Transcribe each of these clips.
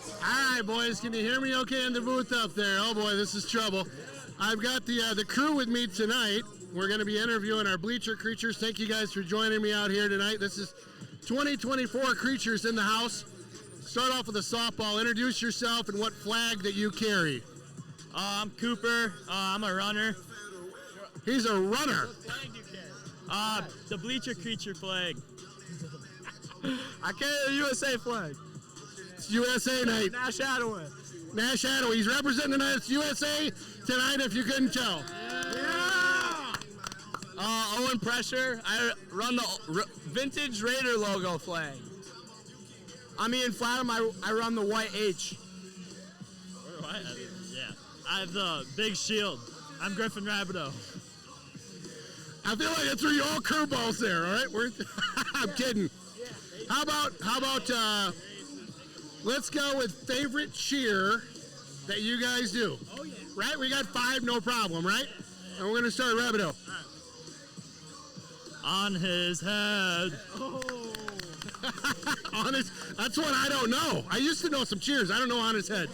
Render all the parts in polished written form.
All right, boys, can you hear me okay in the booth up there? Oh boy, this is trouble. I've got the crew with me tonight. We're going to be interviewing our bleacher creatures. Thank you guys for joining me out here tonight. This is 2024 creatures in the house. Start off with a softball. Introduce yourself and what flag that you carry. I'm Cooper. I'm a runner. He's a runner. What flag do you carry? The bleacher creature flag. I carry the USA flag. It's USA night. Nash Attaway. Nash Attaway. He's representing tonight. It's USA tonight, if you couldn't tell. Yeah! Owen Pressure. I run the vintage Raider logo flag. I'm Ian Flatham. I run the white H. Yeah. I have the big shield. I'm Griffin Rabideau. I feel like I threw you all curveballs there, all right? I'm kidding. How about let's go with favorite cheer that you guys do. Oh, yeah. Right? We got 5, no problem, right? And we're going to start Rabideau. On his head. Oh. That's one I don't know. I used to know some cheers. I don't know on his head.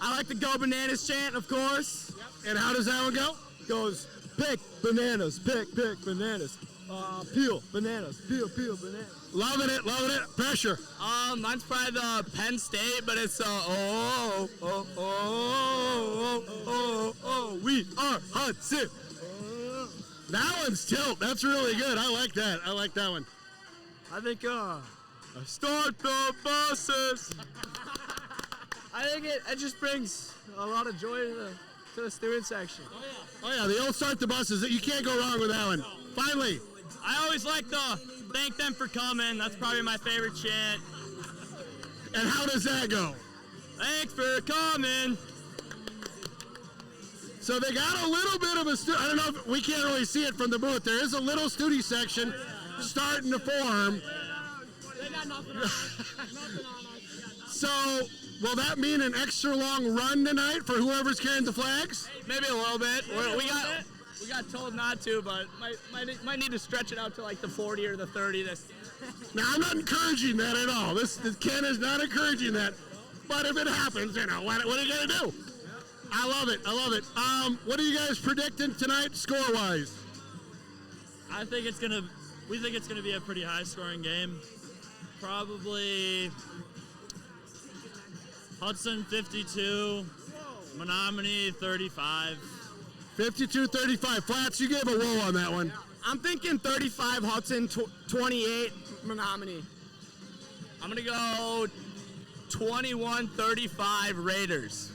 I like the Go Bananas chant, of course. And how does that one go? Goes, pick bananas, pick bananas. Peel bananas, peel bananas. Loving it. Pressure. Mine's probably the Penn State, but it's We are Hudson. That one's tilt. That's really good. I like that. I like that one. I think start the buses. I think it just brings a lot of joy to the student section. Oh yeah, the old start the buses. You can't go wrong with that one. Finally. I always like to thank them for coming. That's probably my favorite chant. And how does that go? Thanks for coming. So they got a little bit of a I don't know if we can't really see it from the booth. There is a little studi section starting to form. They got nothing on us. So will that mean an extra long run tonight for whoever's carrying the flags? Maybe a little bit. We got told not to, but might need to stretch it out to like the 40 or the 30. Now I'm not encouraging that at all. This Ken is not encouraging that. But if it happens, what are you gonna do? I love it. What are you guys predicting tonight, score-wise? We think it's gonna be a pretty high-scoring game. Probably Hudson 52, Menomonie 35. 52-35. Flats, you gave a roll on that one. I'm thinking 35 Hudson, 28 Menomonie. I'm gonna go 21-35 Raiders.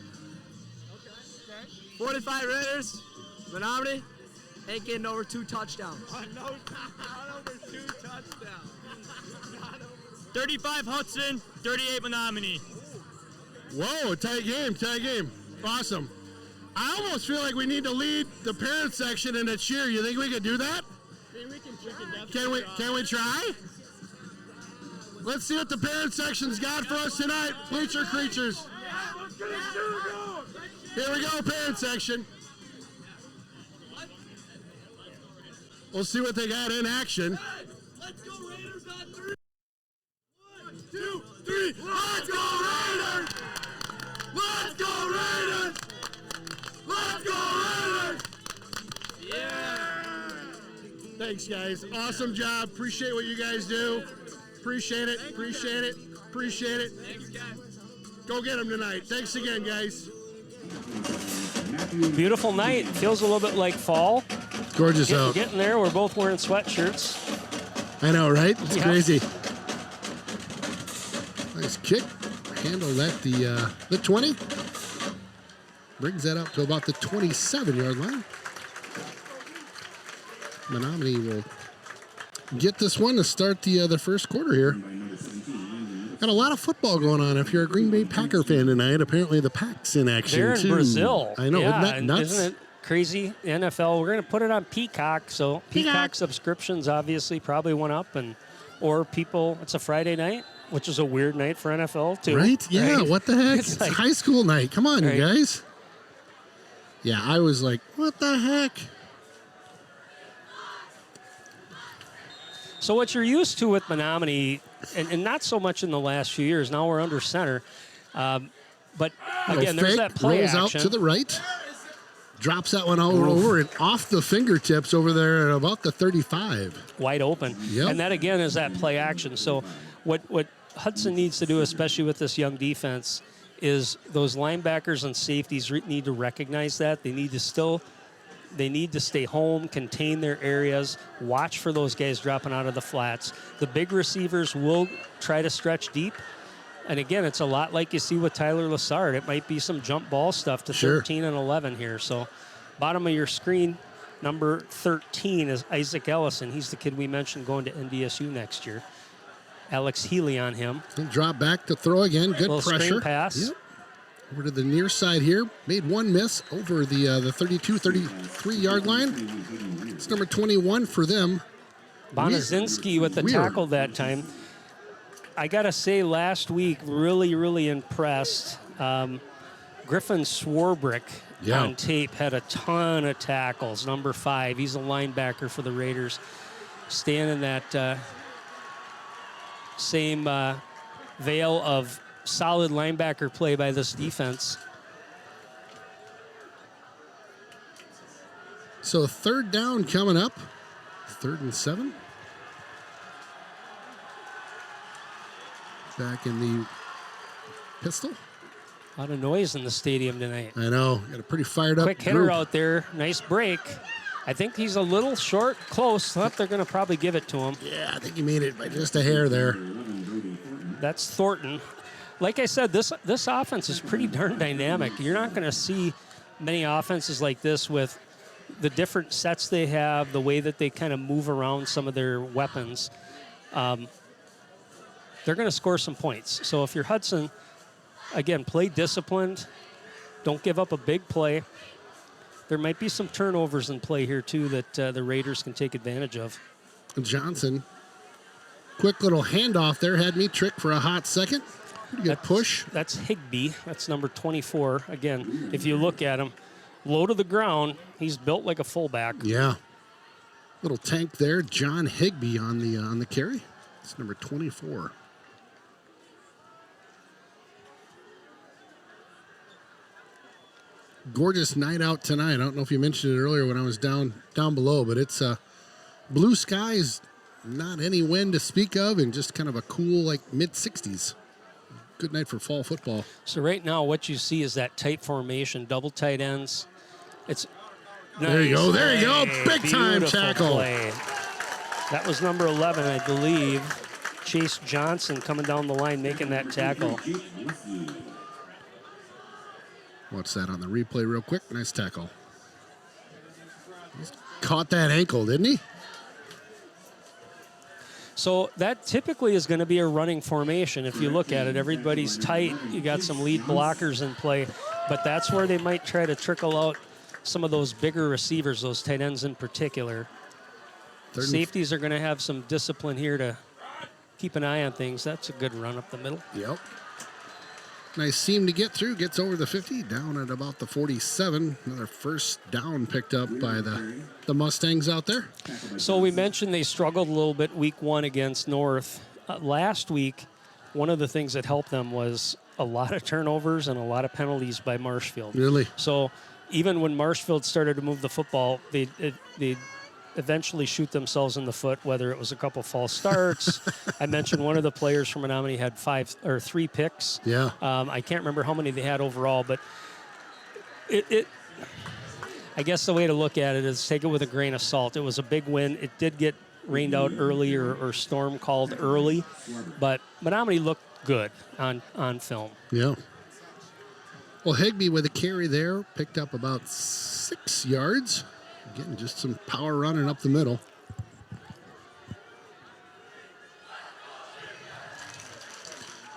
Okay. 45 Raiders. Menomonie ain't getting over 2 touchdowns. Not over 2 touchdowns. 35 Hudson, 38 Menomonie. Whoa, tight game. Awesome. I almost feel like we need to lead the parent section in a cheer. You think we could do that? Can we try? Let's see what the parent section's got for us tonight. Bleacher creatures. Here we go, parent section. We'll see what they got in action. Let's go Raiders on 3. 1, 2, 3. Let's go Raiders! Let's go Raiders! Let's go Raiders! Yeah! Thanks, guys. Awesome job. Appreciate what you guys do. Appreciate it. Thanks, guys. Go get them tonight. Thanks again, guys. Beautiful night. Feels a little bit like fall. Gorgeous out. Getting there. We're both wearing sweatshirts. I know, right? It's crazy. Nice kick. Handle that the 20. Brings that up to about the 27-yard line. Menomonie will get this one to start the first quarter here. Got a lot of football going on. If you're a Green Bay Packer fan tonight, apparently the Pack's in action They're in too. Brazil. I know, yeah, isn't that nuts? Isn't it crazy? The NFL, we're going to put it on Peacock. So Peacock subscriptions obviously probably went up, or people. It's a Friday night, which is a weird night for NFL too. Right? Yeah. Right? What the heck? It's It's like, high school night. Come on, right. you guys. Yeah, I was like, what the heck? So what you're used to with Menomonie, and not so much in the last few years, now we're under center, But Little again, there's fake, that play rolls action. out to the right. Drops that one all over and off the fingertips over there at about the 35. Wide open. Yep. And that, again, is that play action. So what Hudson needs to do, especially with this young defense, is those linebackers and safeties need to recognize that. They need to stay home, contain their areas, watch for those guys dropping out of the flats. The big receivers will try to stretch deep. And again, it's a lot like you see with Tyler Lassard. It might be some jump ball stuff to 13 and 11 here. So bottom of your screen, number 13 is Isaac Ellison. He's the kid we mentioned going to NDSU next year. Alex Healy on him. He'll drop back to throw again. Good little pressure. Screen pass. Yep. Over to the near side here. Made one miss over the 32, 33-yard line. It's number 21 for them. Bonazinski with the tackle that time. I got to say, last week, really, really impressed. Griffin Swarbrick on tape had a ton of tackles. Number 5, he's a linebacker for the Raiders. Staying in that same veil of solid linebacker play by this defense. So third down coming up. 3rd and 7. Back in the pistol. A lot of noise in the stadium tonight. I know. Got a pretty fired up Quick hitter group. out there. Nice break. I think he's a little short, close. They're going to probably give it to him. Yeah, I think he made it by just a hair there. That's Thornton. Like I said, this offense is pretty darn dynamic. You're not going to see many offenses like this with the different sets they have, the way that they kind of move around some of their weapons. They're going to score some points. So if you're Hudson, again, play disciplined. Don't give up a big play. There might be some turnovers in play here, too, that the Raiders can take advantage of. Johnson, quick little handoff there. Had me tricked for a hot second. Pretty good push. That's Higbee. That's number 24. Again, if you look at him, low to the ground, he's built like a fullback. Yeah. Little tank there. John Higbee on the carry. It's number 24. Gorgeous night out tonight. I don't know if you mentioned it earlier when I was down below, but it's blue skies, not any wind to speak of, and just kind of a cool, like, mid-60s. Good night for fall football. So right now what you see is that tight formation, double tight ends. It's nice. There you go. There you go. Big time Beautiful tackle. Play. That was number 11, I believe. Chase Johnson coming down the line making that tackle. Watch that on the replay real quick. Nice tackle. Caught that ankle, didn't he? So that typically is going to be a running formation. If you look at it, everybody's tight. You got some lead blockers in play, but that's where they might try to trickle out some of those bigger receivers, those tight ends in particular. Safeties are going to have some discipline here to keep an eye on things. That's a good run up the middle. Yep. Nice seam to get through. Gets over the 50, down at about the 47. Another first down picked up by the Mustangs out there. So we mentioned they struggled a little bit week 1 against North. Last week, one of the things that helped them was a lot of turnovers and a lot of penalties by Marshfield. Really? So even when Marshfield started to move the football, they eventually shoot themselves in the foot, whether it was a couple false starts. I mentioned one of the players from Menomonie had 3 picks. Yeah. I can't remember how many they had overall, but I guess the way to look at it is take it with a grain of salt. It was a big win. It did get rained out early or storm called early, but Menomonie looked good on film. Yeah. Well, Higbee with a carry there, picked up about 6 yards. Getting just some power running up the middle.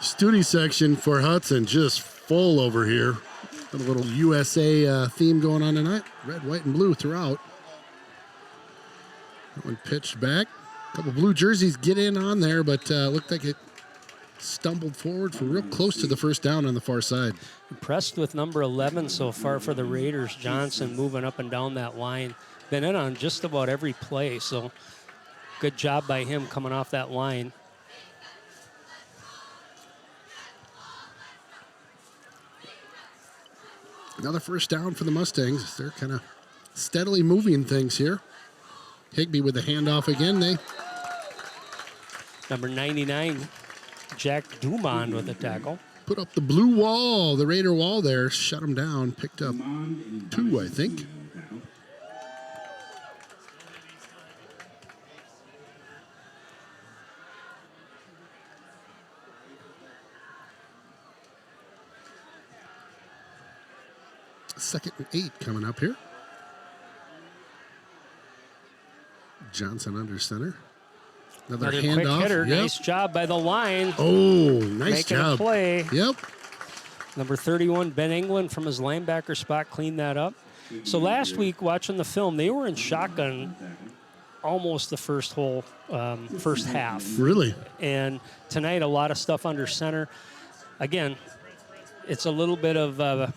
Studi section for Hudson just full over here. Got a little USA theme going on tonight. Red, white, and blue throughout. That one pitched back. A couple blue jerseys get in on there, but looked like it stumbled forward for real close to the first down on the far side. Impressed with number 11 so far for the Raiders. Johnson moving up and down that line. Been in on just about every play, so good job by him coming off that line. Another first down for the Mustangs. They're kind of steadily moving things here. Higbee with the handoff again. They Number 99, Jack Dumond with a tackle. put up the blue wall, the Raider wall there, shut them down, picked up 2, I think. Second and 8 coming up here. Johnson under center. Another Quick handoff. hitter. Yep. Nice job by the line. Oh, nice Making job. a play. Yep. Number 31, Ben England from his linebacker spot cleaned that up. So last week, watching the film, they were in shotgun almost the first half. Really? And tonight, a lot of stuff under center. Again, it's a little bit of,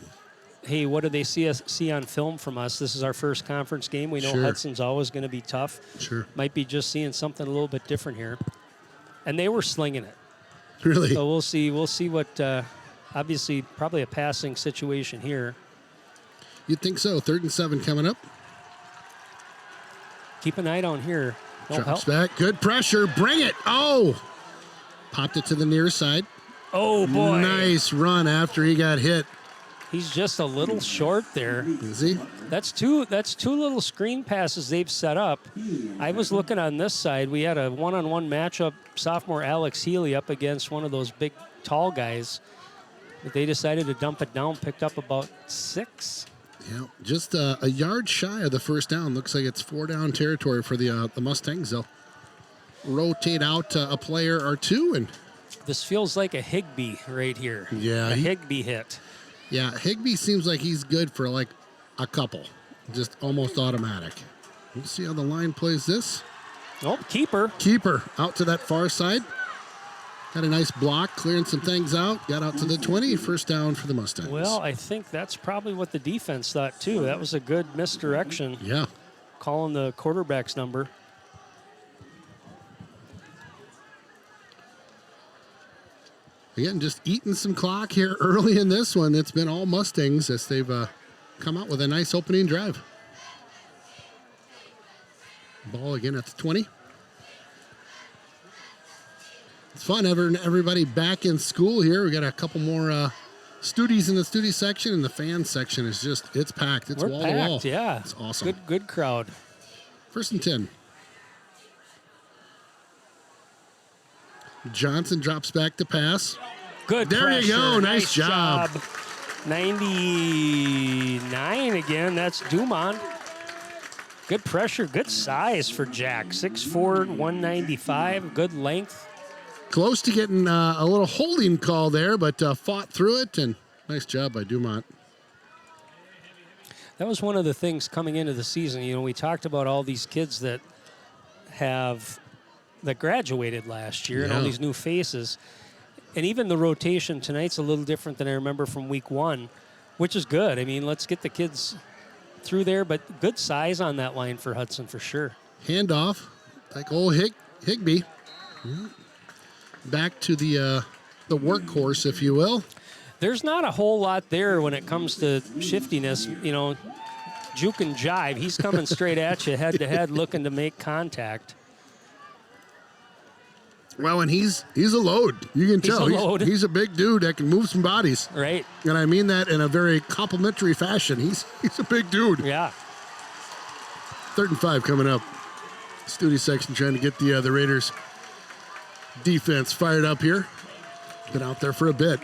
hey, what do they see on film from us? This is our first conference game. We know Sure. Hudson's always going to be tough. Sure. Might be just seeing something a little bit different here. And they were slinging it. Really? So we'll see. We'll see what, obviously, probably a passing situation here. You'd think so. 3rd and 7 coming up. Keep an eye down here. Don't Drops help. back. Good pressure. Bring it. Oh. Popped it to the near side. Oh, boy. Nice run after he got hit. He's just a little short there. Is he? That's two little screen passes they've set up. I was looking on this side. We had a one-on-one matchup, sophomore Alex Healy up against one of those big, tall guys. But they decided to dump it down, picked up about 6. Yeah, just a yard shy of the first down. Looks like it's 4-down territory for the Mustangs. They'll rotate out a player or 2. And This feels like a Higbee right here. Yeah, A he- Higbee hit. yeah, Higbee seems like he's good for like a couple. Just almost automatic. We'll see how the line plays this. Oh, keeper. Keeper out to that far side. Had a nice block, clearing some things out. Got out to the 20. First down for the Mustangs. Well, I think that's probably what the defense thought, too. That was a good misdirection, yeah. calling the quarterback's number. Again, just eating some clock here early in this one. It's been all Mustangs as they've come out with a nice opening drive. Ball again at the 20. It's fun having everybody back in school here. We got a couple more studies in the studie section, and the fan section is it's packed. It's We're wall packed, to wall. yeah. It's awesome. Good crowd. 1st and 10. Johnson drops back to pass. Good There you pressure. go. Nice job. 99 again. That's Dumont. Good pressure. Good size for Jack. 6'4", 195. Good length. Close to getting a little holding call there, but fought through it, and nice job by Dumont. That was one of the things coming into the season. You know, we talked about all these kids that graduated last year and all Yeah. these new faces. And even the rotation tonight's a little different than I remember from week 1, which is good. I mean, let's get the kids through there, but good size on that line for Hudson for sure. Handoff, like old Higbee. Yeah. Back to the workhorse, if you will. There's not a whole lot there when it comes to shiftiness. You know, juke and jive. He's coming straight at you, head to head, looking to make contact. Well, and he's a load. You can He's tell. a load. He's a big dude that can move some bodies. Right? And I mean that in a very complimentary fashion. He's a big dude. Yeah. 3rd and 5 coming up. Studie section trying to get the Raiders defense fired up here. Been out there for a bit.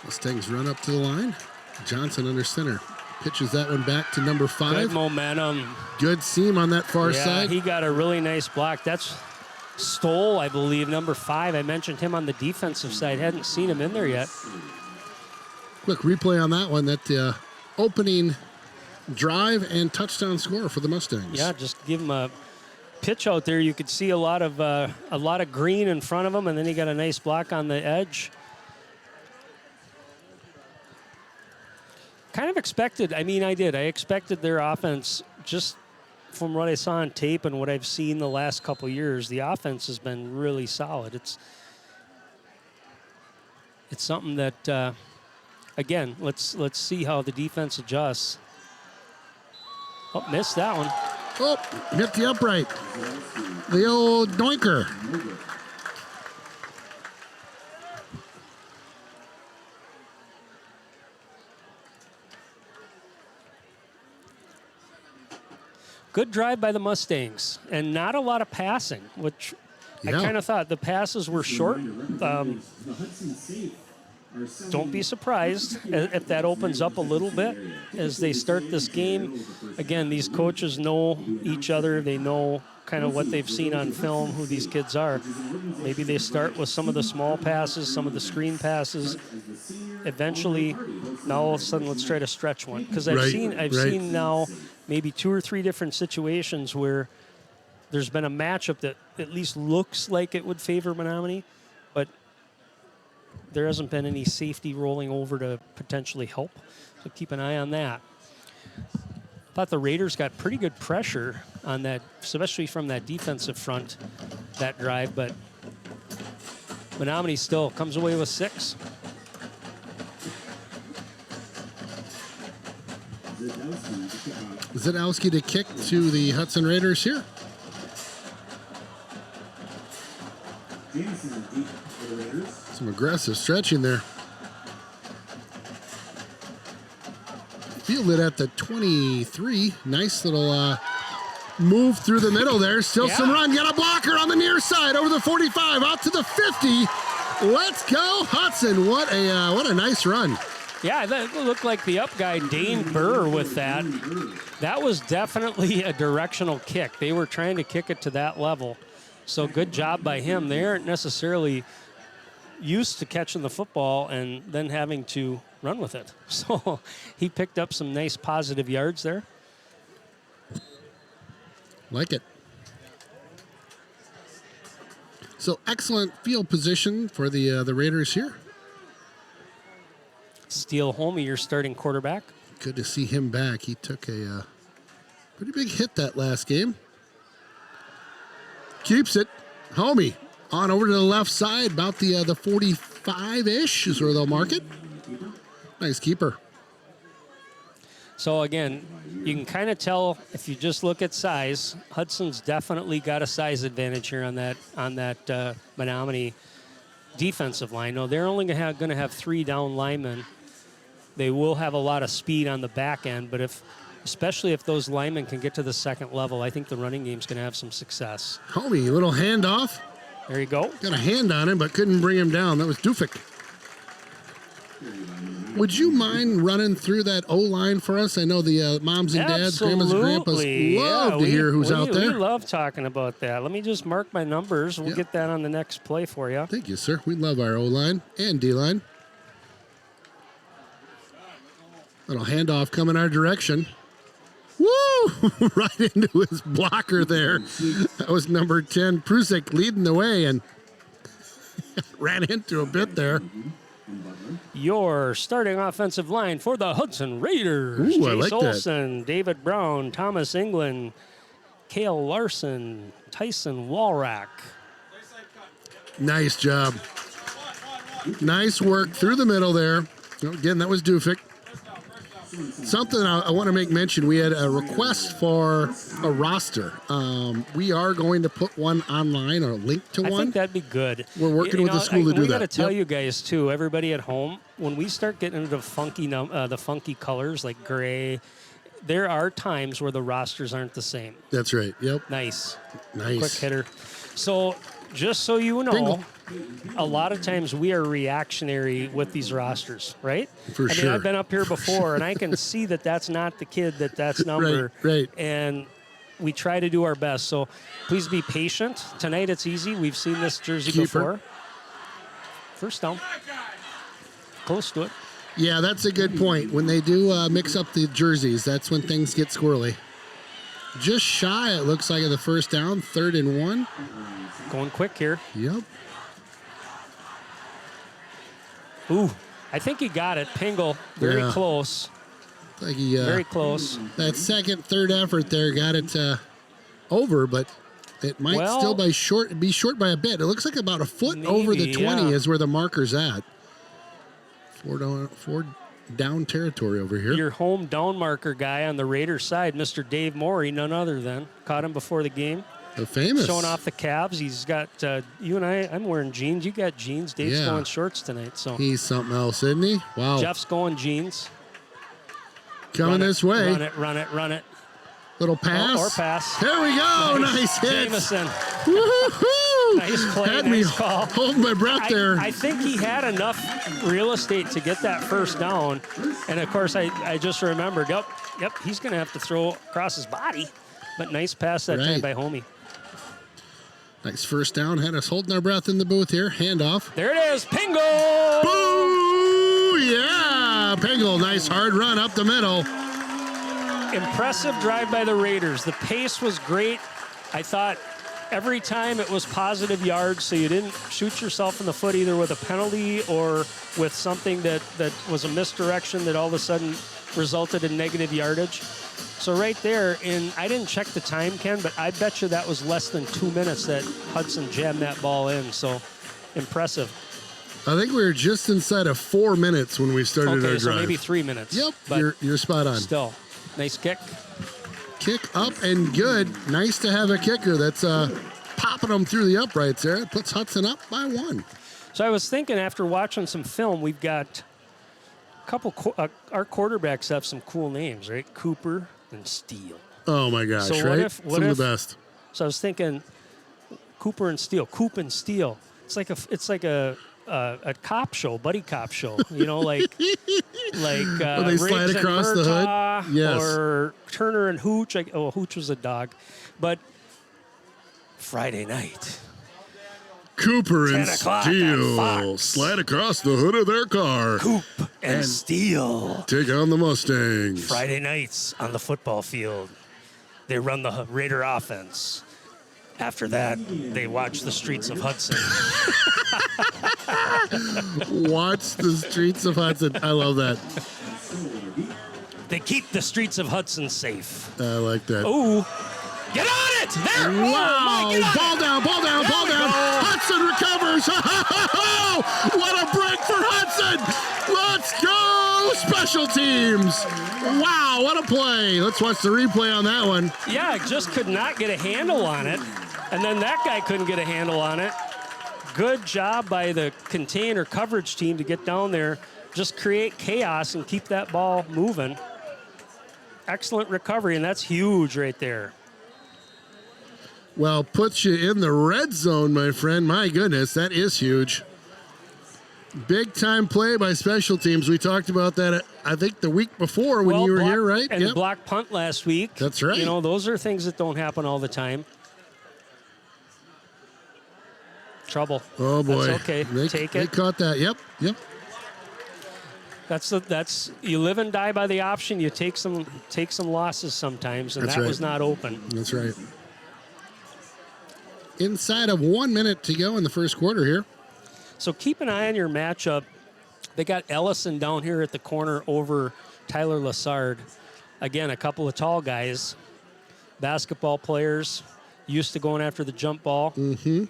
Mustangs run up to the line. Johnson under center. Pitches that one back to number 5. Good momentum. Good seam on that far Yeah, side. he got a really nice block. That's Stoll, I believe, number 5. I mentioned him on the defensive side. Hadn't seen him in there yet. Quick replay on that one. That opening drive and touchdown score for the Mustangs. Yeah, just give him a pitch out there. You could see a lot of green in front of him, and then he got a nice block on the edge. Kind of expected. I mean, I did. I expected their offense, just from what I saw on tape and what I've seen the last couple years. The offense has been really solid. It's something that, again, let's see how the defense adjusts. Oh, missed that one. Oh, hit the upright. The old doinker. Good drive by the Mustangs, and not a lot of passing, which I kind of thought the passes were short. Don't be surprised if that opens up a little bit as they start this game. Again, these coaches know each other. They know kind of what they've seen on film, who these kids are. Maybe they start with some of the small passes, some of the screen passes. Eventually, now all of a sudden, let's try to stretch one. Because I've seen now maybe 2 or 3 different situations where there's been a matchup that at least looks like it would favor Menomonie, but there hasn't been any safety rolling over to potentially help. So keep an eye on that. Thought the Raiders got pretty good pressure on that, especially from that defensive front, that drive, but Menomonie still comes away with 6. Zadowski to kick to the Hudson Raiders here. Some aggressive stretching there. Fielded at the 23. Nice little move through the middle there. Still some run. Got a blocker on the near side over the 45 out to the 50. Let's go Hudson. What a nice run. Yeah, that looked like the up guy, Dane Burr, with that. That was definitely a directional kick. They were trying to kick it to that level. So good job by him. They aren't necessarily used to catching the football and then having to run with it. So he picked up some nice positive yards there. Like it. So excellent field position for the Raiders here. Steele Homey, your starting quarterback. Good to see him back. He took a pretty big hit that last game. Keeps it. Homey on over to the left side, about the 45-ish is where they'll mark it. Nice keeper. So again, you can kind of tell if you just look at size. Hudson's definitely got a size advantage here on that Menomonie defensive line. No, they're only going to have 3 down linemen. They will have a lot of speed on the back end, but especially if those linemen can get to the second level, I think the running game's going to have some success. Homey, a little handoff. There you go. Got a hand on him, but couldn't bring him down. That was Dufik. Would you mind running through that O-line for us? I know the moms and dads, grandmas and grandpas love to hear who's out there. We love talking about that. Let me just mark my numbers. We'll get that on the next play for you. Thank you, sir. We love our O-line and D-line. Little handoff coming our direction. Woo! Right into his blocker there. That was number 10, Prusik, leading the way and ran into a bit there. Your starting offensive line for the Hudson Raiders. Ooh, I Chase like Olson, that. David Brown, Thomas England, Cale Larson, Tyson Walrack. Nice job. Nice work through the middle there. Again, that was Dufik. Something I want to make mention, we had a request for a roster. We are going to put one online or a link to one. I think that'd be good. We're working with the school to do that. We got to tell you guys, too, everybody at home, when we start getting into the funky colors like gray, there are times where the rosters aren't the same. That's right. Yep. Nice. Nice. Quick hitter. So just so you know, Bingle. a lot of times we are reactionary with these rosters, right? For sure. I've been up here before, and I can see that that's not the kid that's number. Right. And we try to do our best. So please be patient. Tonight it's easy. We've seen this jersey before. First down. Close to it. Yeah, that's a good point. When they do mix up the jerseys, that's when things get squirrely. Just shy, it looks like, of the first down, 3rd and 1. Going quick here. Yep. Ooh, I think he got it. Pingle, very close. Like he, very close. That second, third effort there got it over, but it might still be short by a bit. It looks like about a foot over the 20 is where the marker's at. 4 down territory over here. Your home down marker guy on the Raiders side, Mr. Dave Morey, none other than. Caught him before the game. The famous. Showing off the calves. He's got, you and I'm wearing jeans. You got jeans. Dave's going shorts tonight. So he's something else, isn't he? Wow. Jeff's going jeans. Coming this way. Run it. Little pass. Or pass. Here we go. Nice hit. Jameson. Woo-hoo-hoo. Nice play. Had nice me call. hold my breath there. I think he had enough real estate to get that first down. And, of course, I just remembered, yep, he's going to have to throw across his body. But nice pass that time by Homie. Nice first down. Had us holding our breath in the booth here. Handoff. There it is. Pingle. Boo! Yeah. Pingle. Nice hard run up the middle. Impressive drive by the Raiders. The pace was great. I thought every time it was positive yards, so you didn't shoot yourself in the foot either with a penalty or with something that was a misdirection that all of a sudden resulted in negative yardage. So right there, I didn't check the time, Ken, but I bet you that was less than 2 minutes that Hudson jammed that ball in. So impressive. I think we were just inside of 4 minutes when we started our drive. Okay, so maybe 3 minutes. Yep, but you're spot on. Still, nice kick. Kick up and good. Nice to have a kicker that's popping them through the uprights there. It puts Hudson up by 1. So I was thinking after watching some film, we've got a couple, our quarterbacks have some cool names, right? Cooper and Steele. Oh my gosh, so right? Some of the best. So I was thinking Cooper and Steele, Coop and Steele. It's like a cop show, buddy cop show, you know, like when they slide Riggs across and the hood, Murtaugh, yes, or Turner and Hooch. Hooch was a dog, but Friday night, Cooper and 10 o'clock on Fox. Steele slide across the hood of their car. Coop and Steele take on the Mustangs. Friday nights on the football field. They run the Raider offense. After that, they watch the streets of Hudson. Watch the streets of Hudson. I love that. They keep the streets of Hudson safe. I like that. Oh, get on it! There! Wow! Oh, Mike, ball down! Hudson recovers! What a break for Hudson! Let's go! Special teams! Wow, what a play! Let's watch the replay on that one. Yeah, just could not get a handle on it. And then that guy couldn't get a handle on it. Good job by the container coverage team to get down there, just create chaos and keep that ball moving. Excellent recovery, and that's huge right there. Well, puts you in the red zone, my friend. My goodness, that is huge. Big time play by special teams. We talked about that, I think, the week before when you were here, right? And the block punt last week. That's right. You know, those are things that don't happen all the time. Trouble. Oh boy. That's okay. Take it. They caught that. Yep. That's you live and die by the option. You take some losses sometimes, and That's that right. was not open. That's right. Inside of 1 minute to go in the first quarter here. So keep an eye on your matchup. They got Ellison down here at the corner over Tyler Lassard. Again, a couple of tall guys, basketball players, used to going after the jump ball. Mm-hmm.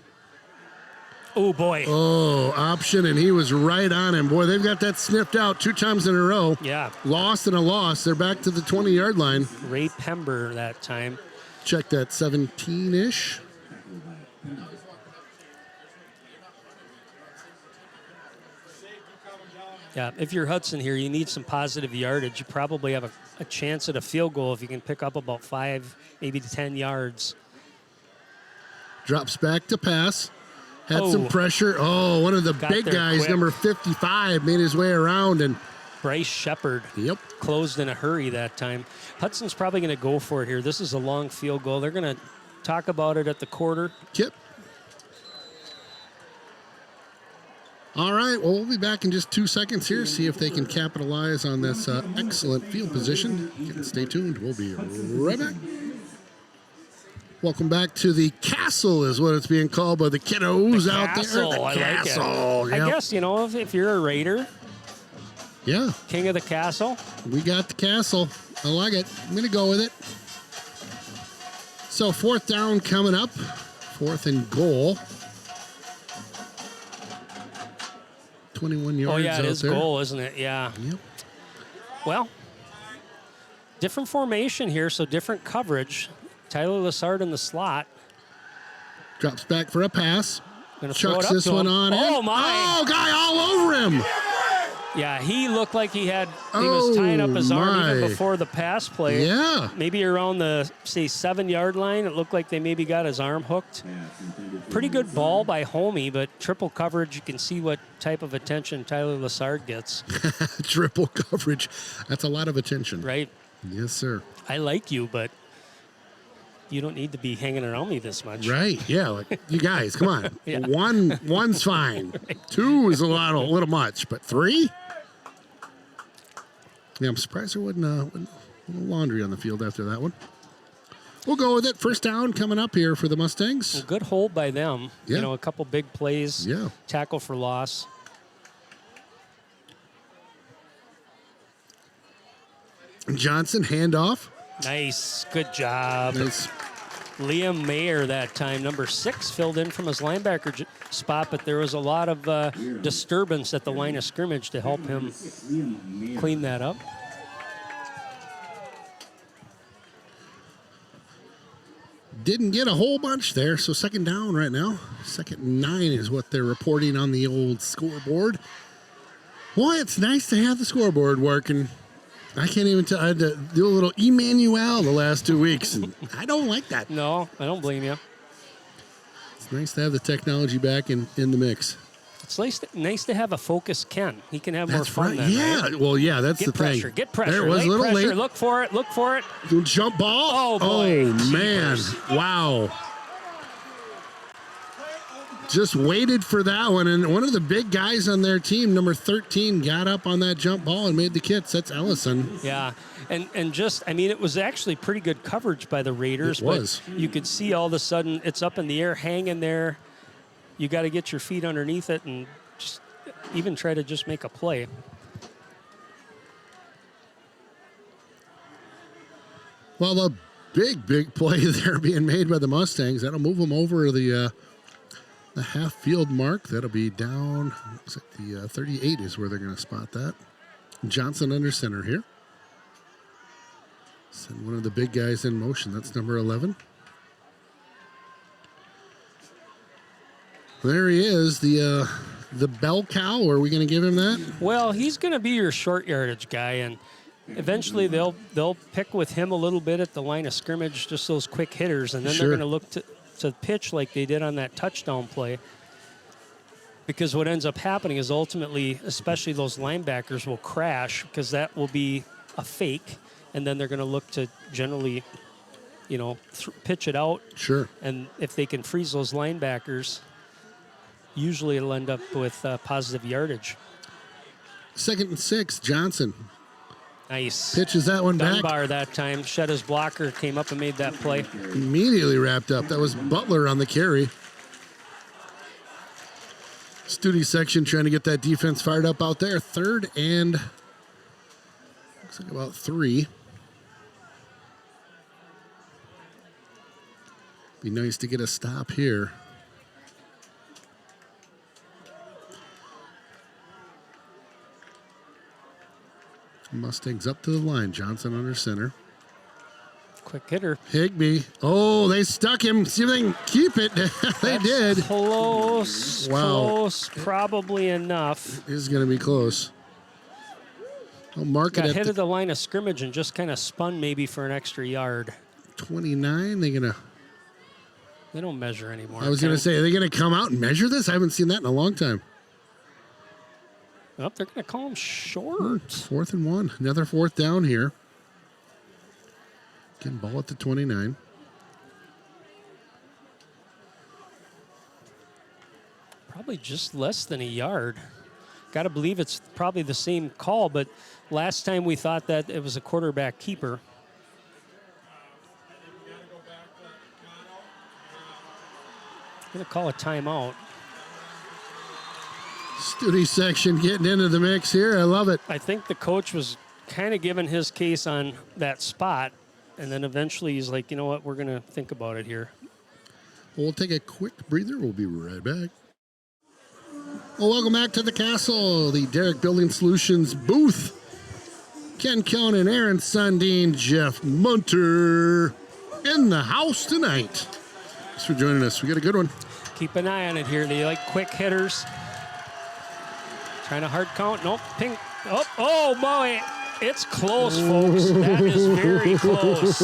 Oh, boy. Oh, option, and he was right on him. Boy, they've got that sniffed out 2 times in a row. Yeah. Lost and a loss. They're back to the 20-yard line. Ray Pember that time. Check that, 17-ish. Yeah, if you're Hudson here, you need some positive yardage. You probably have a chance at a field goal if you can pick up about 5, maybe 10 yards. Drops back to pass. Had some pressure. Oh, one of the big guys, quick. number 55, made his way around. And Bryce Shepard closed in a hurry that time. Hudson's probably going to go for it here. This is a long field goal. They're going to talk about it at the quarter. Yep. All right, well, we'll be back in just 2 seconds here, see if they can capitalize on this excellent field position. Stay tuned. We'll be right back. Welcome back to the castle, is what it's being called by the kiddos out there. The I castle. Like it. I guess, you know, if you're a Raider, yeah, king of the castle. We got the castle. I like it. I'm going to go with it. So 4th down coming up. 4th and goal. 21 yards. Oh, yeah, it out is there. goal, isn't it? Yeah. Yep. Well, different formation here, so different coverage. Tyler Lessard in the slot. Drops back for a pass. Gonna throw it Chucks up this to one him. on in. Oh, my. Oh, guy all over him. Yeah, he looked like he was tying up his arm even my. before the pass play. Yeah. Maybe around the, say, 7-yard line. It looked like they maybe got his arm hooked. Pretty good ball by Homie, but triple coverage, you can see what type of attention Tyler Lessard gets. Triple coverage. That's a lot of attention. Right? Yes, sir. I like you, but you don't need to be hanging around me this much. Right. Yeah. Like, you guys, come on. Yeah. One's fine. 2 is a little much, but 3? Yeah, I'm surprised there wasn't a laundry on the field after that one. We'll go with it. First down coming up here for the Mustangs. Well, good hold by them. Yeah. You know, a couple big plays. Yeah. Tackle for loss. Johnson, handoff. Nice. Good job. Nice. Liam Mayer that time, number 6, filled in from his linebacker spot, but there was a lot of disturbance at the line of scrimmage to help him clean that up. Didn't get a whole bunch there, so second down right now. 2nd and 9 is what they're reporting on the old scoreboard. Boy, it's nice to have the scoreboard working. I can't even tell. I had to do a little Emmanuel the last 2 weeks, and I don't like that. No, I don't blame you. It's nice to have the technology back in the mix. It's nice to have a focused Ken. He can have more That's fun right. then, Yeah. right? Well, yeah, that's Get the pressure. thing. Get pressure. There it was late a little pressure. late. Look for it. Look for it. Jump ball. Oh, boy. man. Jeepers. Wow. Just waited for that one. And one of the big guys on their team, number 13, got up on that jump ball and made the kits. That's Ellison. Yeah. And just, I mean, it was actually pretty good coverage by the Raiders. It was. But you could see all of a sudden it's up in the air, hanging there. You got to get your feet underneath it and just even try to just make a play. Well, the big play there being made by the Mustangs. That'll move them over the half field mark. That'll be down. Looks like the 38 is where they're going to spot that. Johnson under center here. Send one of the big guys in motion. That's number 11. There he is, the bell cow. Are we going to give him that? Well, he's going to be your short yardage guy, and eventually they'll pick with him a little bit at the line of scrimmage, just those quick hitters, and then Sure. they're going to look to pitch like they did on that touchdown play. Because what ends up happening is ultimately, especially those linebackers will crash because that will be a fake, and then they're going to look to generally, pitch it out. Sure. And if they can freeze those linebackers, usually it'll end up with positive yardage. 2nd and 6, Johnson. Nice. Pitches that one back. Dunbar that time. Shed his blocker, came up and made that play. Immediately wrapped up. That was Butler on the carry. Studi section trying to get that defense fired up out there. 3rd and looks like about 3. Be nice to get a stop here. Mustangs up to the line. Johnson under center. Quick hitter. Higbee. Oh, they stuck him. See if they can keep it. They did. Close. Wow. Close. Probably enough. This is going to be close. I'll mark Got it hit at at the line of scrimmage and just kind of spun maybe for an extra yard. 29. They're going to. They don't measure anymore. I was going to say, are they going to come out and measure this? I haven't seen that in a long time. Oh, they're going to call him short. 4th and 1. Another 4th down here. Getting ball at the 29. Probably just less than a yard. Got to believe it's probably the same call, but last time we thought that it was a quarterback keeper. I'm going to call a timeout. Studi section getting into the mix here. I love it. I think the coach was kind of giving his case on that spot, and then eventually he's like, you know what, we're going to think about it here. We'll take a quick breather. We'll be right back. Well, welcome back to the castle, the Derrick Building Solutions booth. Ken Conan, Aaron Sundin, Jeff Munter in the house tonight. Thanks for joining us. We got a good one. Keep an eye on it here. They like quick hitters. Trying to hard count. Nope. Ping. Oh, boy. It's close, folks. That is very close.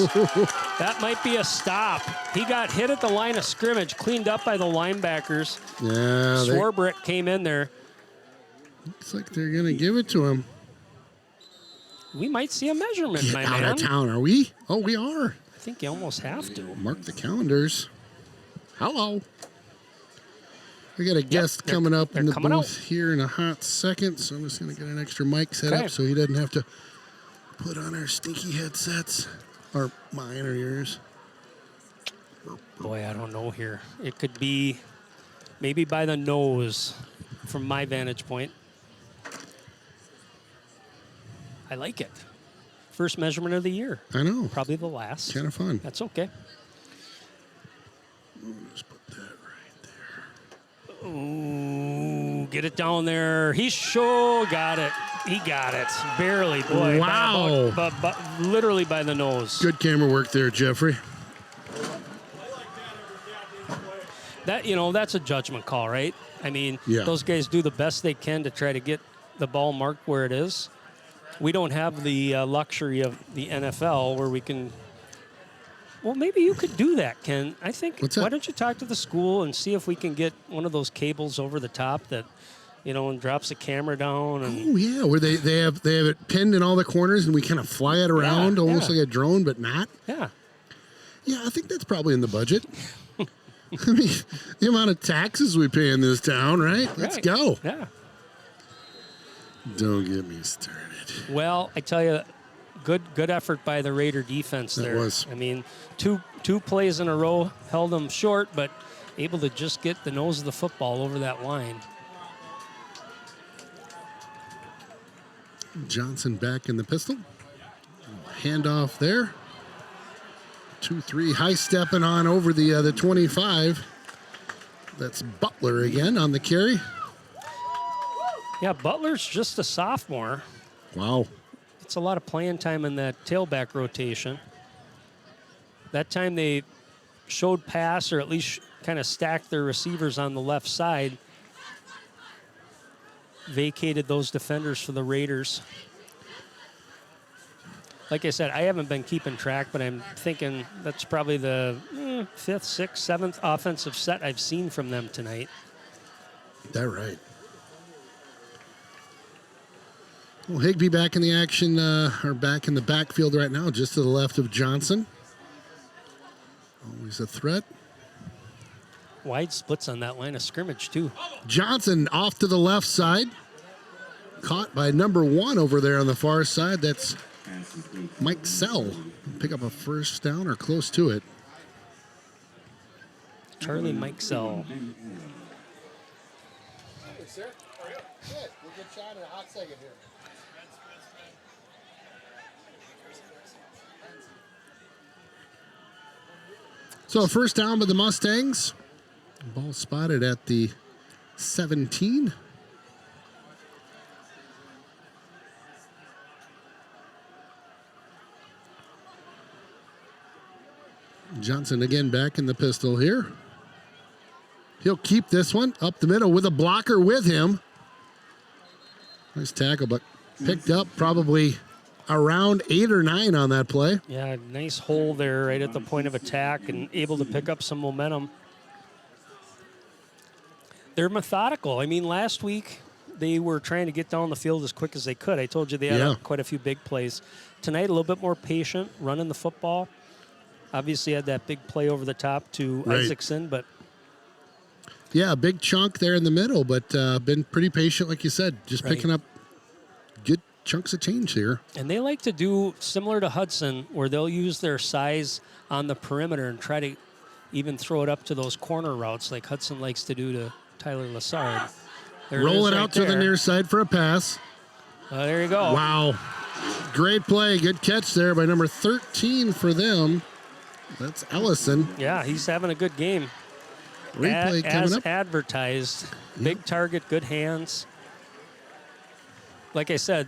That might be a stop. He got hit at the line of scrimmage, cleaned up by the linebackers. Yeah. Swarbrick came in there. Looks like they're going to give it to him. We might see a measurement, Get my out man. of town, are we? Oh, we are. I think you almost have to. Mark the calendars. Hello. We got a guest coming up in the booth here in a hot second, so I'm just going to get an extra mic set up so he doesn't have to put on our stinky headsets, or mine or yours. Boy, I don't know here. It could be maybe by the nose from my vantage point. I like it. First measurement of the year. I know. Probably the last. Kind of fun. That's okay. Just put that right there. Ooh, get it down there. He got it. He got it. Barely, boy. Wow. But literally by the nose. Good camera work there, Jeffrey. That's a judgment call, right? I mean, Yeah. those guys do the best they can to try to get the ball marked where it is. We don't have the luxury of the NFL where we can. Well, maybe you could do that, Ken. I think. What's that? Why don't you talk to the school and see if we can get one of those cables over the top that, and drops the camera down and. Oh yeah, where they have it pinned in all the corners and we kind of fly it around almost like a drone, but not. Yeah. Yeah, I think that's probably in the budget. I mean, the amount of taxes we pay in this town, right? Let's go. Yeah. Don't get me started. Well, I tell you, good effort by the Raider defense there. It was. I mean, two plays in a row held them short, but able to just get the nose of the football over that line. Johnson back in the pistol. Handoff there. 2-3 high stepping on over the 25. That's Butler again on the carry. Yeah, Butler's just a sophomore. Wow. It's a lot of playing time in that tailback rotation. That time they showed pass, or at least kind of stacked their receivers on the left side. Vacated those defenders for the Raiders. Like I said, I haven't been keeping track, but I'm thinking that's probably the 5th, 6th, 7th offensive set I've seen from them tonight. That right. Well, Higbee back in the action, or back in the backfield right now, just to the left of Johnson. Always a threat. Wide splits on that line of scrimmage, too. Johnson off to the left side. Caught by number 1 over there on the far side. That's Mike Sell. Pick up a first down or close to it. Charlie Mike Sell. Hey, sir. Good. We'll get shot in a hot second here. So first down by the Mustangs. Ball spotted at the 17. Johnson again back in the pistol here. He'll keep this one up the middle with a blocker with him. Nice tackle, but picked up probably around 8 or 9 on that play. Yeah, nice hole there right at the point of attack and able to pick up some momentum. They're methodical. I mean, last week they were trying to get down the field as quick as they could. I told you they had quite a few big plays. Tonight, a little bit more patient, running the football. Obviously had that big play over the top to Isaacson, but... Yeah, a big chunk there in the middle, but been pretty patient, like you said, just picking up good chunks of change here. And they like to do similar to Hudson, where they'll use their size on the perimeter and try to even throw it up to those corner routes like Hudson likes to do to Tyler Lassard. Roll it out to the near side for a pass. There you go. Wow. Great play. Good catch there by number 13 for them. That's Ellison. Yeah, he's having a good game. Replay coming as up. Advertised. Big target, good hands. Like I said,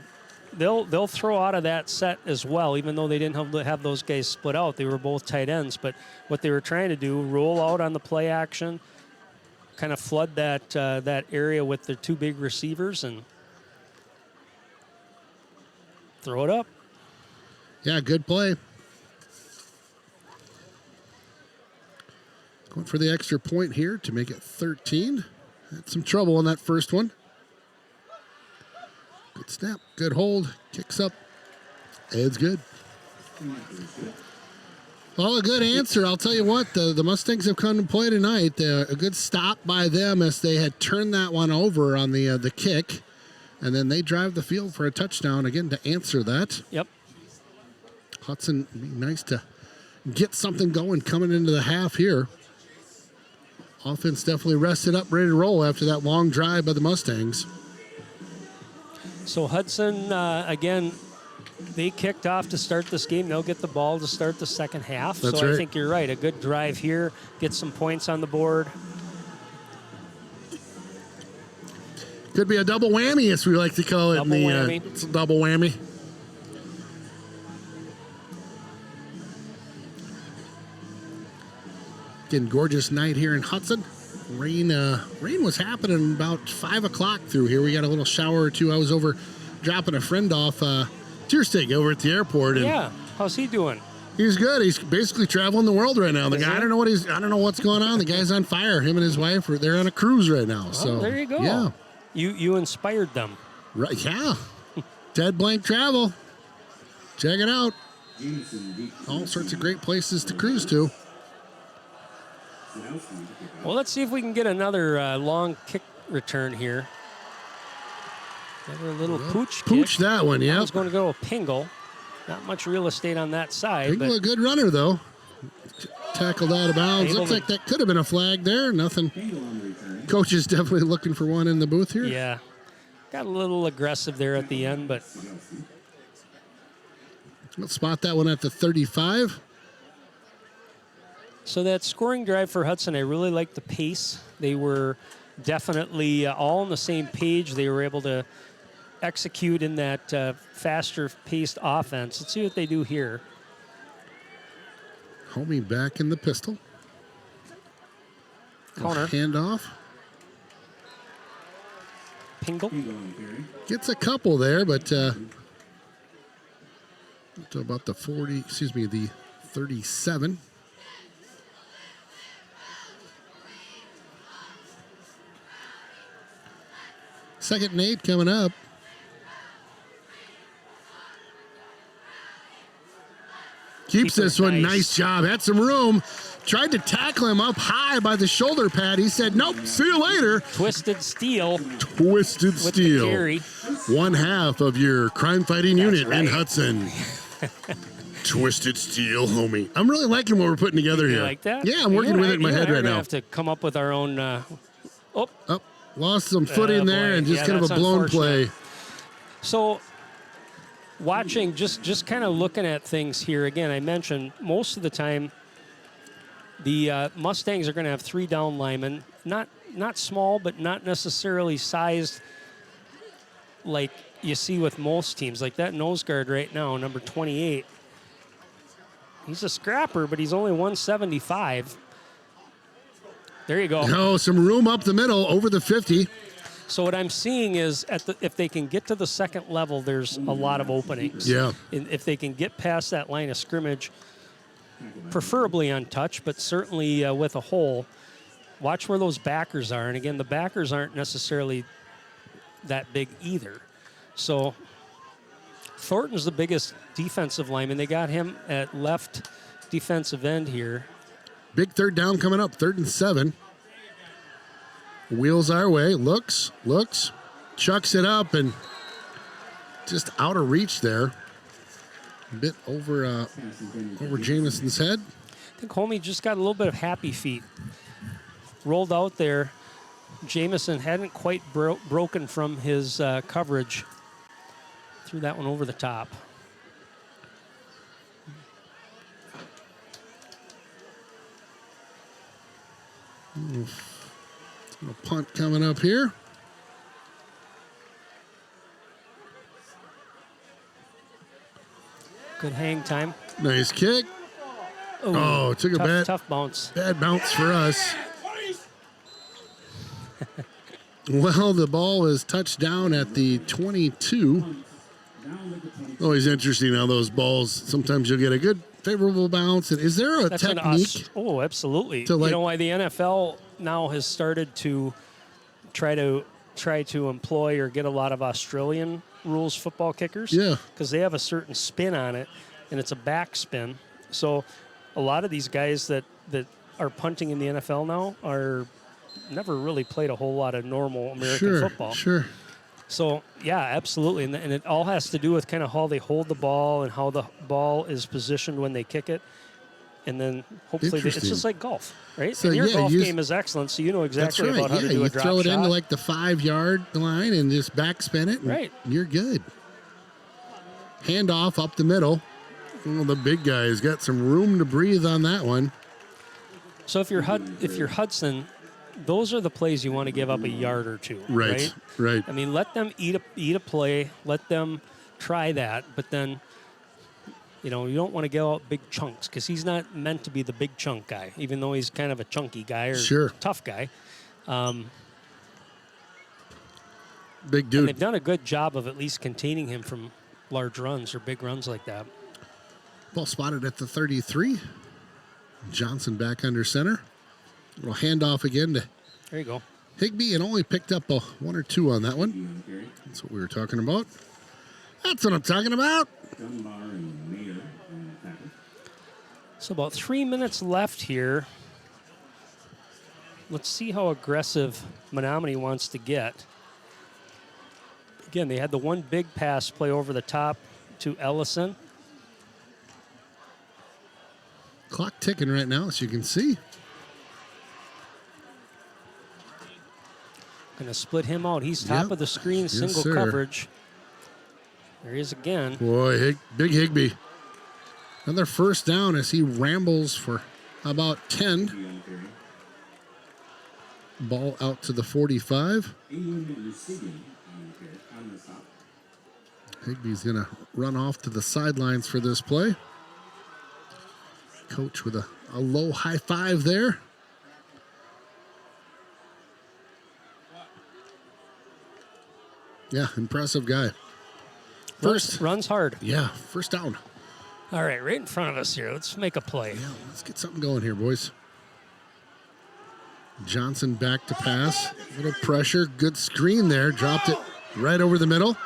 they'll throw out of that set as well, even though they didn't have those guys split out. They were both tight ends, but what they were trying to do, roll out on the play action, kind of flood that that area with their two big receivers and throw it up. Yeah, good play. Going for the extra point here to make it 13. Had some trouble on that first one. Good snap, good hold, kicks up. It's good. Well, a good answer. I'll tell you what, the Mustangs have come to play tonight. A good stop by them as they had turned that one over on the kick. And then they drive the field for a touchdown again to answer that. Yep. Hudson, nice to get something going coming into the half here. Offense definitely rested up, ready to roll after that long drive by the Mustangs. So Hudson, again, they kicked off to start this game. They'll get the ball to start the second half. That's so right. I think you're right. A good drive here, get some points on the board. Could be a double whammy, as we like to call it. Double whammy. It's a double whammy. Again, gorgeous night here in Hudson. Rain was happening about 5 o'clock through here. We got a little shower or two. I was over dropping a friend off, Tiersteig, over at the airport. And Yeah, how's he doing? he's good. He's basically traveling the world right now. The guy, I don't know what's going on. The guy's on fire. Him and his wife they're on a cruise right now. So there you go. Yeah. You inspired them. Right, yeah. Dead Blank Travel. Check it out. All sorts of great places to cruise to. Well, let's see if we can get another long kick return here. Another little pooch Pooch kick. that one, That yeah. was going to go to Pingle. Not much real estate on that side. Pingle, But a good runner, though. Tackled out of bounds. Able Looks to- like that could have been a flag there. Nothing. Coach is definitely looking for one in the booth here. yeah, got a little aggressive there at the end, but Let's spot that one at the 35. so that scoring drive for Hudson, I really liked the pace. They were definitely all on the same page. They were able to execute in that faster-paced offense. Let's see what they do here. Homie back in the pistol. Counter. Handoff. Pingle. Gets a couple there, but to about the 37. Second and 8 coming up. Keeps Keeper, this one. nice. Nice job. Had some room. Tried to tackle him up high by the shoulder pad. He said, nope, see you later. Twisted steel Twisted with the Steel. carry. One half of your crime fighting unit in right. Hudson. Twisted Steel, homie. I'm really liking what we're putting together You here. like that? Yeah, I'm working You with and it in my you head and I are right gonna now. have to come up with our own. Oh, lost some footing there boy. and just Yeah, kind of a that's blown unfortunate. play. So, watching, just kind of looking at things here again. I mentioned most of the time the Mustangs are going to have 3 down linemen, not small, but not necessarily sized like you see with most teams. Like that nose guard right now, number 28. He's a scrapper, but he's only 175. There you go. Oh, some room up the middle over the 50. So what I'm seeing is if they can get to the second level, there's a lot of openings. Yeah. And if they can get past that line of scrimmage, preferably untouched, but certainly with a hole, watch where those backers are. And again, the backers aren't necessarily that big either. So Thornton's the biggest defensive lineman. They got him at left defensive end here. Big third down coming up, 3rd and 7. Wheels our way, looks, chucks it up and just out of reach there. A bit over Jamison's head. I think Homie just got a little bit of happy feet. Rolled out there. Jamison hadn't quite broken from his coverage. Threw that one over the top. A punt coming up here. Good hang time. Nice kick. Oh, took a tough bounce. bad bounce for us. Well, the ball is touched down at the 22. Always interesting how those balls, sometimes you'll get a good favorable bounce. And is there a technique? Oh, absolutely. To, like, you know why the NFL now has started to try to employ or get a lot of Australian rules football kickers? Yeah. Because they have a certain spin on it, and it's a back spin. So a lot of these guys that are punting in the NFL now are never really played a whole lot of normal American football. Sure. So, yeah, absolutely. And it all has to do with kind of how they hold the ball and how the ball is positioned when they kick it. And then hopefully it's just like golf, right? So, and your golf game is excellent, so you know exactly about how to do a drop shot. You throw it into like the 5-yard line and just backspin it, and you're good. Handoff up the middle. Well, the big guy's got some room to breathe on that one. So if you're Hudson, those are the plays you want to give up a yard or two, right? Right. I mean, let them eat a play, let them try that, but then, you know, you don't want to give out big chunks because he's not meant to be the big chunk guy, even though he's kind of a chunky guy or tough guy. Big dude. And they've done a good job of at least containing him from large runs or big runs like that. Ball spotted at the 33. Johnson back under center. Little handoff again to there you go. Higbee, and only picked up a 1 or 2 on that one. That's what we were talking about. That's what I'm talking about. So about 3 minutes left here. Let's see how aggressive Menomonie wants to get. Again, they had the one big pass play over the top to Ellison. Clock ticking right now, as you can see. Going to split him out. He's top of the screen, single coverage. There he is again. Boy, big Higbee. Another first down as he rambles for about 10. Ball out to the 45. Higbee's going to run off to the sidelines for this play. Coach with a low high five there. Yeah, impressive guy. Runs hard. Yeah, first down. All right, right in front of us here. Let's make a play. Yeah, let's get something going here, boys. Johnson back to pass. A little pressure. Good screen there. Dropped it right over the middle.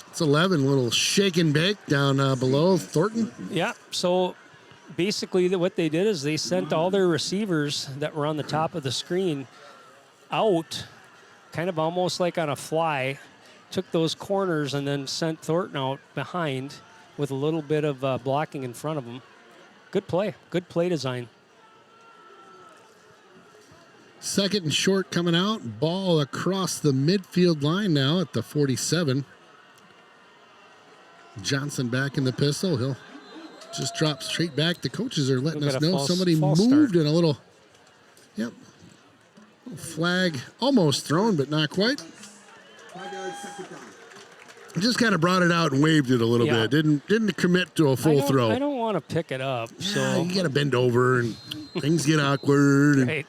It's 11. Little shake and bake down below Thornton. Yeah, so basically what they did is they sent all their receivers that were on the top of the screen out, kind of almost like on a fly, took those corners and then sent Thornton out behind with a little bit of blocking in front of him. Good play design. Second and short coming out. Ball across the midfield line now at the 47. Johnson back in the pistol. He'll just drop straight back. The coaches are letting us know somebody moved in a little. Yep. Flag almost thrown, but not quite. Just kind of brought it out and waved it a little bit. Didn't commit to a full throw. I don't want to pick it up. So you got to bend over and things get awkward. And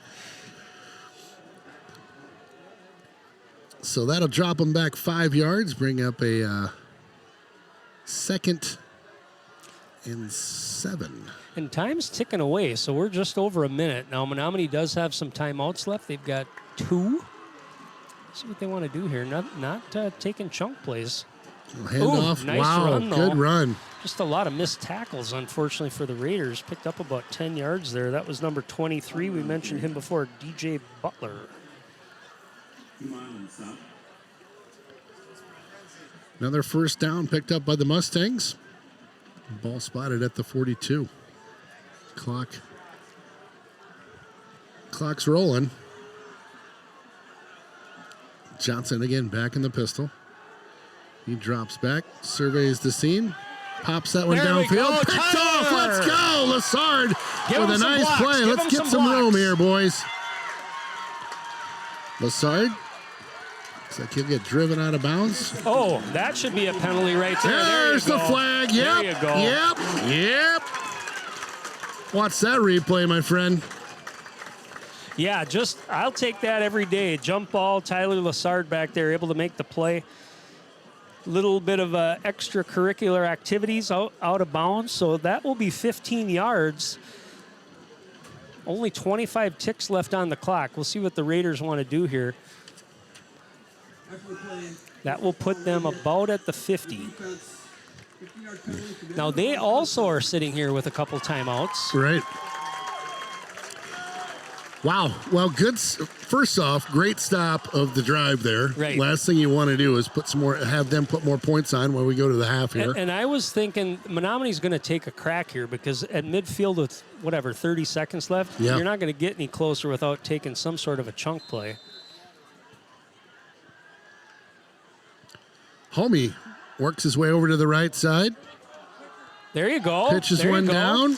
so that'll drop them back 5 yards, bring up a 2nd and 7. And time's ticking away, so we're just over a minute. Now, Menomonie does have some timeouts left. They've got 2. See what they want to do here. Not taking chunk plays. Handoff. Nice wow, run, though. Good run. Just a lot of missed tackles, unfortunately, for the Raiders. Picked up about 10 yards there. That was number 23. We mentioned him before, DJ Butler. Another first down picked up by the Mustangs. Ball spotted at the 42. Clock's rolling. Johnson again back in the pistol. He drops back, surveys the scene, pops that one downfield. Picked off. Let's go, Lassard with a nice play. Let's get some room here, boys. Lassard Looks like he'll get driven out of bounds. Oh, that should be a penalty right there. There's the flag. Yep. There you go. Yep. Watch that replay, my friend. Yeah, I'll take that every day. Jump ball, Tyler Lassard back there, able to make the play. Little bit of extracurricular activities out of bounds, so that will be 15 yards. Only 25 ticks left on the clock. We'll see what the Raiders want to do here. That will put them about at the 50. Now, they also are sitting here with a couple timeouts. Right. Wow. Well, good. First off, great stop of the drive there. Right. Last thing you want to do is have them put more points on when we go to the half here. And I was thinking Menomonie's going to take a crack here because at midfield with, 30 seconds left, you're not going to get any closer without taking some sort of a chunk play. Homie works his way over to the right side. There you go. Pitches one down.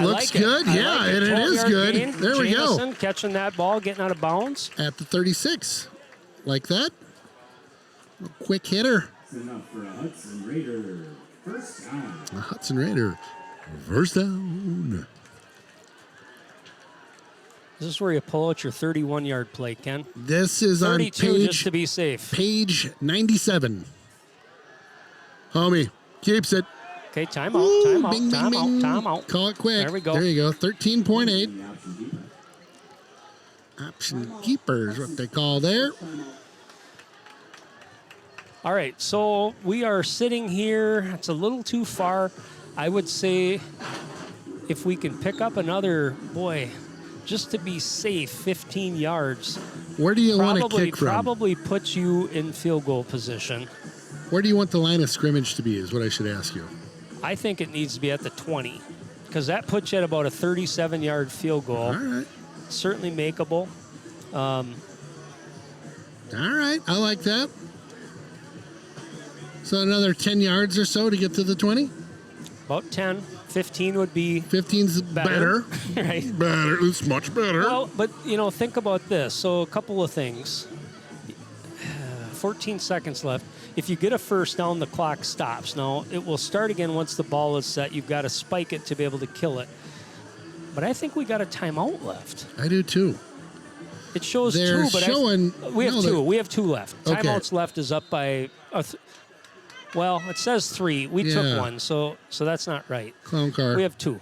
Looks good. Yeah, and it is good. Gain. There we go. Jameson catching that ball, getting out of bounds. At the 36. Like that. A quick hitter. Enough for a Hudson Raider. First down. A Hudson Raider. First down. This is where you pull out your 31-yard play, Ken. This is on 32 just to be safe. Page 97. Homie keeps it. Okay, timeout, Bing, bing, bing. timeout. Call it quick. There we go. There you go. 13.8. Option keepers, what they call there. All right, so we are sitting here. It's a little too far. I would say if we can pick up another, just to be safe, 15 yards. Where do you want to kick from? Probably puts you in field goal position. Where do you want the line of scrimmage to be is what I should ask you. I think it needs to be at the 20 because that puts you at about a 37-yard field goal. All right. Certainly makeable. All right. I like that. So another 10 yards or so to get to the 20? About 10. 15 would be 15's better. Right. Better. It's much better. Well, but, think about this. So a couple of things. 14 seconds left. If you get a first down, the clock stops. Now, it will start again once the ball is set. You've got to spike it to be able to kill it. But I think we got a timeout left. I do too. It shows They're two, but showing, we have two. We have two left. Okay. Timeouts left is up by, it says 3. We took one, so that's not right. Clown car. We have 2.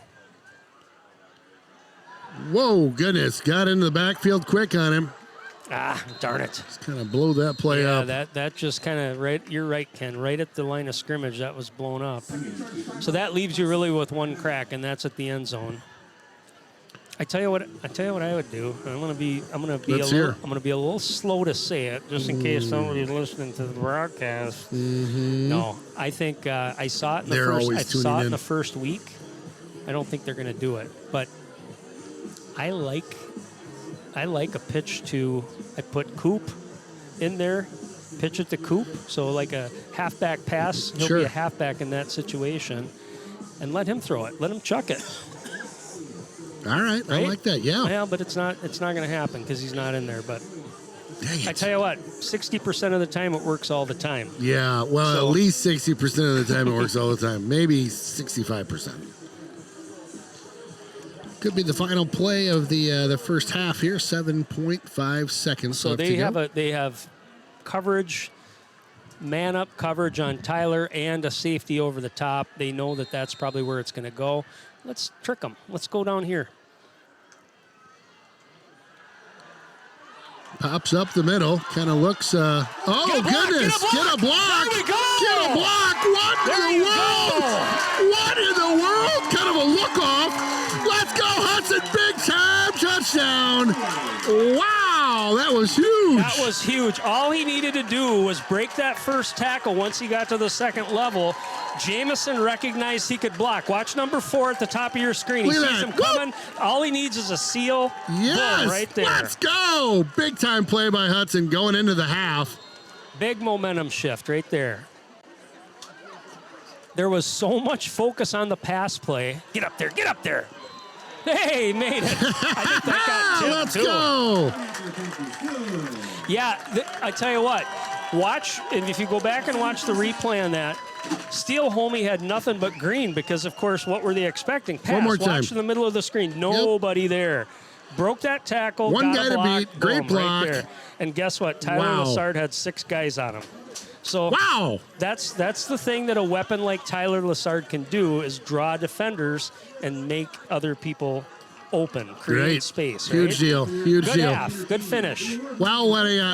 Whoa, goodness. Got into the backfield quick on him. Ah, darn it. Just kind of blow that play up. That just kind of you're right, Ken. Right at the line of scrimmage, that was blown up. So that leaves you really with one crack, and that's at the end zone. I tell you what I would do. I'm gonna be a little slow to say it, just in case somebody's listening to the broadcast. Mm-hmm. No, I think I saw it in the first week. I don't think they're gonna do it, but I like a pitch to. I put Coop in there, pitch it to Coop, so like a halfback pass. He'll be a halfback in that situation, and let him throw it. Let him chuck it. All right, I like that. Yeah. Yeah, but it's not going to happen because he's not in there. But dang it. I tell you what, 60% of the time it works all the time. Yeah, well, at least 60% of the time it works all the time. Maybe 65%. Could be the final play of the first half here. 7.5 seconds. So they have coverage, man up coverage on Tyler and a safety over the top. They know that that's probably where it's going to go. Let's trick them. Let's go down here. Pops up the middle. Kind of looks. Goodness! Get a block! There we go! Get a block! What in the world? Kind of a look off. Let's go, Hudson! Big time touchdown! Wow, that was huge. That was huge. All he needed to do was break that first tackle once he got to the second level. Jameson recognized he could block. Watch number 4 at the top of your screen. He sees him coming. All he needs is a seal. Yes, boom, right there. Let's go. Big time play by Hudson going into the half. Big momentum shift right there. There was so much focus on the pass play. Get up there, get up there. Hey, made it. I think that got Let's tipped, too. go. Yeah, I tell you what. Watch, and if you go back and watch the replay on that, Steel Homie had nothing but green because, of course, what were they expecting? Pass. One more time. Watch in the middle of the screen. Nobody there. Broke that tackle. One got guy a to block, beat. Great boom, block. Right there. And guess what? Tyler Lassard had 6 guys on him. So Wow. that's the thing that a weapon like Tyler Lassard can do is draw defenders and make other people open, create Great. space. Huge right? deal. Huge Good deal. half. Good finish. Well,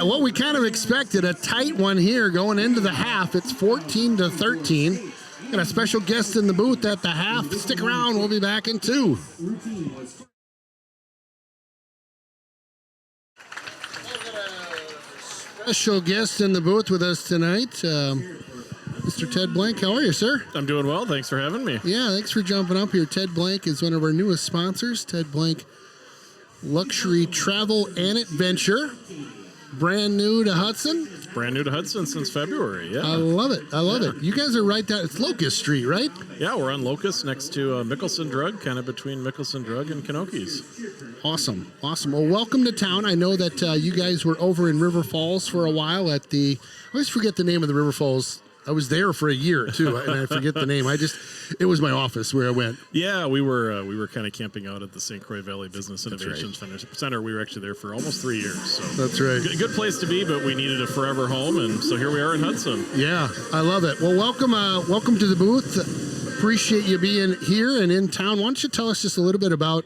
what we kind of expected, a tight one here going into the half. It's 14-13. Got a special guest in the booth at the half. Stick around. We'll be back in 2. Special guest in the booth with us tonight, Mr. Ted Blank. How are you, sir? I'm doing well. Thanks for having me. Yeah, thanks for jumping up here. Ted Blank is one of our newest sponsors. Ted Blank Luxury Travel and Adventure. Brand new to Hudson. Brand new to Hudson since February. Yeah. I love it. I love it. You guys are right down. It's Locust Street, right? Yeah, we're on Locust next to Mickelson Drug, kind of between Mickelson Drug and Kanoki's. Awesome. Awesome. Well, welcome to town. I know that you guys were over in River Falls for a while at the, I always forget the name of the River Falls. I was there for a year too, and I forget the name. It was my office where I went. Yeah, we were kind of camping out at the St. Croix Valley Business Innovation Center. We were actually there for almost 3 years. So That's right. Good place to be, but we needed a forever home, and so here we are in Hudson. Yeah, I love it. Well, welcome to the booth. Appreciate you being here and in town. Why don't you tell us just a little bit about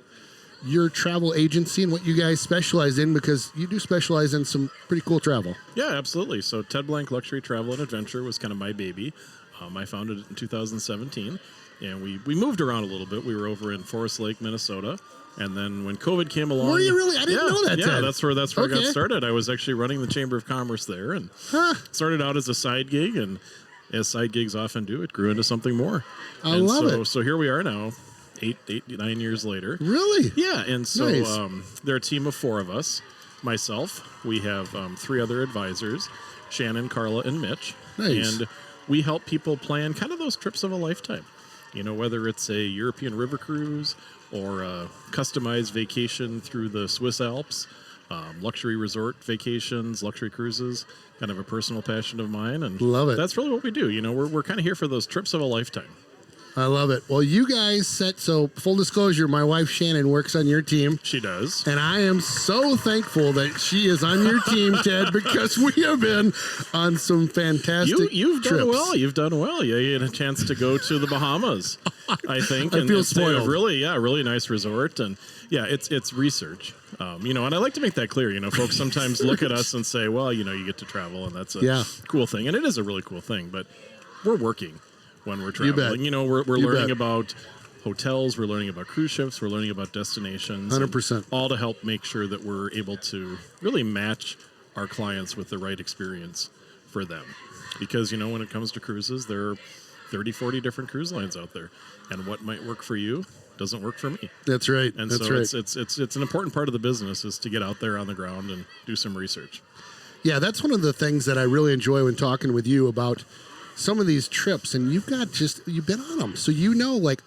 your travel agency and what you guys specialize in, because you do specialize in some pretty cool travel. Yeah, absolutely. So Ted Blank Luxury Travel and Adventure was kind of my baby. I founded it in 2017, and we moved around a little bit. We were over in Forest Lake, Minnesota, and then when COVID came along... Were you really? I didn't know that, Yeah, Ted. that's where I got started. I was actually running the Chamber of Commerce there, and started out as a side gig, and as side gigs often do, it grew into something more. I love it. So here we are now. 9 years later. Really? Yeah, and so Nice. there are a team of 4 of us. Myself, we have 3 other advisors, Shannon, Carla, and Mitch. Nice. And we help people plan kind of those trips of a lifetime. You know, whether it's a European river cruise or a customized vacation through the Swiss Alps, luxury resort vacations, luxury cruises, kind of a personal passion of mine. And Love it. That's really what we do. You know, we're kind of here for those trips of a lifetime. I love it. Well, you guys so full disclosure, my wife Shannon works on your team. She does. And I am so thankful that she is on your team, Ted, because we have been on some fantastic You've trips. done well. You've done well. Yeah, you had a chance to go to the Bahamas, I think. I feel stay at a spoiled. really nice resort. And yeah, it's research. You know, and I like to make that clear. You know, folks sometimes look at us and say, well, you know, you get to travel, and that's a cool thing. And it is a really cool thing, but we're working when we're traveling. You know, we're learning about hotels, we're learning about cruise ships, we're learning about destinations. 100%. All to help make sure that we're able to really match our clients with the right experience for them. Because, you know, when it comes to cruises, there are 30, 40 different cruise lines out there. And what might work for you doesn't work for me. That's right. And That's so right. it's an important part of the business is to get out there on the ground and do some research. Yeah, that's one of the things that I really enjoy when talking with you about some of these trips, and you've been on them. So you know, like,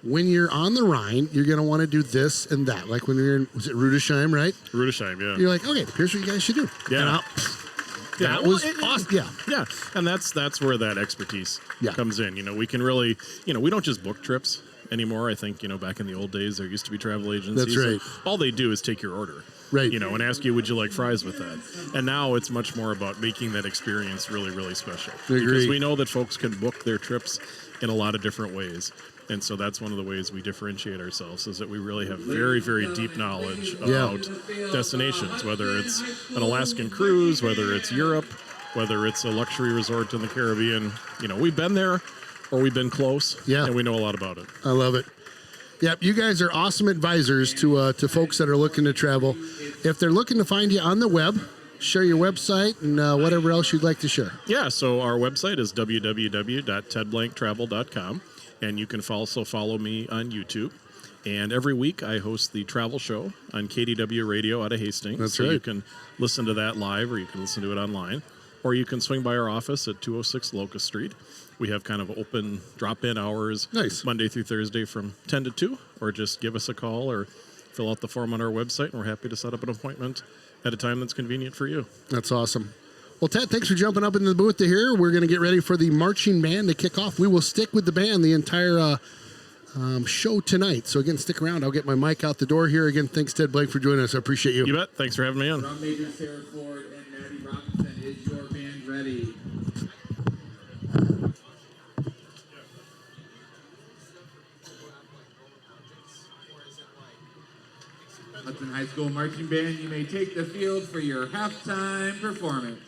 when you're on the Rhine, you're going to want to do this and that. Like when you're in, was it Rudesheim, right? Rudesheim, yeah. You're like, okay, here's what you guys should do. Yeah. That was awesome. Yeah. Yeah, and that's where that expertise comes in. You know, we can really, you know, we don't just book trips anymore. I think, you know, back in the old days, there used to be travel agencies. That's right. And all they do is take your order. Right. You know, and ask you, would you like fries with that? And now it's much more about making that experience really, really special. Because we know that folks can book their trips in a lot of different ways. And so that's one of the ways we differentiate ourselves, is that we really have very, very deep knowledge about destinations, whether it's an Alaskan cruise, whether it's Europe, whether it's a luxury resort in the Caribbean. You know, we've been there or we've been close, and we know a lot about it. I love it. Yep, you guys are awesome advisors to folks that are looking to travel. If they're looking to find you on the web, share your website and whatever else you'd like to share. Yeah, so our website is www.tedblanktravel.com, and you can also follow me on YouTube. And every week I host the travel show on KDW Radio out of Hastings. That's so right. you can listen to that live or you can listen to it online. or you can swing by our office at 206 Locust Street. We have kind of open drop-in hours, Nice. Monday through Thursday from 10 to 2, or just give us a call or fill out the form on our website, and we're happy to set up an appointment at a time that's convenient for you. That's awesome. Well, Ted, thanks for jumping up into the booth to here. We're going to get ready for the marching band to kick off. We will stick with the band the entire show tonight. So, again, stick around. I'll get my mic out the door here. Again, thanks, Ted Blake, for joining us. I appreciate you. You bet. Thanks for having me on. Drum major Sarah Ford and Maddie Robinson, is your band ready? Hudson High School Marching Band, you may take the field for your halftime performance.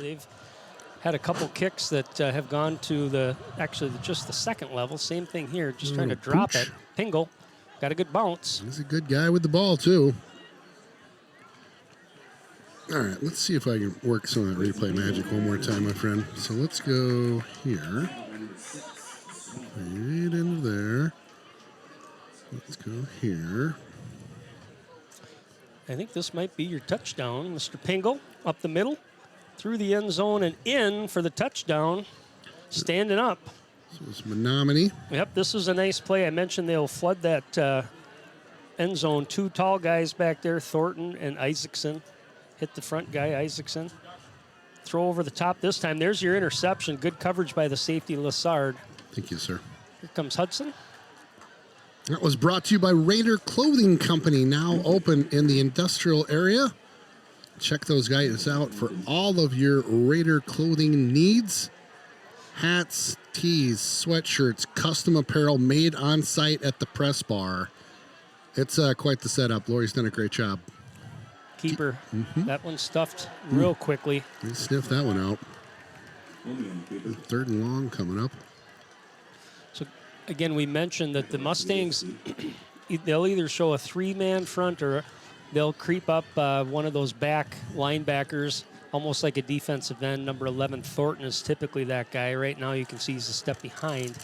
They've had a couple kicks that have gone to just the second level. Same thing here, just trying to drop pooch. it. Pingle got a good bounce. He's a good guy with the ball, too. All right, let's see if I can work some of that replay magic one more time, my friend. So let's go here. Right into there. Let's go here. I think this might be your touchdown, Mr. Pingle, up the middle, through the end zone and in for the touchdown, standing up. So it's Menomonie. Yep, this was a nice play. I mentioned they'll flood that end zone. Two tall guys back there, Thornton and Isaacson. Hit the front guy, Isaacson. Throw over the top this time. There's your interception. Good coverage by the safety, Lassard. Thank you, sir. Here comes Hudson. That was brought to you by Raider Clothing Company, now open in the industrial area. Check those guys out for all of your Raider clothing needs. Hats, tees, sweatshirts, custom apparel made on site at the press bar. It's quite the setup. Lori's done a great job. Keeper. That one stuffed real quickly. He sniffed that one out. 3rd and long coming up. So, again, we mentioned that the Mustangs, they'll either show a 3-man front or they'll creep up one of those back linebackers, almost like a defensive end. Number 11, Thornton, is typically that guy. Right now you can see he's a step behind.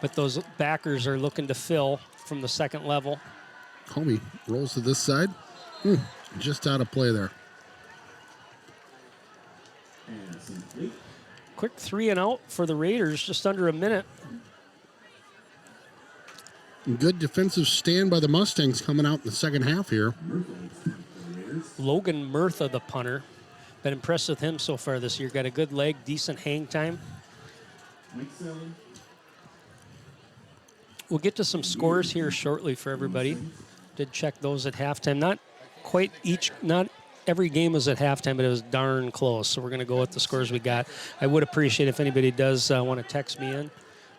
But those backers are looking to fill from the second level. Homie rolls to this side. Just out of play there. Quick 3 and out for the Raiders, just under a minute. Good defensive stand by the Mustangs coming out in the second half here. Logan Murtha, the punter. Been impressed with him so far this year. Got a good leg, decent hang time. We'll get to some scores here shortly for everybody. Did check those at halftime. Not every game was at halftime, but it was darn close. So we're going to go with the scores we got. I would appreciate if anybody does want to text me in.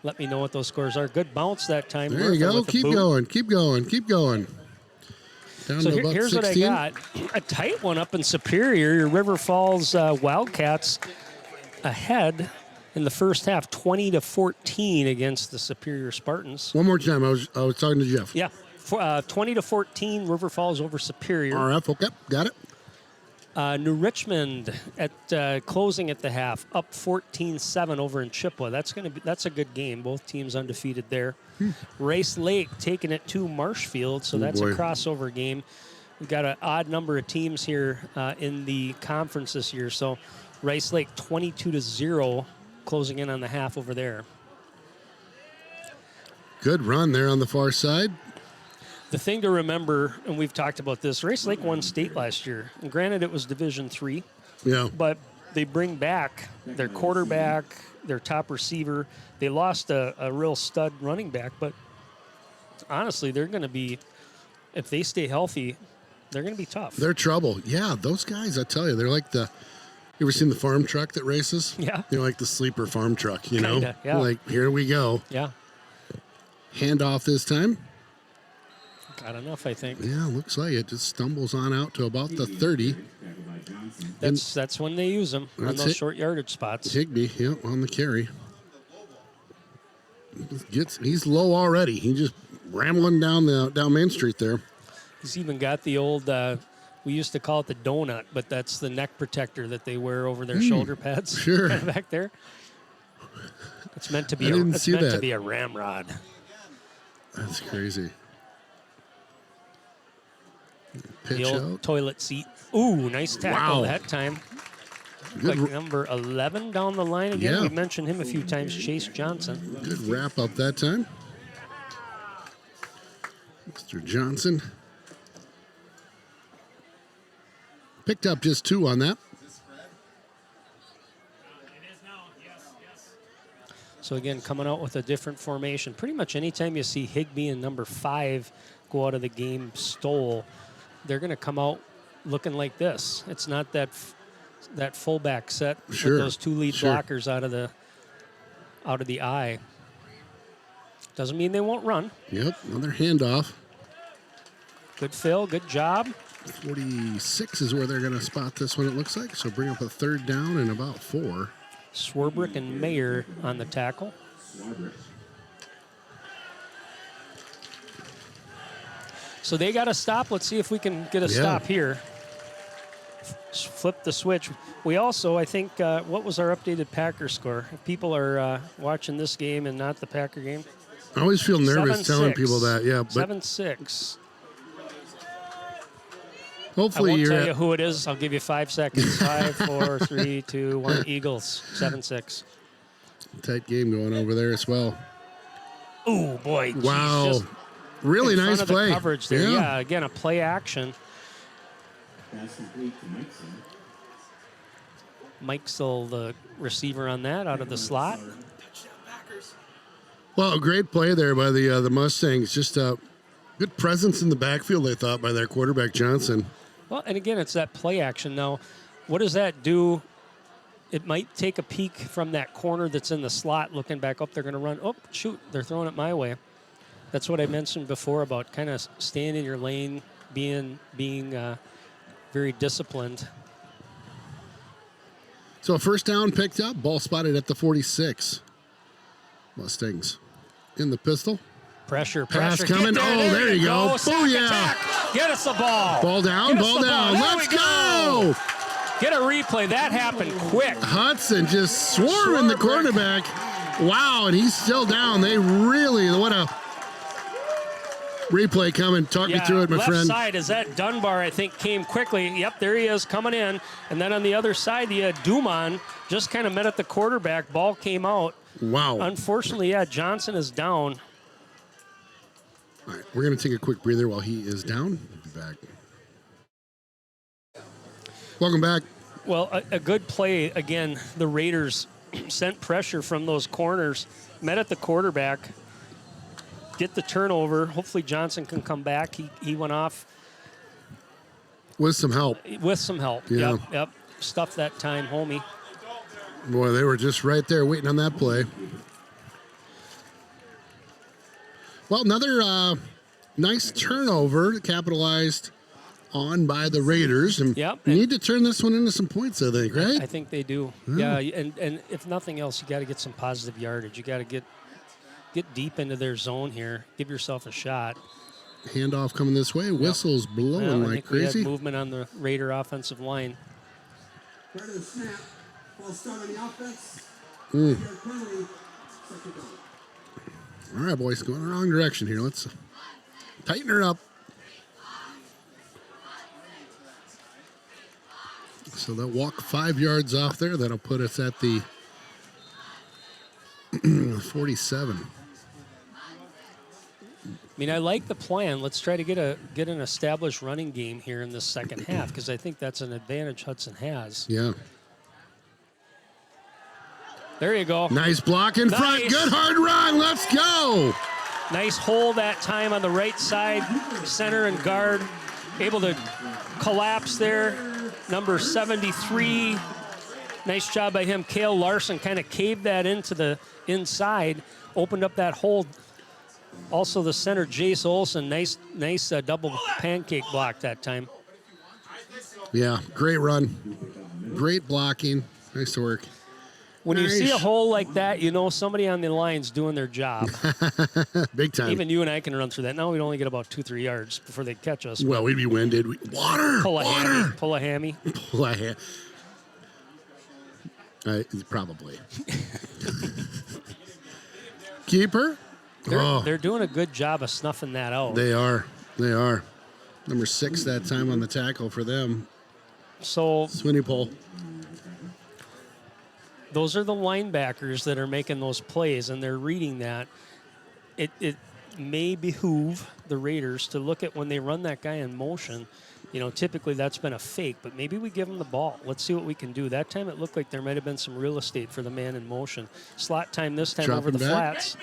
Let me know what those scores are. Good bounce that time. There you go. Keep going. Down So to about here's 16. what I got. A tight one up in Superior. Your River Falls Wildcats ahead in the first half, 20-14 against the Superior Spartans. One more time. I was talking to Jeff. Yeah. 20-14, River Falls over Superior. RF, okay, got it. New Richmond at closing at the half, up 14-7 over in Chippewa. That's a good game. Both teams undefeated there. Rice Lake taking it to Marshfield, so that's a crossover game. We've got an odd number of teams here in the conference this year. So Rice Lake 22-0, closing in on the half over there. Good run there on the far side. The thing to remember, and we've talked about this, Rice Lake won state last year. And granted, it was Division III. Yeah. But they bring back their quarterback, their top receiver. They lost a real stud running back, but honestly, they're going to be, if they stay healthy, they're going to be tough. They're trouble. Yeah, those guys, I tell you, they're like you ever seen the farm truck that races? Yeah. They're like the sleeper farm truck, you know? Kinda, yeah. Like, here we go. Yeah. Handoff this time. Got enough, I think. Yeah, looks like it. Just stumbles on out to about the 30. That's when they use them, on those short yardage spots. Higbee, yep, on the carry. He's low already. He's just rambling down Main Street there. He's even got the old, we used to call it the donut, but that's the neck protector that they wear over their shoulder pads. Sure. Back there. It's meant to be to be a ramrod. That's crazy. The old toilet seat. Ooh, nice tackle that time. Good. Like number 11 down the line again. Yeah. We mentioned him a few times, Chase Johnson. Good wrap up that time. Mr. Johnson. Picked up just 2 on that. So again, coming out with a different formation. Pretty much anytime you see Higbee and number 5 go out of the game stole, they're going to come out looking like this. It's not that fullback set with those 2 lead blockers out of the eye. Doesn't mean they won't run. Yep, another handoff. Good fill, good job. 46 is where they're going to spot this one, it looks like. So bring up a third down and about 4. Swarbrick and Mayer on the tackle. So they got to stop. Let's see if we can get a stop here. Flip the switch. We also, I think, what was our updated Packer score? If people are watching this game and not the Packer game. I always feel nervous 7-6. telling people that, yeah. But 7-6. hopefully I won't you're tell you who it is. I'll give you 5 seconds. 5, 4, 3, 2, 1. Eagles. 7-6. tight game going over there as well. Ooh, boy. Geez, Wow. just Really in front nice of the play. coverage there. Yeah, again, a play action. Pass complete to Mixon. Mike'sel, the receiver on that, out of the slot. Well, a great play there by the Mustangs. Just a good presence in the backfield, I thought, by their quarterback, Johnson. Well, and again, it's that play action. Now, what does that do? It might take a peek from that corner that's in the slot, looking back up. They're going to run. Oh, shoot, they're throwing it my way. That's what I mentioned before about kind of staying in your lane, being very disciplined. So a first down picked up, ball spotted at the 46. Mustangs in the pistol. Pressure. Pass Get coming. There you go. Sack Booyah. attack. Get us the ball. Ball down, Get us ball the down. There Let's we go. Get a replay. That happened quick. Hudson just swarming the quarterback. Wow, and he's still down. They really, what a replay coming. Talk me through it, my left friend. Side is that Dunbar, I think, came quickly. Yep, there he is coming in. And then on the other side, you had Duman just kind of met at the quarterback. Ball came out. Wow. Unfortunately, Johnson is down. All right, we're going to take a quick breather while he is down. We'll be back. Welcome back. Well, a good play. Again, the Raiders sent pressure from those corners, met at the quarterback, get the turnover. Hopefully Johnson can come back. He went off. With some help. With some help. Yeah. Yep. Stuffed that time, homie. Boy, they were just right there waiting on that play. Well, another nice turnover capitalized on by the Raiders. And Yep. we need to turn this one into some points, I think, right? I think they do. Yeah, and if nothing else, you got to get some positive yardage. You got to get deep into their zone here. Give yourself a shot. Handoff coming this way. Whistles blowing I like think crazy. We had movement on the Raider offensive line. Prior to the snap, ball start on the offense. Your penalty, second down. All right, boys, going the wrong direction here. Let's tighten her up. So they'll walk 5 yards off there. That'll put us at the 47. I mean, I like the plan. Let's try to get an established running game here in this second half because I think that's an advantage Hudson has. Yeah. There you go. Nice block in front. Nice. Good hard run. Let's go. Nice hole that time on the right side. Center and guard able to collapse there. Number 73. Nice job by him. Cale Larson kind of caved that into the inside, opened up that hole. Also the center, Jace Olson. Nice double pancake block that time. Yeah, great run. Great blocking. Nice work. When you Nice. see a hole like that, you know somebody on the line's doing their job. Big time. Even you and I can run through that. Now we'd only get about 2-3 yards before they catch us. Well, we'd be winded. Water. Pull a water. hammy. Pull a hammy. Pull a ham. Probably. Keeper. They're doing a good job of snuffing that out. They are. They are. Number 6 that time on the tackle for them. So Swinny Pole. those are the linebackers that are making those plays, and they're reading that. It may behoove the Raiders to look at when they run that guy in motion. You know, typically that's been a fake, but maybe we give them the ball. Let's see what we can do. That time it looked like there might have been some real estate for the man in motion. Slot time this time over the Dropping back. flats.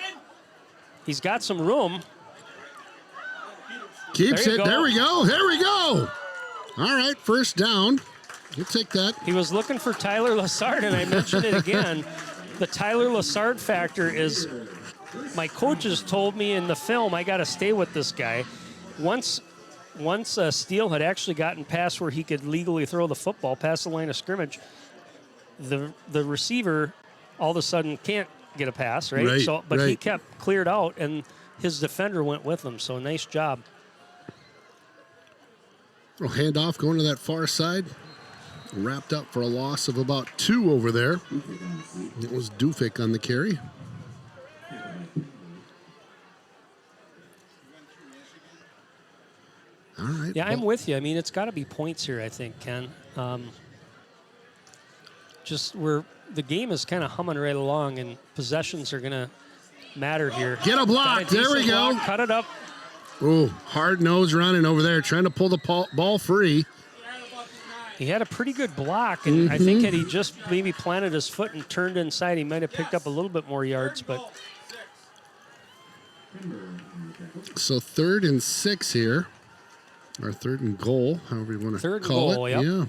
He's got some room. Keeps There you it. go. There we go. There we go. All right, first down. We'll take that. He was looking for Tyler Lassard, and I mentioned it again. The Tyler Lassard factor is, my coaches told me in the film, I got to stay with this guy. Once once Steele had actually gotten past where he could legally throw the football past the line of scrimmage, the receiver all of a sudden can't get a pass, right? Right, So, but he right. kept cleared out, and his defender went with him. So nice job. Handoff going to that far side. Wrapped up for a loss of about 2 over there. It was Dufik on the carry. All right. Yeah, I'm with you. I mean, it's got to be points here, I think, Ken. Just where the game is kind of humming right along, and possessions are going to matter here. Get a block. Got a There we decent go. block, cut it up. Oh, hard nose running over there, trying to pull the ball free. He had a pretty good block, and I think had he just maybe planted his foot and turned inside, he might have picked up a little bit more yards. But So 3rd and 6 here. Or 3rd and goal, however you want to Third and call goal, it. yep. Yeah.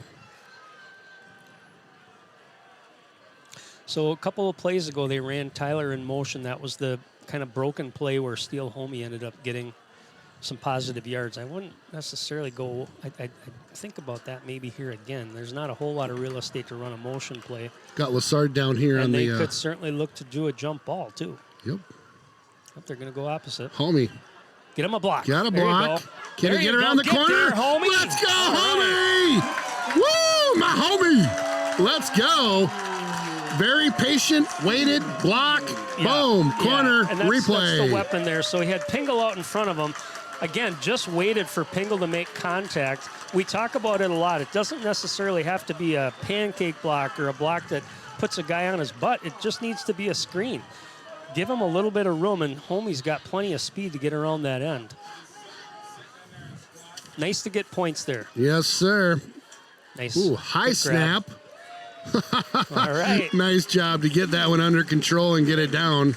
so a couple of plays ago, they ran Tyler in motion. That was the kind of broken play where Steele Homey ended up getting some positive yards. I wouldn't necessarily go. I think about that maybe here again. There's not a whole lot of real estate to run a motion play. Got Lassard down here on And they the. could certainly look to do a jump ball, too. Yep. If they're going to go opposite. Homie. Get him a block. Got a There you block. go. Can There he get you around go. the Get corner? there, homie. Let's go, All homie! Woo, my homie! Let's go. Very patient, waited, block, boom, corner, and that's, replay. That's the weapon there. So he had Pingle out in front of him. Again, just waited for Pingle to make contact. We talk about it a lot. It doesn't necessarily have to be a pancake block or a block that puts a guy on his butt. It just needs to be a screen. Give him a little bit of room, and Homie's got plenty of speed to get around that end. Nice to get points there. Yes, sir. Nice. Ooh, high Good grab. snap. All right. Nice job to get that one under control and get it down.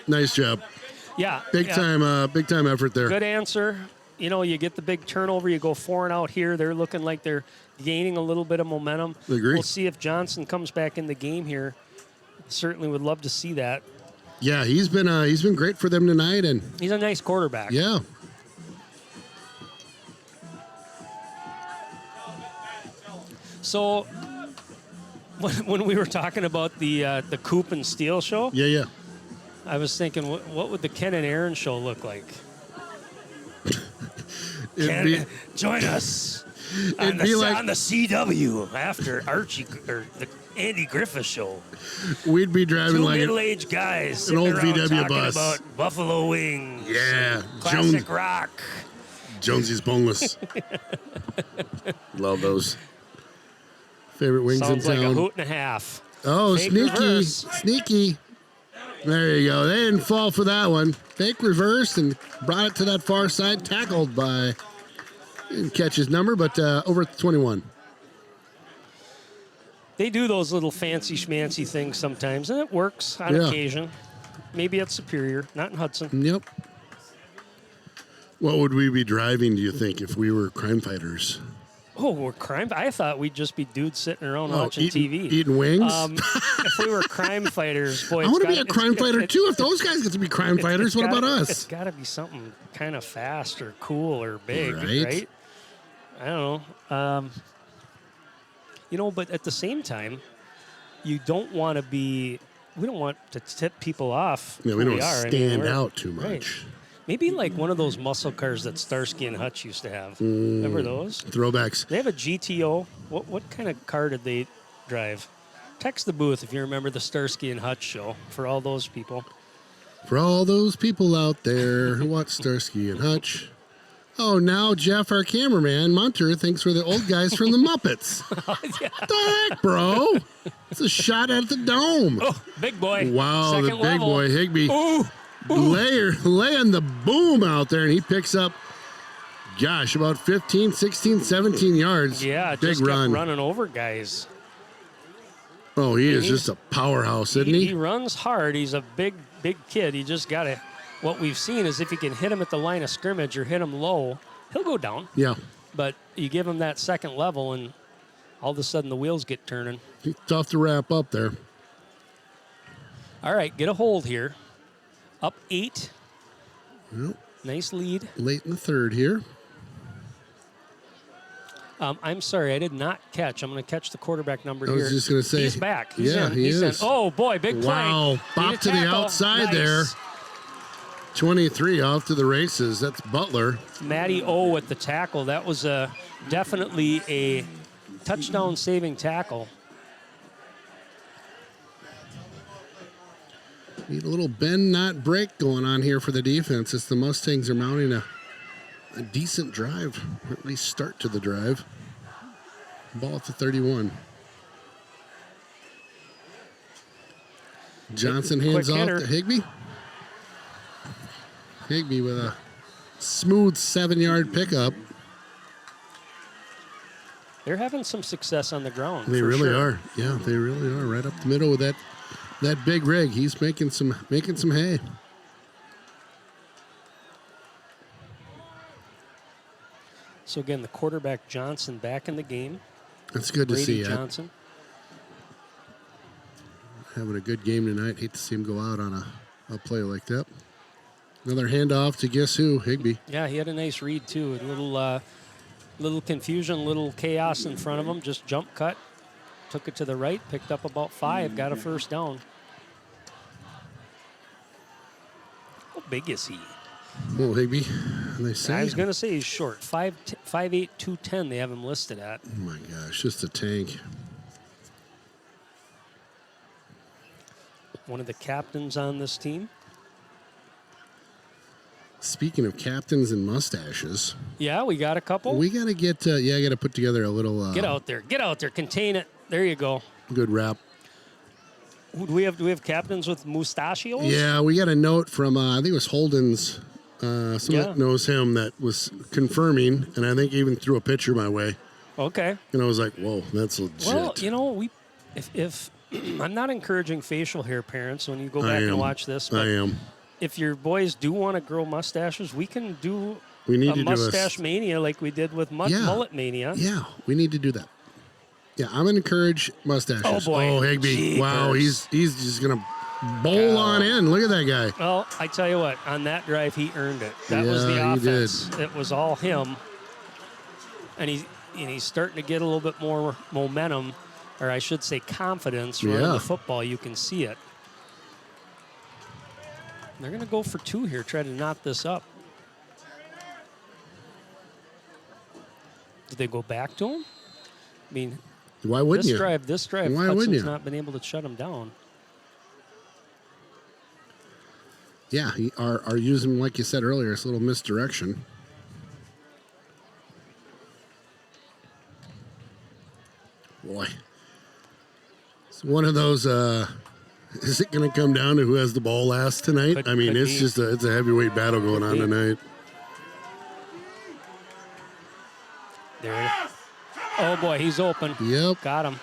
Nice job. Yeah. Big time effort there. Good answer. You know, you get the big turnover, you go 4 and out here. They're looking like they're gaining a little bit of momentum. Agree. We'll see if Johnson comes back in the game here. Certainly would love to see that. Yeah, he's been great for them tonight, and He's a nice quarterback. yeah. So when we were talking about the Coop and Steele show, Yeah. I was thinking, what would the Ken and Aaron show look like? Ken, join us on be like- on the CW after Archie or the Andy Griffith show. We'd be driving 2 like middle-aged guys an sitting old around VW talking bus. about Buffalo Wings, Yeah, classic rock. Jonesy's boneless. Love those. Favorite wings Sounds in like town. a hoot and a half. Oh, Fake sneaky, reverse. sneaky. There you go. They didn't fall for that one. Fake reverse and brought it to that far side. Tackled by, didn't catch his number, but over 21. They do those little fancy schmancy things sometimes, and it works on Yeah. occasion. Maybe at Superior, not in Hudson. Yep. What would we be driving, do you think, if we were crime fighters? Oh, we're crime. I thought we'd just be dudes sitting around watching TV. Eating wings? If we were crime fighters, boy, I want to be a crime fighter, too. If those guys get to be crime fighters, what about It's us? got to be something kind of fast or cool or big, Right. right? I don't know. You know, but at the same time, you don't want to be. We don't want to tip people off. Yeah, we who don't are. I mean, stand we're- out too much. Right. Maybe like one of those muscle cars that Starsky and Hutch used to have. Remember those? Throwbacks. They have a GTO. What kind of car did they drive? Text the booth if you remember the Starsky and Hutch show for all those people. For all those people out there who watch Starsky and Hutch. Oh, now Jeff, our cameraman, Munter, thinks we're the old guys from the Muppets. Yeah. What the heck, bro? It's a shot at the dome. Oh, big boy. Wow, Second the big level. boy Higby Ooh. laying the boom out there, and he picks up, gosh, about 15, 16, 17 yards. Yeah, big just kept run. running over guys. Oh, he is just a powerhouse, isn't He he? runs hard. He's a big kid. He just got to. What we've seen is if you can hit him at the line of scrimmage or hit him low, he'll go down. Yeah, But you give him that second level, and all of a sudden the wheels get turning. he's tough to wrap up there. All right, get a hold here. Up 8 Well, Nice lead. late in the third here. I'm sorry, I did not catch. I'm going to catch the quarterback number I here. was just going to say. He's back. He's yeah, in. he He's is. in. Oh, boy, big play. Wow. Bop Need a to the tackle. outside Nice. there. 23 off to the races. That's Butler. Matty O with the tackle. That was definitely a touchdown-saving tackle. Need a little bend, not break going on here for the defense as the Mustangs are mounting a decent drive, or at least start to the drive. Ball at the 31. Johnson hands Quick off hitter. to Higbee. Higbee with a smooth 7-yard pickup. They're having some success on the ground. They for really sure. are. Yeah, they really are. Right up the middle with that big rig. He's making some hay. So again, the quarterback Johnson back in the game. That's good to Brady see. Johnson. Having a good game tonight. Hate to see him go out on a play like that. Another handoff to guess who? Higbee. Yeah, he had a nice read too. A little confusion, little chaos in front of him. Just jump cut, took it to the right, picked up about 5, got a first down. How big is he? Oh, Higbee. They say. I was going to say he's short. 5'8", 210 they have him listed at. Oh my gosh, just a tank. One of the captains on this team. Speaking of captains and mustaches, Yeah, we got a couple. we got to get. I got to put together a little. Get out there. Contain it. There you go. Good rap. Do we have captains with mustachios? Yeah, we got a note from I think it was Holden's. Someone Yeah. that knows him that was confirming, and I think even threw a picture my way. Okay. And I was like, "Whoa, that's legit." Well, you know, if I'm not encouraging facial hair, parents, when you go I back am. and watch this, I but am. if your boys do want to grow mustaches, we can do We need a to mustache mania like we did with Yeah. mullet mania. Yeah, we need to do that. Yeah, I'm gonna encourage mustaches. Oh, boy. Oh, Higbee! Wow, Jeepers. he's just gonna bowl on in. Look at that guy. Well, I tell you what, on that drive, he earned it. That was the Yeah, he did. offense. It was all him. And he's starting to get a little bit more momentum, or I should say confidence, running Yeah. the football. You can see it. They're going to go for 2 here, try to knot this up. Did they go back to him? I mean, Why wouldn't this you? drive, Why wouldn't Hudson's you? not been able to shut him down. Yeah, are using, like you said earlier, it's a little misdirection. Boy, it's one of those. Is it going to come down to who has the ball last tonight? Could- I mean, could it's be. just it's a heavyweight battle going on be. tonight. There. Oh boy, he's open. Yep. Got him.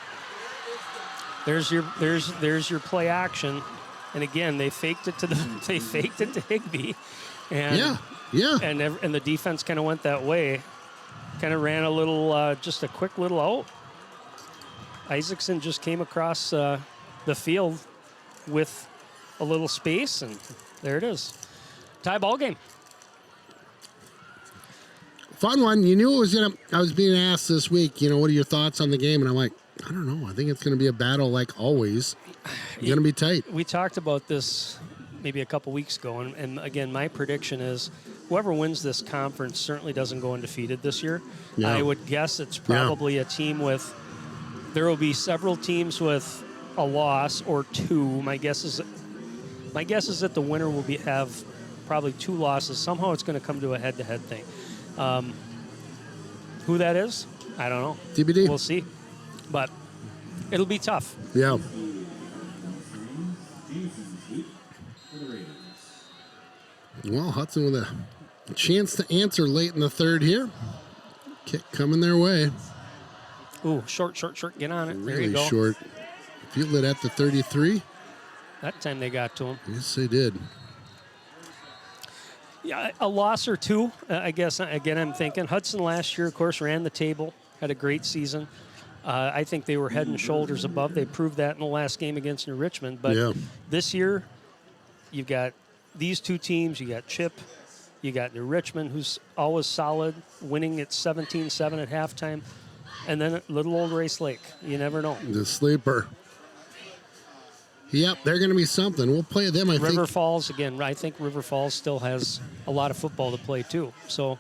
There's your play action, and again they faked it to Higbee, and Yeah. and the defense kind of went that way, kind of ran a little just a quick little out. Isaacson just came across the field with a little space, and there it is, tie ball game. Fun one. You knew it was gonna. I was being asked this week. What are your thoughts on the game? And I'm like, I don't know. I think it's going to be a battle like always. It's going to be tight. We talked about this maybe a couple weeks ago, and again, my prediction is whoever wins this conference certainly doesn't go undefeated this year. Yeah. I would guess it's probably a team with. There will be several teams with a loss or 2. My guess is that the winner will have probably 2 losses. Somehow it's going to come to a head-to-head thing. Who that is, I don't know. TBD. We'll see, but it'll be tough. Yeah. Well, Hudson with a chance to answer late in the third here. Kick coming their way. Ooh, short. Get on it. There you Really go. short. Fielded at the 33. That time they got to him. Yes, they did. Yeah, a loss or 2, I guess. Again, I'm thinking Hudson last year, of course, ran the table, had a great season. I think they were head and shoulders above. They proved that in the last game against New Richmond. But Yeah. this year, you've got these 2 teams. You got Chip You got New Richmond, who's always solid, winning at 17-7 at halftime. And then little old Rice Lake. You never know. The sleeper. Yep, they're going to be something. We'll play them, I think. River Falls, again, I think River Falls still has a lot of football to play, too. So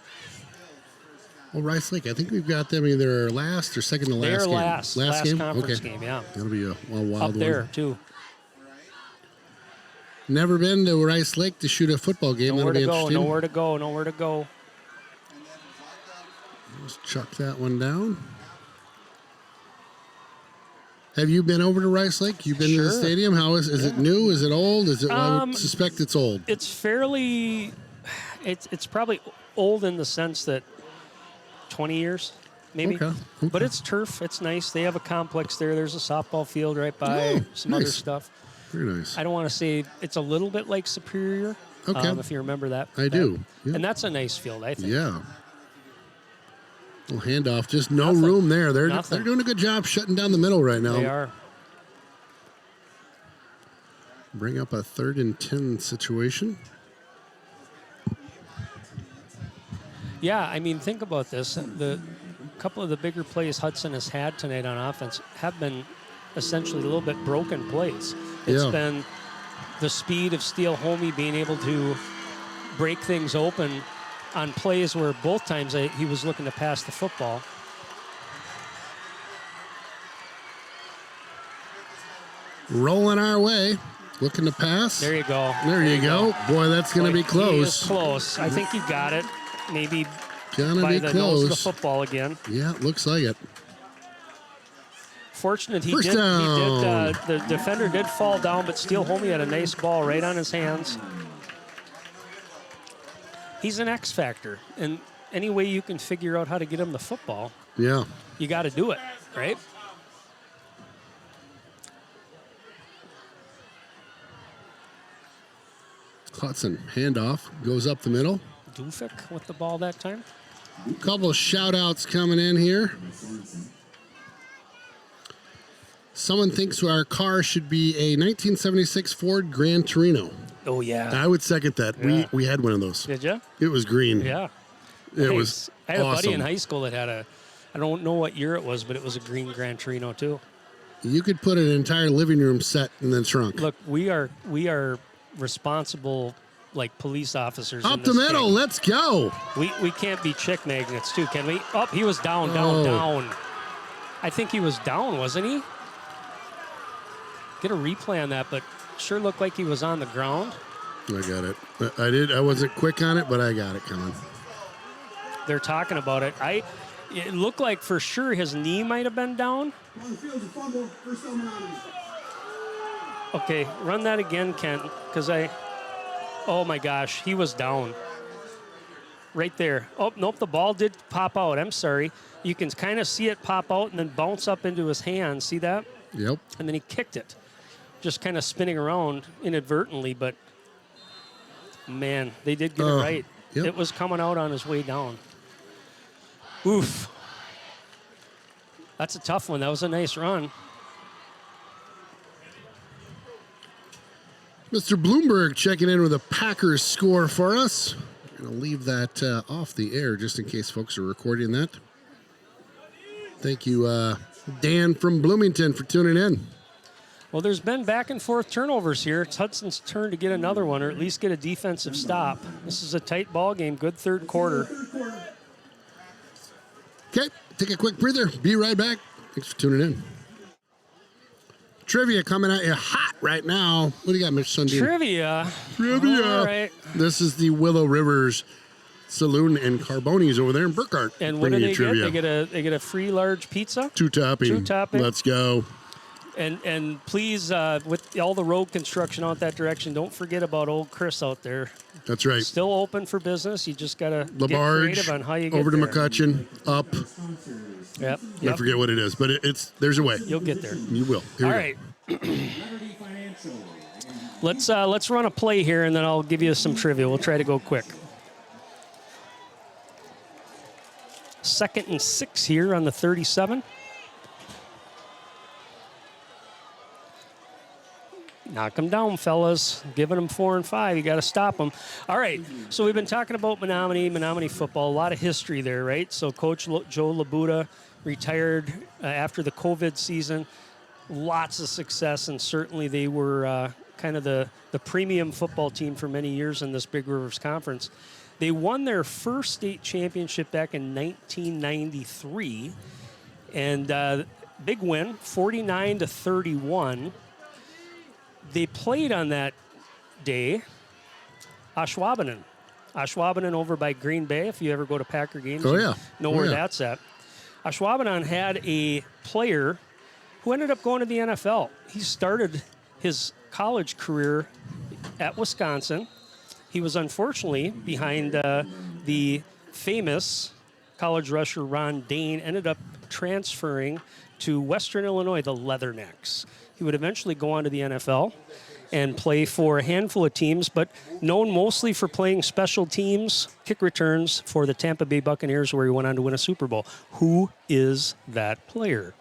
Well, Rice Lake, I think we've got them either last or second to last they're game. last game? conference Okay. game, yeah. That'll be a wild Up one. there, too. Never been to Rice Lake to shoot a football game. Nowhere That'll be to go, interesting. nowhere to go. Just chuck that one down. Have you been over to Rice Lake? You've been to the Sure. stadium? How is it new? Is it old? Is it? I would suspect it's old. It's fairly, it's probably old in the sense that 20 years, maybe. Okay. But it's turf. It's nice. They have a complex there. There's a softball field right by. Some other nice. stuff. Very nice. I don't want to say it's a little bit like Superior. Okay. If you remember that. I do. Yeah. And that's a nice field, I think. Yeah. Little handoff. Just no Nothing. room there. They're Nothing. doing a good job shutting down the middle right now. They are. Bring up a 3rd and 10 situation. Yeah, I mean, think about this. The couple of the bigger plays Hudson has had tonight on offense have been essentially a little bit broken plays. It's Yeah. been the speed of Steele Homey being able to break things open on plays where both times he was looking to pass the football. Rolling our way. Looking to pass. There you go. There you go. Boy, that's going to be Boy, he is close. close. I think you got it. Maybe Gonna by be the nose of the close. football again. Yeah, it looks like it. Fortunate he First did. down. The defender did fall down, but Steele Homey had a nice ball right on his hands. He's an X factor, and any way you can figure out how to get him the football, Yeah. you got to do it, right? Hudson, handoff, goes up the middle. Dufik with the ball that time. Couple of shout outs coming in here. Someone thinks our car should be a 1976 Ford Gran Torino. Oh yeah. I would second that. Yeah. We had one of those. Did you? It was green. Yeah. It Hey, was I had a buddy awesome. in high school that had I don't know what year it was, but it was a green Gran Torino too. You could put an entire living room set in the trunk. Look, we are responsible like police officers. Up in the this middle, game. let's go. We can't be chick magnets too, can we? Oh, he was down. Oh. I think he was down, wasn't he? Get a replay on that, but sure looked like he was on the ground. I got it. I wasn't quick on it, but I got it coming. They're talking about it. It looked like for sure his knee might have been down. On the field, a fumble, first down, Menomonie. Okay, run that again, Kent, because oh my gosh, he was down. Right there. Oh, nope, the ball did pop out. I'm sorry. You can kind of see it pop out and then bounce up into his hand. See that? Yep. And then he kicked it. Just kind of spinning around inadvertently, but man, they did get it right. Yep. It was coming out on his way down. Oof. That's a tough one. That was a nice run. Mr. Bloomberg checking in with a Packers score for us. I'm going to leave that off the air just in case folks are recording that. Thank you, Dan from Bloomington, for tuning in. Well, there's been back and forth turnovers here. It's Hudson's turn to get another one or at least get a defensive stop. This is a tight ball game. Good third quarter. Okay, take a quick breather. Be right back. Thanks for tuning in. Trivia coming at you hot right now. What do you got, Mr. Sundin? Trivia. Trivia. All right. This is the Willow Rivers Saloon and Carboni's over there in Burkhart. And what do bringing they you trivia. get? They get a free large pizza. Two topping. Two topping. Let's go. And please, with all the road construction out that direction, don't forget about old Chris out there. That's right. Still open for business. You just got to get LaBarge, creative on how you get over to there. McCutcheon, up. Yep. I forget what it is, but there's a way. You'll get there. You will. Here All we right. Let's run a play here, and then I'll give you some trivia. We'll try to go quick. 2nd and 6 here on the 37. Knock them down, fellas. Giving them 4 and 5. You got to stop them. All right. So we've been talking about Menomonie football. A lot of history there, right? So Coach Joe Labuda retired after the COVID season. Lots of success, and certainly they were kind of the premium football team for many years in this Big Rivers Conference. They won their first state championship back in 1993, and big win, 49-31. They played on that day Ashwaubenon over by Green Bay. If you ever go to Packer games, you know where that's at. Ashwaubenon had a player who ended up going to the NFL. He started his college career at Wisconsin. He was unfortunately behind the famous college rusher Ron Dane, ended up transferring to Western Illinois, the Leathernecks. He would eventually go on to the NFL and play for a handful of teams, but known mostly for playing special teams, kick returns for the Tampa Bay Buccaneers, where he went on to win a Super Bowl. Who is that player?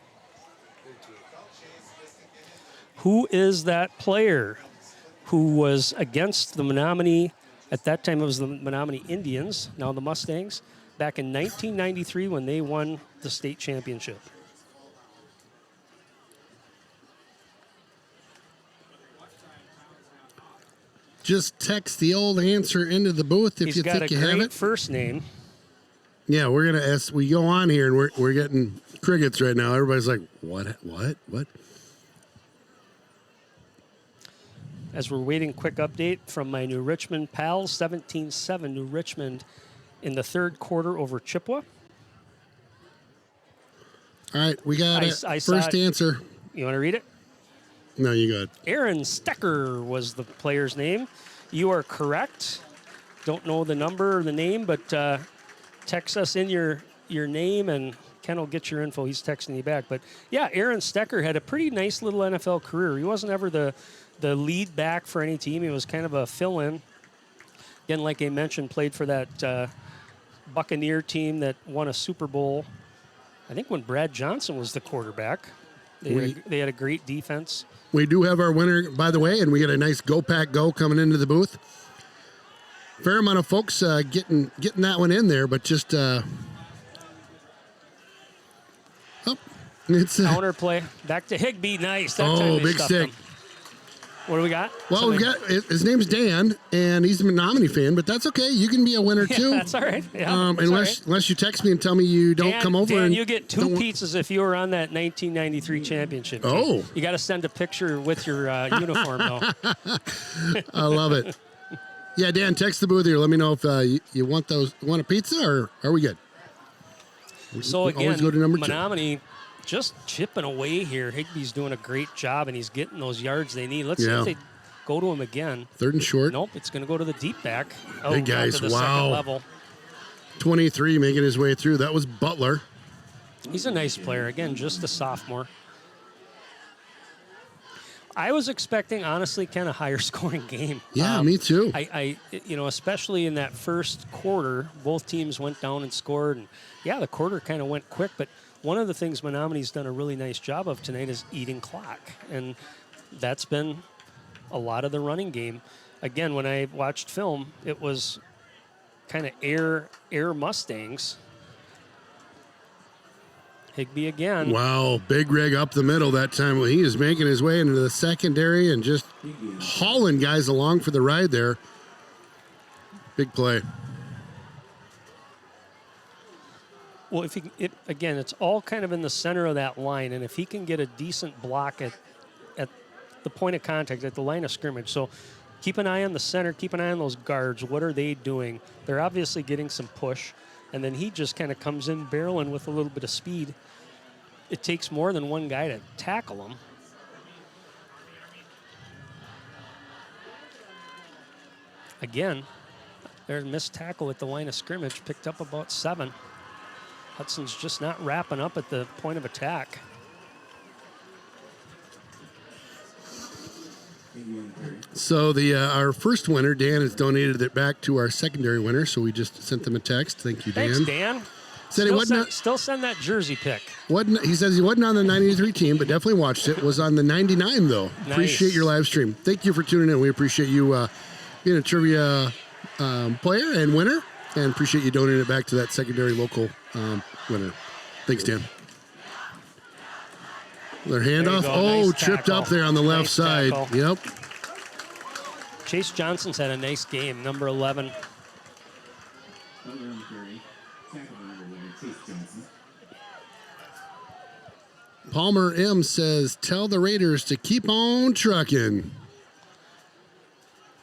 Who is that player who was against the Menomonie? At that time, it was the Menomonie Indians, now the Mustangs, back in 1993 when they won the state championship. Just text the old answer into the booth if you think you have it. He's got a great first name. Yeah, we're gonna ask. We go on here and we're getting crickets right now. Everybody's like, what? As we're waiting, quick update from my New Richmond pals. 17-7 New Richmond in the third quarter over Chippewa. All right, we got it. First answer. You want to read it? No, you got it. Aaron Stecker was the player's name. You are correct. Don't know the number or the name, but text us in your name and Ken will get your info. He's texting you back. But, yeah, Aaron Stecker had a pretty nice little NFL career. He wasn't ever the lead back for any team. He was kind of a fill-in. Again, like I mentioned, played for that Buccaneer team that won a Super Bowl, I think when Brad Johnson was the quarterback. They had a great defense. We do have our winner, by the way, and we got a nice Go Pack Go coming into the booth. Fair amount of folks getting that one in there, but just it's counter play back to Higbee. Nice. That time they big stick. him. What do we got? Well, we've got his name's Dan, and he's a Menomonie fan, but that's okay. You can be a winner too. That's all right. Yeah, unless you text me and tell me you don't come over. Dan, you get 2 pizzas if you were on that 1993 championship team. Oh, you got to send a picture with your uniform though. I love it. Yeah, Dan, text the booth here. Let me know if you want a pizza, or are we good? So we again, always go to number 2. Menomonie just chipping away here. Higbee's doing a great job, and he's getting those yards they need. Let's see if they go to him again. 3rd and short. Nope, it's going to go to the deep back. Oh, big guys, to the second level. 23 making his way through. That was Butler. He's a nice player. Again, just a sophomore. I was expecting, honestly, kind of higher scoring game. Yeah, me too. I especially in that first quarter, both teams went down and scored. And yeah, the quarter kind of went quick, but one of the things Menomonie's done a really nice job of tonight is eating clock. And that's been a lot of the running game. Again, when I watched film, it was kind of air Mustangs. Higbee again. Wow, big rig up the middle that time. Well, he is making his way into the secondary and just hauling guys along for the ride there. Big play. Well, again, it's all kind of in the center of that line, and if he can get a decent block at the point of contact, at the line of scrimmage. So keep an eye on the center, keep an eye on those guards. What are they doing? They're obviously getting some push, and then he just kind of comes in barreling with a little bit of speed. It takes more than one guy to tackle him. Again, there's a missed tackle at the line of scrimmage, picked up about 7. Hudson's just not wrapping up at the point of attack. So our first winner, Dan, has donated it back to our secondary winner, so we just sent them a text. Thank you, Dan. Thanks, Dan. Said he wasn't. Still send that jersey pic. He says he wasn't on the 93 team, but definitely watched it. Was on the 99 though. Nice. Appreciate your live stream. Thank you for tuning in. We appreciate you being a trivia player and winner, and appreciate you donating it back to that secondary local winner. Thanks, Dan. Their handoff. Oh, Nice tripped tackle. up there on the left Nice side. tackle. Yep. Chase Johnson's had a nice game. Number 11. Around carry. Tackle by number 11, Chase Johnson. Palmer M says, "Tell the Raiders to keep on trucking."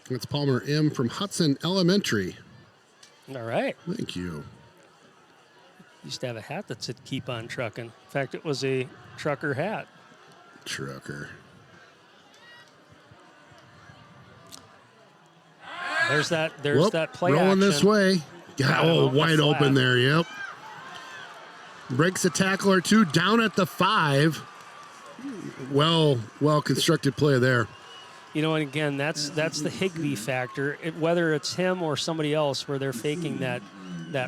That's Palmer M from Hudson Elementary. All right. Thank you. Used to have a hat that said "Keep on Trucking." In fact, it was a trucker hat. Trucker. There's that play rolling action. this way. Oh, Wide the open flat. there. Yep. Breaks a tackle or two down at the 5. Well constructed play there. You know, and again, that's the Higbee factor. Whether it's him or somebody else, where they're faking that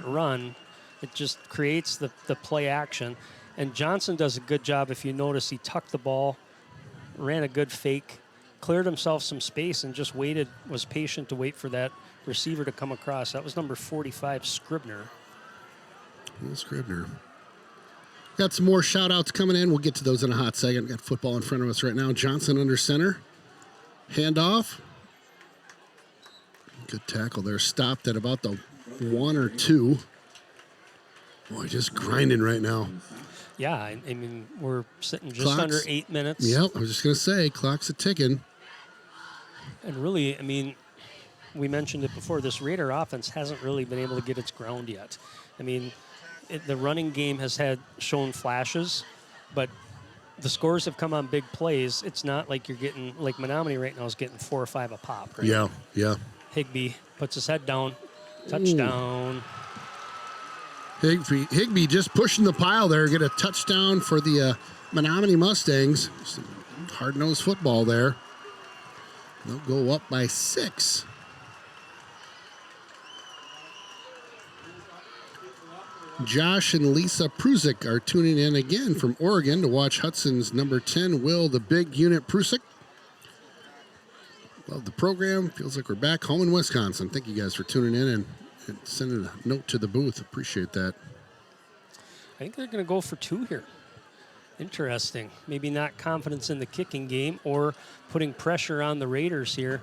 run, it just creates the play action. And Johnson does a good job. If you notice, he tucked the ball, ran a good fake, cleared himself some space, and just was patient to wait for that receiver to come across. That was number 45, Scribner. Scribner. Got some more shout outs coming in. We'll get to those in a hot second. Got football in front of us right now. Johnson under center. Handoff. Good tackle there. Stopped at about the 1 or 2. Boy, just grinding right now. Yeah, I mean, we're sitting just Clock's- under 8 minutes. Yep, I was just going to say, clock's a ticking. And really, I mean, we mentioned it before, this Raider offense hasn't really been able to get its ground yet. I mean, the running game has shown flashes, but the scores have come on big plays. It's not like you're getting, like Menomonie right now is getting 4 or 5 a pop, right? Yeah. Higbee puts his head down. Touchdown. Higbee just pushing the pile there. Get a touchdown for the Menomonie Mustangs. Some hard-nosed football there. They'll go up by 6. Josh and Lisa Prusick are tuning in again from Oregon to watch Hudson's number 10, Will the Big Unit Prusick. Love the program. Feels like we're back home in Wisconsin. Thank you guys for tuning in and sending a note to the booth. Appreciate that. I think they're going to go for 2 here. Interesting. Maybe not confidence in the kicking game or putting pressure on the Raiders here.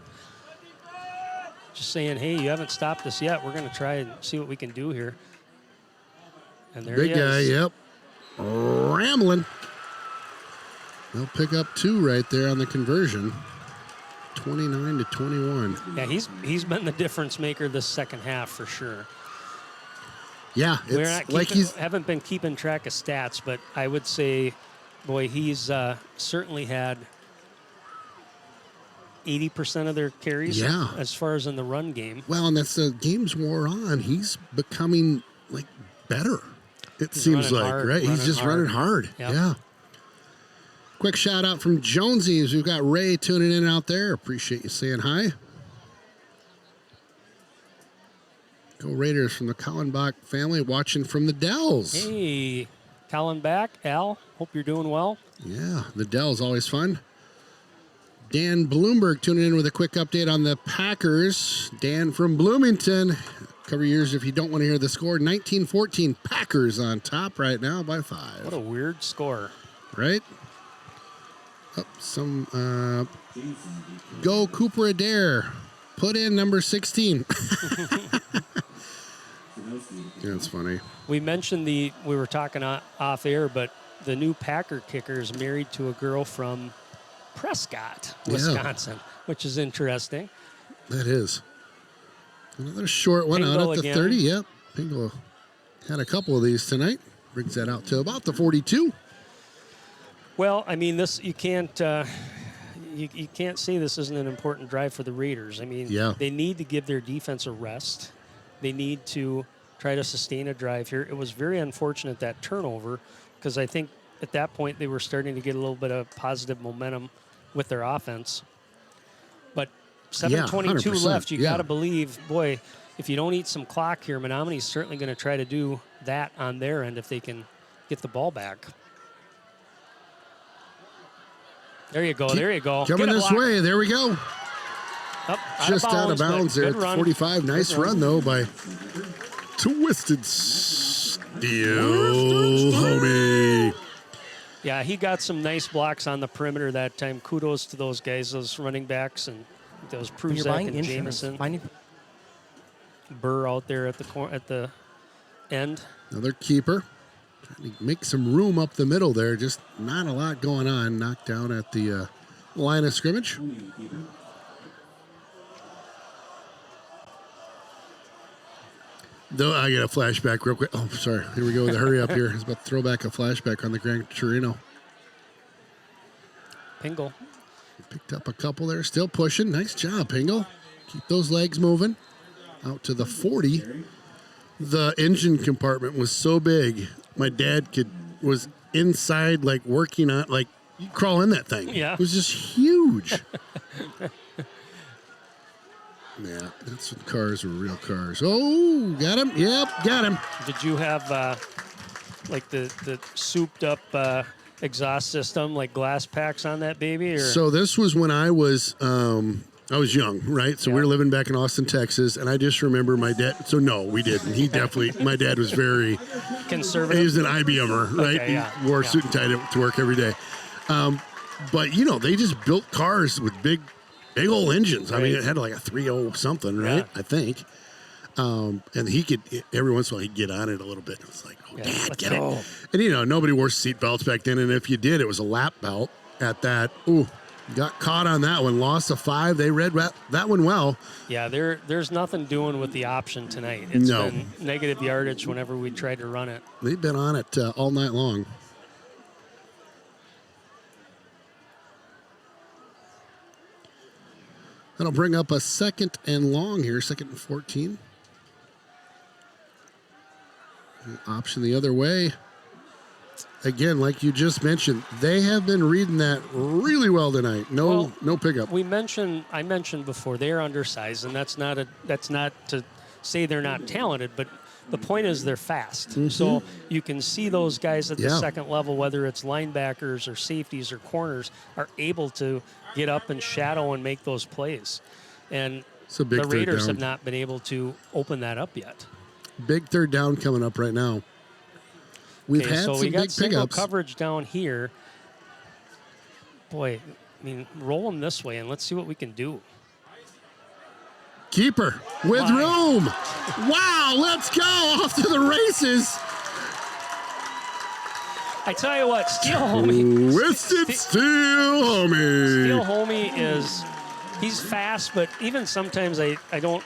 Just saying, hey, you haven't stopped us yet. We're going to try and see what we can do here. And there Big he guy, is. yep. Rambling. They'll pick up 2 right there on the conversion. 29 to 21. Yeah, he's been the difference maker this second half for sure. Yeah, We're it's not like haven't been keeping track of stats, but I would say, boy, he's certainly had 80% of their carries. Yeah. As far as in the run game. well, and that's the game's wore on. He's becoming like better. It He's seems running like, hard, right? He's running just hard. running hard. Yep. Yeah. Quick shout out from Jonesy's. We've got Ray tuning in out there. Appreciate you saying hi. Go Raiders from the Kallenbach family watching from the Dells. Hey, Colin back. Al, hope you're doing well. Yeah, the Dells always fun. Dan Bloomberg tuning in with a quick update on the Packers. Dan from Bloomington. Cover yours if you don't want to hear the score. 19-14 Packers on top right now by 5. What a weird score. Right? Go Cooper Adair. Put in number 16. That's funny. We mentioned we were talking off air, but the new Packer kicker is married to a girl from Prescott, Wisconsin, which is interesting. That is. Another short one Pingle out at the again. 30. Yep. Pingle had a couple of these tonight. Brings that out to about the 42. Well, I mean, this you can't you can't say this isn't an important drive for the Raiders. I mean, Yeah. they need to give their defense a rest. They need to try to sustain a drive here. It was very unfortunate that turnover because I think at that point they were starting to get a little bit of positive momentum with their offense. But 7:22 100%, left. You yeah. got to believe, boy, if you don't eat some clock here, Menomonie's certainly going to try to do that on their end if they can get the ball back. There you go. There you go. Coming this way. There we go. Up, Just out of bounds there at good run. 45. Nice run, though, by Twisted Steel Homie. Yeah, he got some nice blocks on the perimeter that time. Kudos to those guys, those running backs, and those Pruzak and Jameson. Burr out there at the end. Another keeper. Trying to make some room up the middle there. Just not a lot going on. Knocked down at the line of scrimmage. Though I get a flashback real quick. Oh, sorry. Here we go with a hurry up here. I was about to throw back a flashback on the Gran Torino. Pingle. Picked up a couple there. Still pushing. Nice job, Pingle. Keep those legs moving. Out to the 40. The engine compartment was so big, my dad was inside, like working on, like you crawl in that thing. Yeah. It was just huge. Yeah, that's when cars were real cars. Oh, got him. Yep, got him. Did you have like the souped up exhaust system, like glass packs on that baby? Or? So this was when I was young, right? So we were living back in Austin, Texas, and I just remember my dad. So no, we didn't. He definitely, my dad was very conservative. He was an IBMer, right? Okay, yeah, he wore a suit and tie to work every day. But you know, they just built cars with big old engines. I mean, it had like a 3.0 something, right? Yeah. I think. And he could, every once in a while, he'd get on it a little bit. It was like, oh, Dad, get it. And, you know, nobody wore seat belts back then. And if you did, it was a lap belt at that. Ooh, got caught on that one. Lost a 5. They read that one well. Yeah, there's nothing doing with the option tonight. It's been negative yardage whenever we tried to run it. They've been on it all night long. That'll bring up a 2nd and long here, 2nd and 14. Option the other way. Again, like you just mentioned, they have been reading that really well tonight. No pickup. I mentioned before they're undersized, and that's not to say they're not talented, but the point is they're fast. Mm-hmm. So you can see those guys at the second level, whether it's linebackers or safeties or corners, are able to get up and shadow and make those plays. And the Raiders have not been able to open that up yet. Big third down coming up right now. We've had so some we got big single pickups. coverage down here. Boy, I mean, roll them this way and let's see what we can do. Keeper with room. Wow, let's go off to the races. I tell you what, Steel Homie. Twisted Steel Homie. Steel Homie he's fast, but even sometimes I don't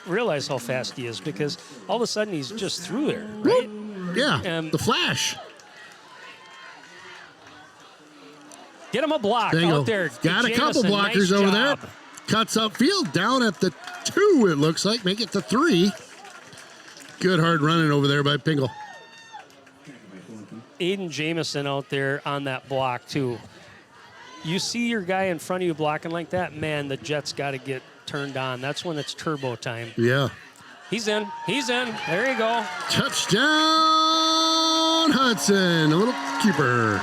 realize how fast he is because all of a sudden he's just through there, right? Yeah, the flash. Get him a block out there. Got a couple blockers over there. Cuts upfield, down at the 2, it looks like. Make it to 3. Good hard running over there by Pingle. Aiden Jameson out there on that block, too. You see your guy in front of you blocking like that, man, the Jets got to get turned on. That's when it's turbo time. Yeah. He's in. There you go. Touchdown, Hudson. A little keeper.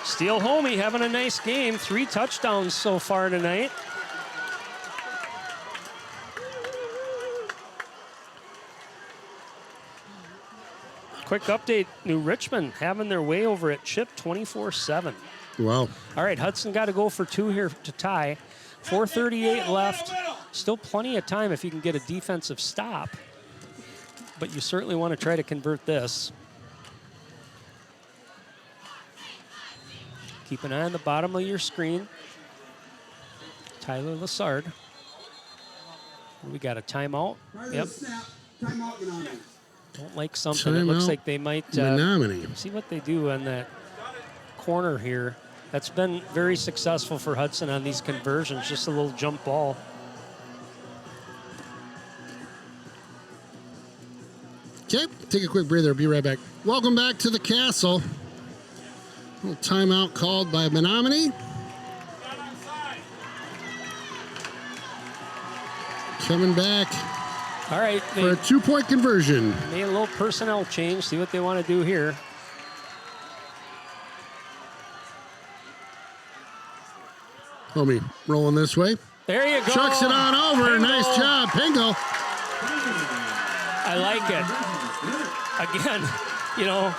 Steel Homie having a nice game. 3 touchdowns so far tonight. Quick update, New Richmond having their way over at Chip 24-7. Wow. All right, Hudson got to go for 2 here to tie. 4:38 left. Still plenty of time if you can get a defensive stop. But you certainly want to try to convert this. Keep an eye on the bottom of your screen. Tyler Lassard. We got a timeout. Yep. Don't like something. It looks like they might see what they do on that corner here. That's been very successful for Hudson on these conversions. Just a little jump ball. Okay, take a quick breather. Be right back. Welcome back to the castle. A little timeout called by Menomonie. Coming back. All right. for a 2-point conversion. Made a little personnel change. See what they want to do here. Homie, rolling this way. There you go. Chucks it on over. Pingle. Nice job, Pingle. I like it. Again, you know,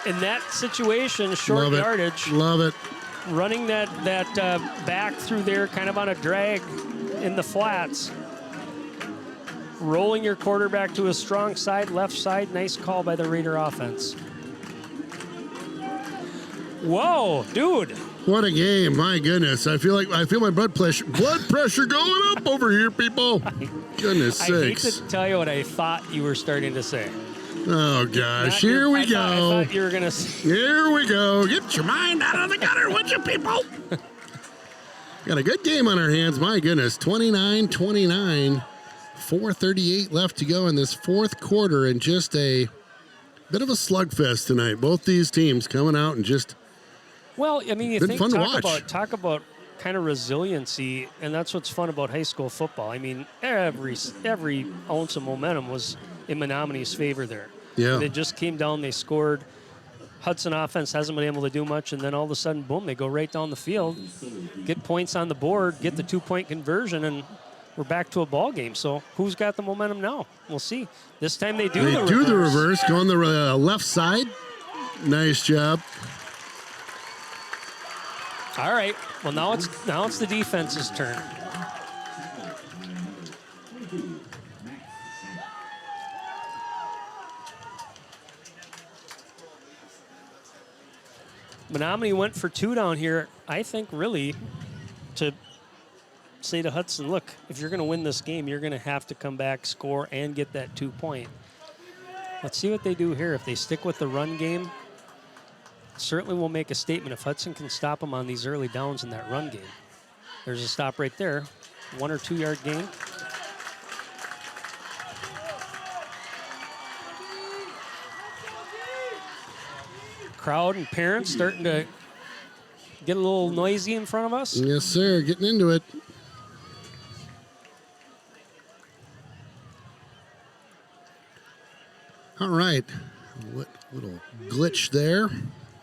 in that situation, short Love it. yardage, Love it. running that back through there kind of on a drag in the flats. Rolling your quarterback to his strong side, left side. Nice call by the Raider offense. Whoa, dude. What a game. My goodness. I feel my blood pressure going up over here, people. Goodness I hate sakes. to tell you what I thought you were starting to say. Oh, gosh. Not Here your- we I go. thought you were going to say. Here we go. Get your mind out of the gutter, would you, people? Got a good game on our hands. My goodness. 29-29. 4:38 left to go in this fourth quarter, and just a bit of a slugfest tonight. Both these teams coming out and just Well, I mean, you been think fun to watch. talk about kind of resiliency, and that's what's fun about high school football. I mean, every ounce of momentum was in Menomonie's favor there. Yeah. They just came down, they scored. Hudson offense hasn't been able to do much, and then all of a sudden, boom, they go right down the field, get points on the board, get the 2-point conversion, and we're back to a ball game. So who's got the momentum now? We'll see. This time they do the reverse, go on the left side. Nice job. All right. Well, now it's the defense's turn. Menomonie went for 2 down here. I think really to say to Hudson, look, if you're going to win this game, you're going to have to come back, score, and get that 2-point. Let's see what they do here. If they stick with the run game, certainly will make a statement if Hudson can stop them on these early downs in that run game. There's a stop right there. 1 or 2 yard gain. Crowd and parents starting to get a little noisy in front of us. Yes, sir. Getting into it. All right. What little glitch there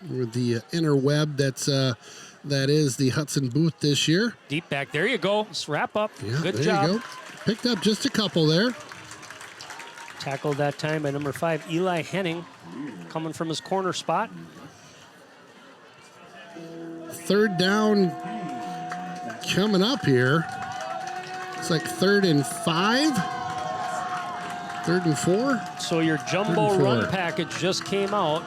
with the interweb that is the Hudson booth this year. Deep back. There you go. Let's wrap up. Yeah, Good there job. you go. Picked up just a couple there. Tackled that time by number 5, Eli Henning, coming from his corner spot. Third down coming up here. It's like 3rd and 5. 3rd and 4. So your jumbo run package just came out.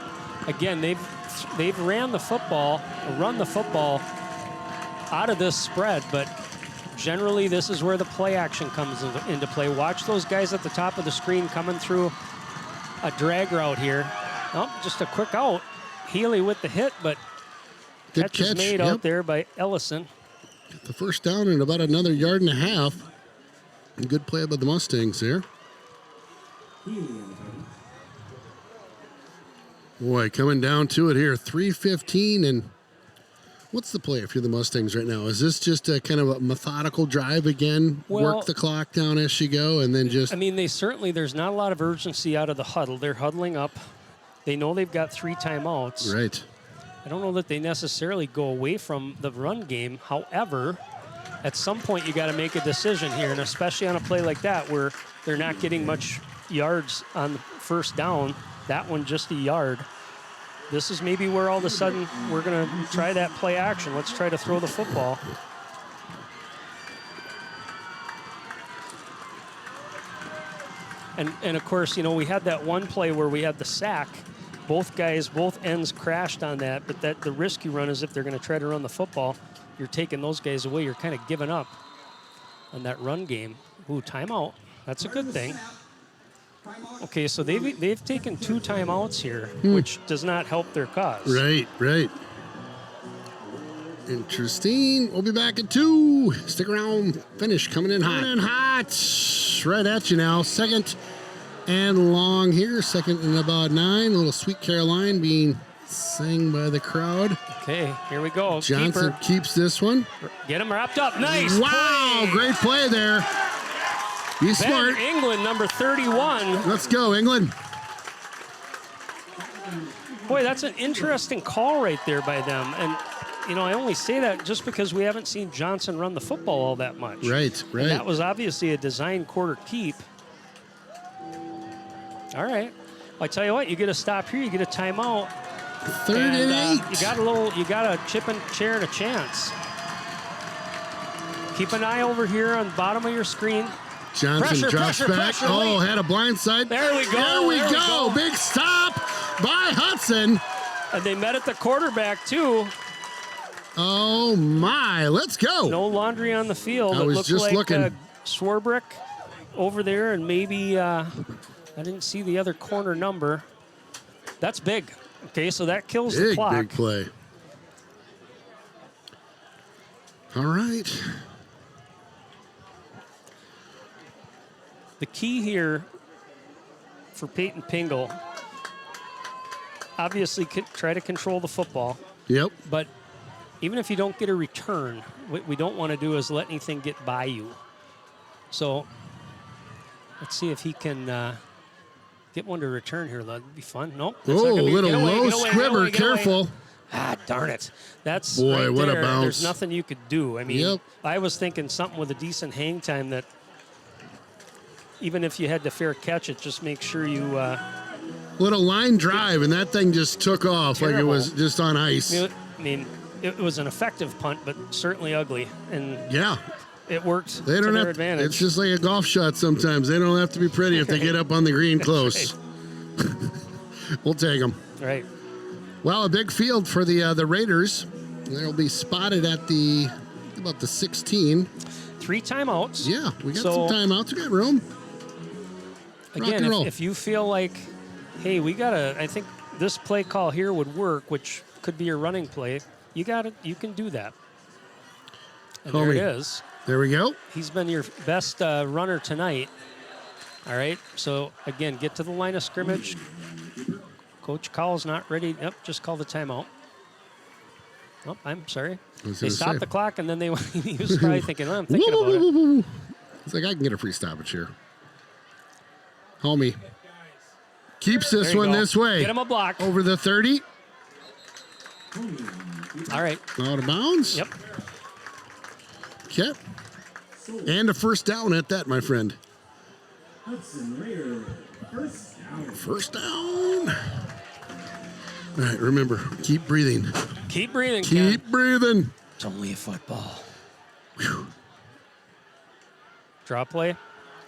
Again, they've run the football out of this spread, but generally this is where the play action comes into play. Watch those guys at the top of the screen coming through a drag route here. Oh, just a quick out. Healy with the hit, but Good catch is made out there by Ellison. The first down in about another 1.5 yards. Good play by the Mustangs there. Boy, coming down to it here. 3:15, and what's the play if you're the Mustangs right now? Is this just a kind of a methodical drive again? Well, work the clock down as you go, and then just... I mean, there's not a lot of urgency out of the huddle. They're huddling up. They know they've got 3 timeouts. Right. I don't know that they necessarily go away from the run game. However, at some point you got to make a decision here, and especially on a play like that where they're not getting much yards on the first down. That one just a yard. This is maybe where all of a sudden we're going to try that play action. Let's try to throw the football. And of course, you know, we had that one play where we had the sack. Both ends crashed on that, but the risky run is if they're going to try to run the football, you're taking those guys away. You're kind of giving up on that run game. Ooh, timeout. That's a good thing. Okay, so they've taken 2 timeouts here, which does not help their cause. Right. Interesting. We'll be back at 2. Stick around. Finish coming in hot. Right at you now. 2nd and long here. 2nd and about 9. A little Sweet Caroline being sang by the crowd. Okay, here we go. Johnson keeps this one. Get him wrapped up. Nice. Wow, play. great play there. He's Ben smart. England, number 31. Let's go, England. Boy, that's an interesting call right there by them. And, I only say that just because we haven't seen Johnson run the football all that much. Right. And that was obviously a design quarter keep. All right. I tell you what, you get a stop here, you get a timeout. Third and 8. You got a chip and chair and a chance. Keep an eye over here on the bottom of your screen. Johnson drops back. Had a blind side. There we go. There we go. Big stop by Hudson. And they met at the quarterback, too. Oh, my. Let's go. No laundry on the field. I It was looked just like looking. Swarbrick over there, and maybe I didn't see the other corner number. That's big. Okay, so that kills the clock. Big play. All right. The key here for Peyton Pingle, obviously try to control the football. Yep. But even if you don't get a return, what we don't want to do is let anything get by you. So let's see if he can get one to return here. That'd be fun. Nope. Oh, a little low squibber. Careful. Ah, darn it. That's Boy, right what a there. bounce. There's nothing you could do. I mean, Yep. I was thinking something with a decent hang time that even if you had to fair catch it, just make sure you Little line drive, and that thing just took off like it was just on ice. I mean, it was an effective punt, but certainly ugly. And Yeah. it worked They to don't their have. advantage. It's just like a golf shot sometimes. They don't have to be pretty if they get up on the green close. We'll take them. Right. Well, a big field for the Raiders. They'll be spotted at about the 16. 3 timeouts. Yeah, we got So- some timeouts. We got room. Rock Again, and roll. if you feel like, hey, I think this play call here would work, which could be your running play, you can do that. And there Homie. it is. There we go. He's been your best runner tonight. All right. So, again, get to the line of scrimmage. Coach Cowell's not ready. Yep, just call the timeout. Oh, I'm sorry. They stopped the clock, and then he was probably thinking, I'm thinking about it. It's like, I can get a free stoppage here. Homie keeps this There you one go. this way. Get him a block. Over the 30. All right. Out of bounds. Yep. Okay. And a first down at that, my friend. Hudson Raider, first down. First down. All right, remember, keep breathing. Keep breathing, Ken. Keep breathing. It's only a football. Draw play.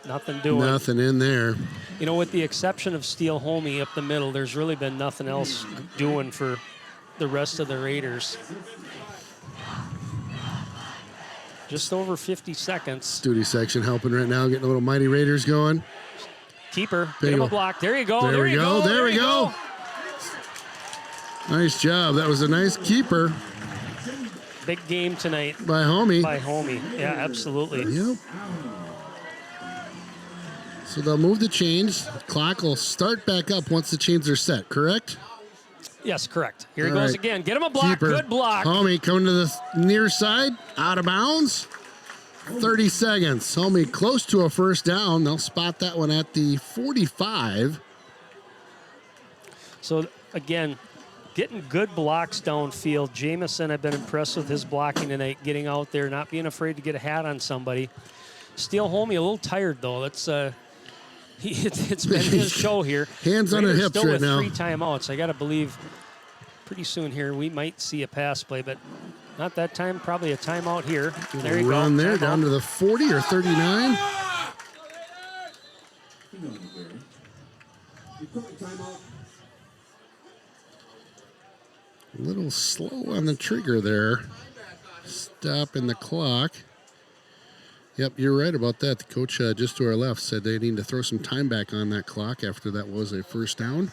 Nothing doing. Nothing in there. With the exception of Steele Homey up the middle, there's really been nothing else doing for the rest of the Raiders. Just over 50 seconds. Studio section helping right now, getting a little Mighty Raiders going. Keeper, get him a block. There you go. There we you go. There we go. Nice job. That was a nice keeper Big game tonight by Homie. by Homey. Yeah, absolutely. Yep. So they'll move the chains. Clock will start back up once the chains are set, correct? Yes, correct. Here he All goes right. again. Get him a block. Keeper. Good block. Homie coming to the near side. Out of bounds. 30 seconds. Homie close to a first down. They'll spot that one at the 45. So, again, getting good blocks downfield. Jamison, I've been impressed with his blocking tonight, getting out there, not being afraid to get a hat on somebody. Steele Homey, a little tired, though. That's it's been his show here. Hands on the Raiders hips still right with now. 3 timeouts. I got to believe pretty soon here we might see a pass play, but not that time. Probably a timeout here. There you Run go. there Timeout. down to the 40 or 39. Timeout. A little slow on the trigger there. Stopping the clock. Yep, you're right about that. The coach just to our left said they need to throw some time back on that clock after that was a first down.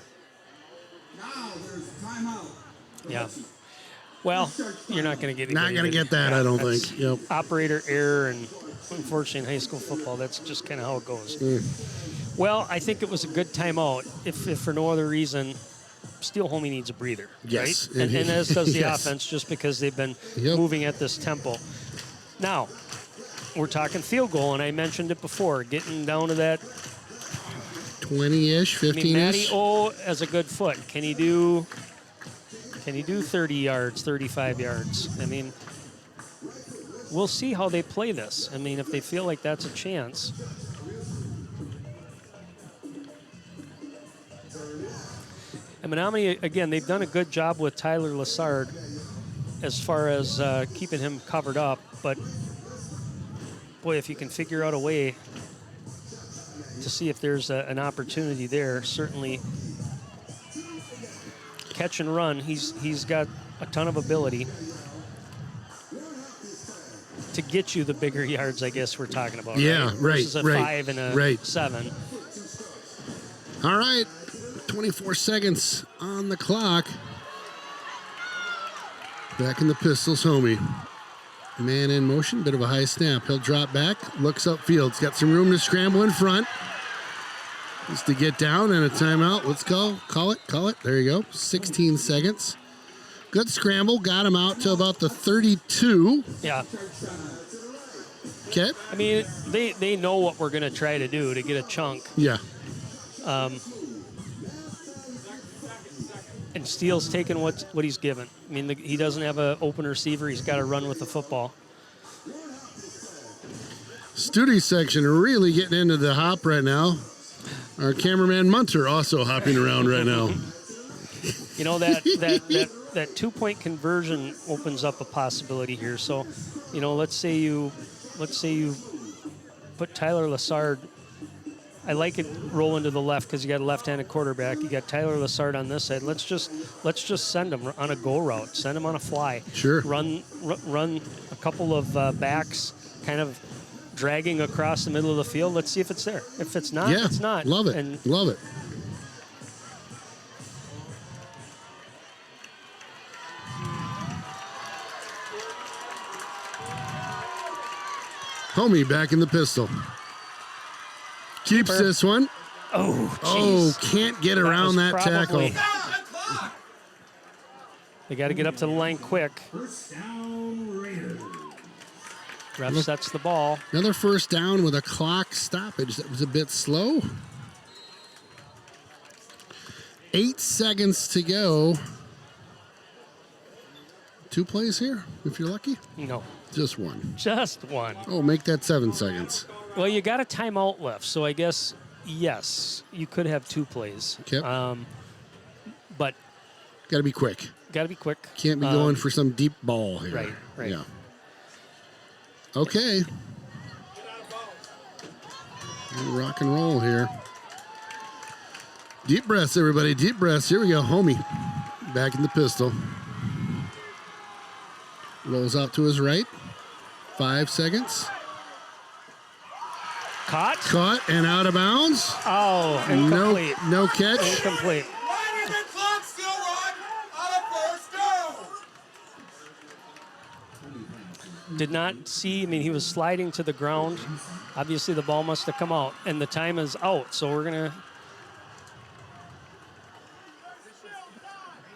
Now there's a timeout. Yeah. Well, you're not going to get Not anybody going to to- get that, yeah, I don't that's think. Yep. Operator error, and unfortunately in high school football, that's just kind of how it goes. Well, I think it was a good timeout, if for no other reason. Steele Homey needs a breather, Yes. right? And as does the Yes. offense, just because they've been Yep. moving at this tempo. Now, we're talking field goal, and I mentioned it before, getting down to that 20-ish, 15-ish. Matty O has a good foot. Can he do 30 yards, 35 yards? I mean, we'll see how they play this. I mean, if they feel like that's a chance. And Menomonie, again, they've done a good job with Tyler Lassard as far as keeping him covered up. But, boy, if you can figure out a way to see if there's an opportunity there, certainly catch and run. He's got a ton of ability to get you the bigger yards, I guess we're talking about. Yeah, right. right. Versus a 5 and a 7. All right, 24 seconds on the clock. Back in the pistols, Homie. Man in motion, bit of a high snap. He'll drop back, looks upfield. He's got some room to scramble in front. Just to get down and a timeout. Let's go. Call it. There you go. 16 seconds. Good scramble. Got him out to about the 32. Yeah. Okay. I mean, they know what we're going to try to do to get a chunk. Yeah. And Steele's taking what he's given. I mean, he doesn't have an open receiver. He's got to run with the football. Studi section really getting into the hop right now. Our cameraman Munter also hopping around right now. You know, that 2-point conversion opens up a possibility here. So, you know, let's say you put Tyler Lassard. I like it rolling to the left because you got a left-handed quarterback. You got Tyler Lassard on this side. Let's just send him on a go route. Send him on a fly. Sure. Run a couple of backs, kind of dragging across the middle of the field. Let's see if it's there. If it's not, Yeah, it's not. love it. And Love it. Homie back in the pistol. Keeps Keeper. this one. oh, Oh, jeez. can't get around that tackle. They got to get up to the line quick. First down, Raiders. Ref sets the ball. Another first down with a clock stoppage that was a bit slow. 8 seconds to go. 2 plays here, if you're lucky. No, Just one. just one. Oh, make that 7 seconds. Well, you got a timeout left, so I guess, yes, you could have 2 plays. Okay. But Got to be quick. got to be quick. Can't be going for some deep ball here. Right. Yeah. Okay. Rock and roll here. Deep breaths, everybody. Deep breaths. Here we go. Homie. Back in the pistol. Rolls out to his right. 5 seconds. Caught and out of bounds. Oh, incomplete. No catch. Incomplete. Did not see, I mean, he was sliding to the ground. Obviously, the ball must have come out, and the time is out. So we're going to,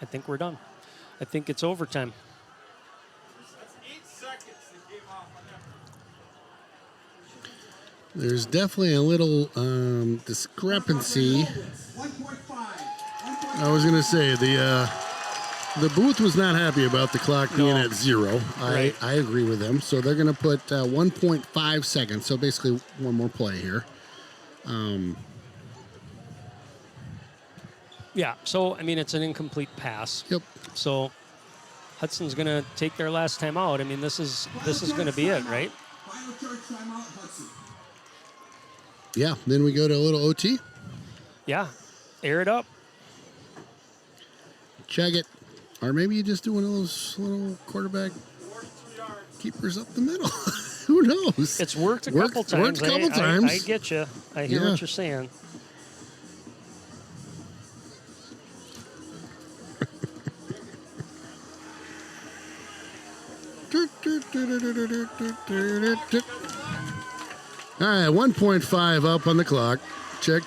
I think we're done. I think it's overtime. There's definitely a little discrepancy. 1.5. I was going to say, the booth was not happy about the clock being at 0. Right. I agree with them. So they're going to put 1.5 seconds. So basically one more play here. Yeah, so, I mean, it's an incomplete pass. Yep. So Hudson's going to take their last time out. I mean, this is going to be it, right? Final charge timeout, Hudson. Yeah. Then we go to a little OT. Yeah, air it up. Check it. Or maybe you just do one of those little quarterback keepers up the middle. Who knows? It's worked a couple times. Worked a couple times. I get you. I hear Yeah. what you're saying. All right, 1.5 up on the clock. Check.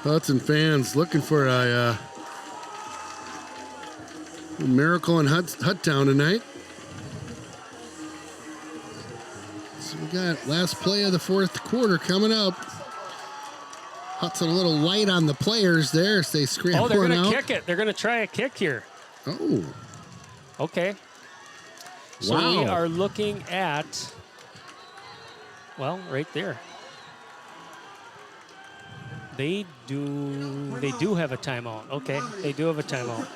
Hudson fans looking for a miracle in Hudtown tonight. So we got last play of the fourth quarter coming up. Hudson a little light on the players there as they scramble out. Oh, they're going to kick it. They're going to try a kick here. Oh. Okay. So Wow. we are looking at, well, right there. They do have a timeout. Okay, they do have a timeout.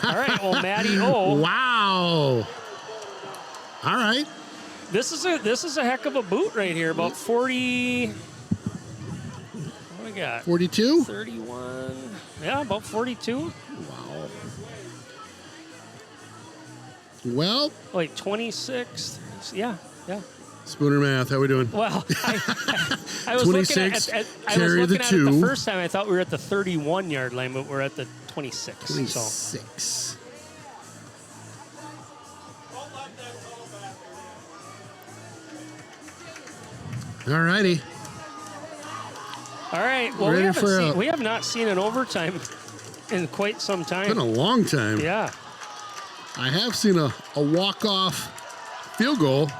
All right, well, Matty O. Wow. All right. This is a heck of a boot right here. About 40. What do we got? 42? 31. Yeah, about 42. Wow. Well. Like 26. Yeah. Spooner math, how we doing? Well, I was 26, looking at carry the it two. the first time. I thought we were at the 31-yard line, but we're at the 26. 26. All righty. All right. Well, we have not seen an overtime in quite some time. It's been a long time. Yeah. I have seen a walk-off field goal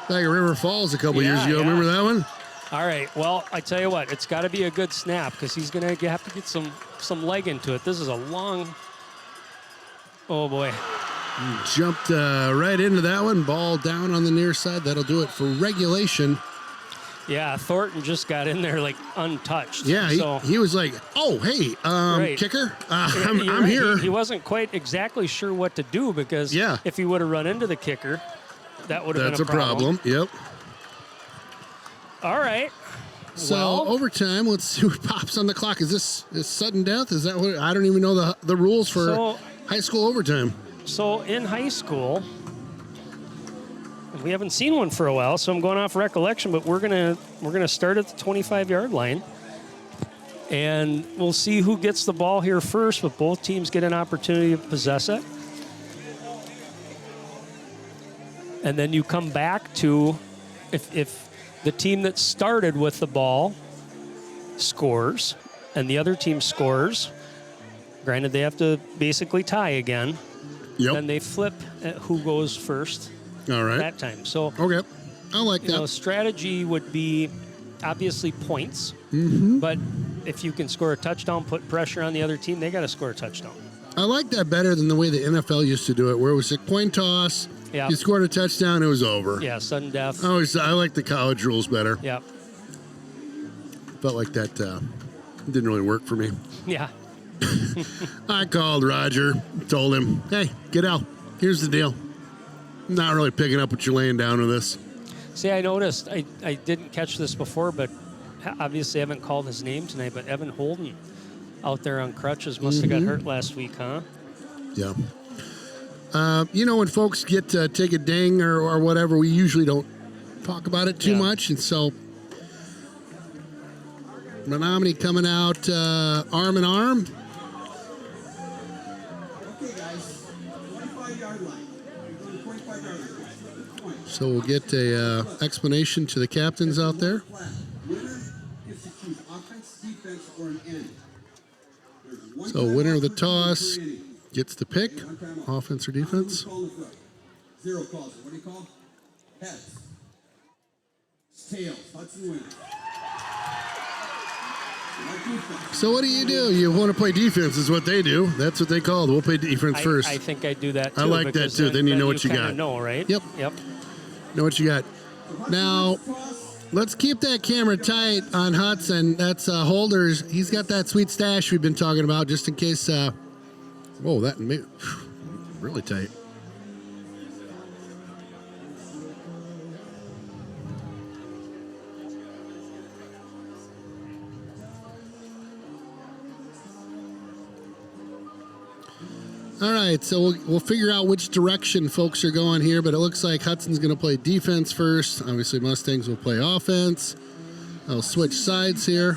back at River Falls a couple years ago. Yeah. Remember that one? All right. Well, I tell you what, it's got to be a good snap because he's going to have to get some leg into it. This is a long. Oh boy. Jumped right into that one. Ball down on the near side. That'll do it for regulation. Yeah, Thornton just got in there like untouched. Yeah, he was like, "Oh, hey, Right. kicker, Yeah, I'm you're right. here." He wasn't quite exactly sure what to do because if he would have run into the kicker, that would have been That's a problem. Yep. All right. So overtime. Let's see what pops on the clock. Is sudden death? Is that what? I don't even know the rules for high school overtime. So in high school, we haven't seen one for a while, so I'm going off recollection. But we're gonna start at the 25-yard line, and we'll see who gets the ball here first. But both teams get an opportunity to possess it, and then you come back to if the team that started with the ball scores, and the other team scores. Granted, they have to basically tie again. Yep. Then they flip at who goes first. All right. That time. So okay, I like that. Strategy would be obviously points, but if you can score a touchdown, put pressure on the other team, they got to score a touchdown. I like that better than the way the NFL used to do it, where it was a coin toss. Yeah. You scored a touchdown, it was over. Yeah, sudden death. I like the college rules better. Yeah. Felt like that didn't really work for me. Yeah. I called Roger, told him, "Hey, get out. Here's the deal. Not really picking up what you're laying down with this." See, I noticed, I didn't catch this before, but obviously I haven't called his name tonight, but Evan Holden out there on crutches must have got hurt last week, huh? Yeah. When folks get to take a ding or whatever, we usually don't talk about it too much. And so Menomonie coming out arm in arm. Okay, guys. 25-yard line. Go to 25-yard line. So we'll get a explanation to the captains out there. Winner gets to choose offense, defense, or an end. So winner of the toss gets the pick, offense or defense. Zero calls. What do you call? Heads. Tails. Hudson wins. So what do? You want to play defense is what they do. That's what they called. We'll play defense first. I think I do that too. I like that too. Then you know what you got. Know, right? Yep. Know what you got. Now, let's keep that camera tight on Hudson. That's Holders. He's got that sweet stash we've been talking about just in case. Whoa, that really tight. All right, so we'll figure out which direction folks are going here, but it looks like Hudson's going to play defense first. Obviously, Mustangs will play offense. I'll switch sides here.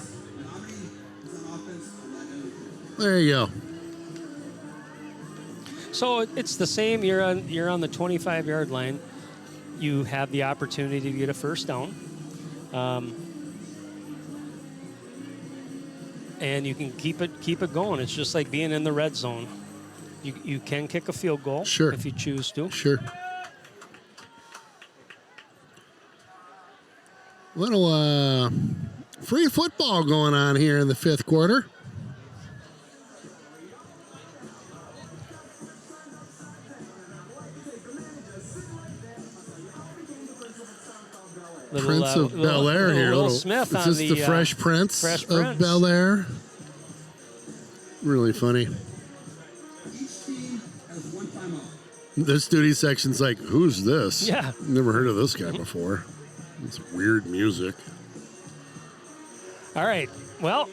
There you go. So it's the same. You're on the 25-yard line. You have the opportunity to get a first down, and you can keep it going. It's just like being in the red zone. You can kick a field goal if you choose to. Sure. Little free football going on here in the 5th quarter. Prince of Bel Air here. Little Smith is on this the Fresh Prince of Bel Air? Really funny. Each team has one timeout. This duty section's like, who's this? Yeah. Never heard of this guy before. It's weird music. All right. Well,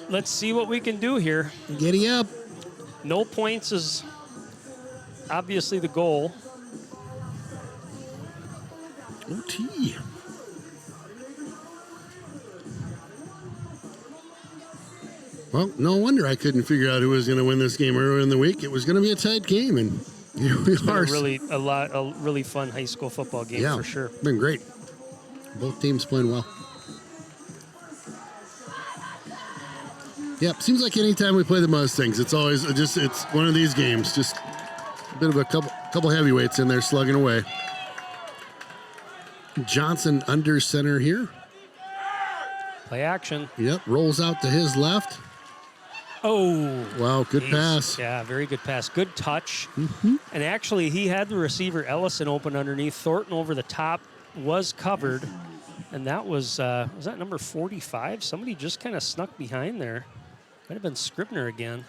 let's see what we can do here. Giddy up. No points is obviously the goal. OT. Well, no wonder I couldn't figure out who was going to win this game earlier in the week. It was going to be a tight game, and here we are. A really fun high school football game for sure. Been great. Both teams playing well. Yep, seems like anytime we play the Mustangs, it's always it's one of these games. Just a bit of a couple heavyweights in there slugging away. Johnson under center here. Play action. Yep, rolls out to his left. Oh. Wow, good pass. Yeah, very good pass. Good touch. Mm-hmm. And actually, he had the receiver Ellison open underneath. Thornton over the top was covered. And that was that number 45? Somebody just kind of snuck behind there. Might have been Scribner again.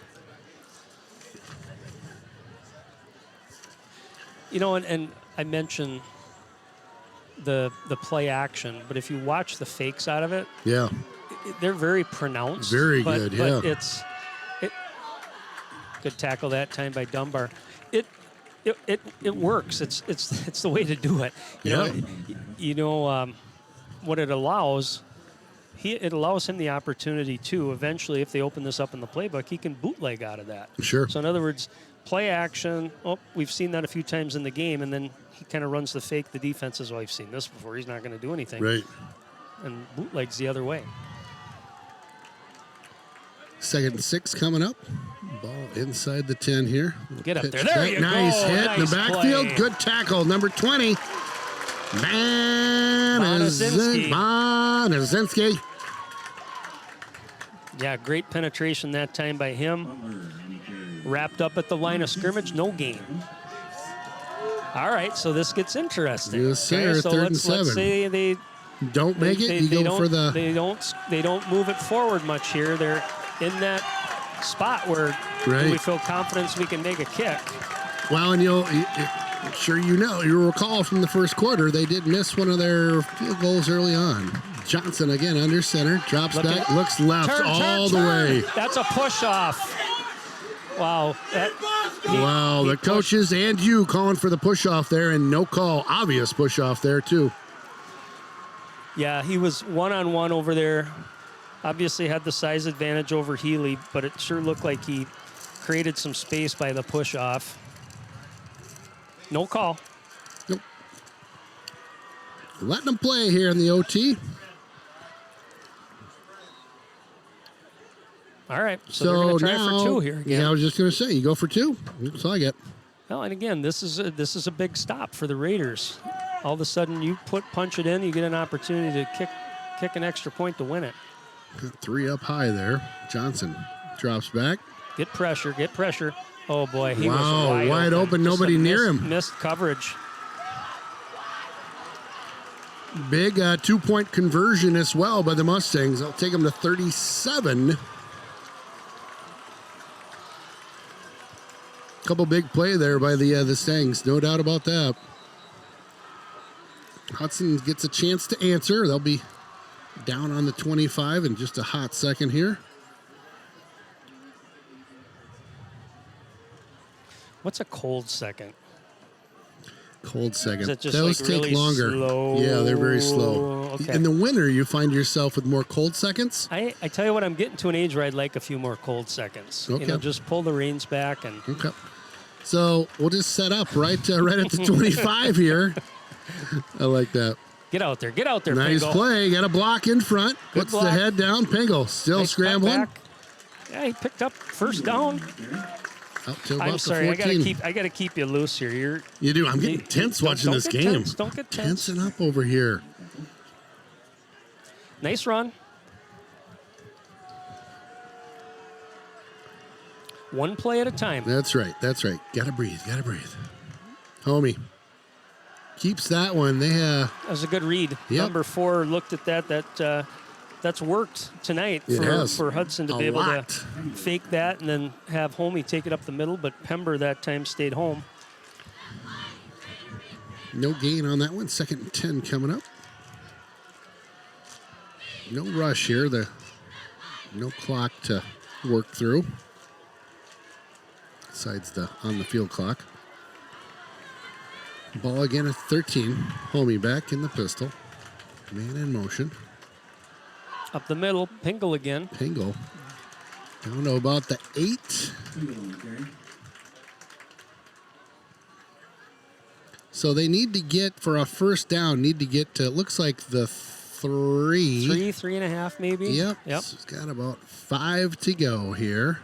You know, and I mentioned the play action, but if you watch the fakes out of it, they're very pronounced. Very good, yeah. But it's good tackle that time by Dunbar. It works. It's the way to do it. You know, what it allows. It allows him the opportunity to eventually, if they open this up in the playbook, he can bootleg out of that. Sure. So in other words, play action. Oh, we've seen that a few times in the game, and then he kind of runs the fake. The defense says, "Well, I've seen this before. He's not going to do anything." Right. And bootlegs the other way. 2nd and 6 coming up. Ball inside the 10 here. Get up there. There you go. Nice hit in the backfield. Play. Good tackle. Number 20. Bonazinski. Yeah, great penetration that time by him. Wrapped up at the line of scrimmage, no gain. All right, so this gets interesting. Yes, sir. Okay, so 3rd and 7. Let's say they don't make it. You go for the. They don't move it forward much here. They're in that spot where we feel confidence we can make a kick. Well, and you recall from the first quarter, they did miss one of their field goals early on. Johnson again under center, drops back, looks left all the way. That's a push off. Wow. The coaches and you calling for the push off there, and no call. Obvious push off there too. Yeah, he was one-on-one over there. Obviously had the size advantage over Healy, but it sure looked like he created some space by the push off. No call. Nope. Letting them play here in the OT. All right, so they're going to try for 2 here again. Yeah, I was just going to say, you go for 2. That's all I get. Well, and again, this is a big stop for the Raiders. All of a sudden, you punch it in, you get an opportunity to kick an extra point to win it. Got 3 up high there. Johnson drops back. Get pressure. Oh, boy, he was wide open. Nobody near him. Missed coverage. Big 2-point conversion as well by the Mustangs. I'll take them to 37. Couple big play there by the Stangs, no doubt about that. Hudson gets a chance to answer. They'll be down on the 25 in just a hot second here. What's a cold second? Cold second. Is it just Those like take really longer. slow? Yeah, they're very slow. Okay. In the winter, you find yourself with more cold seconds. I tell you what, I'm getting to an age where I'd like a few more cold seconds. Okay. Just pull the reins back and. Okay. So we'll just set up right at the 25 here. I like that. Get out there, Nice Pingle. play. Got a block in front. Good Puts block. the head down. Pingle still Nice scrambling. cutback. Yeah, he picked up first down. Up to about I'm sorry, the 14. I gotta keep you loose here. You do. I'm getting tense watching this game. Don't get tense. Tensing up over here. Nice run. One play at a time. That's right. That's right. Gotta breathe. Gotta breathe. Homie keeps that one. That was a good read. Yep. Number 4 looked at that. That's worked tonight for Hudson to be able to fake that and then have Homie take it up the middle, but Pember that time stayed home. No gain on that one. 2nd and 10 coming up. No rush here. No clock to work through. Besides the on the field clock. Ball again at 13. Homie back in the pistol. Man in motion. Up the middle, Pingle again. Pingle. Down to about the 8. So they need to get, for a first down, need to get to, it looks like the 3. 3.5 maybe. Yep. So it's got about 5 to go here.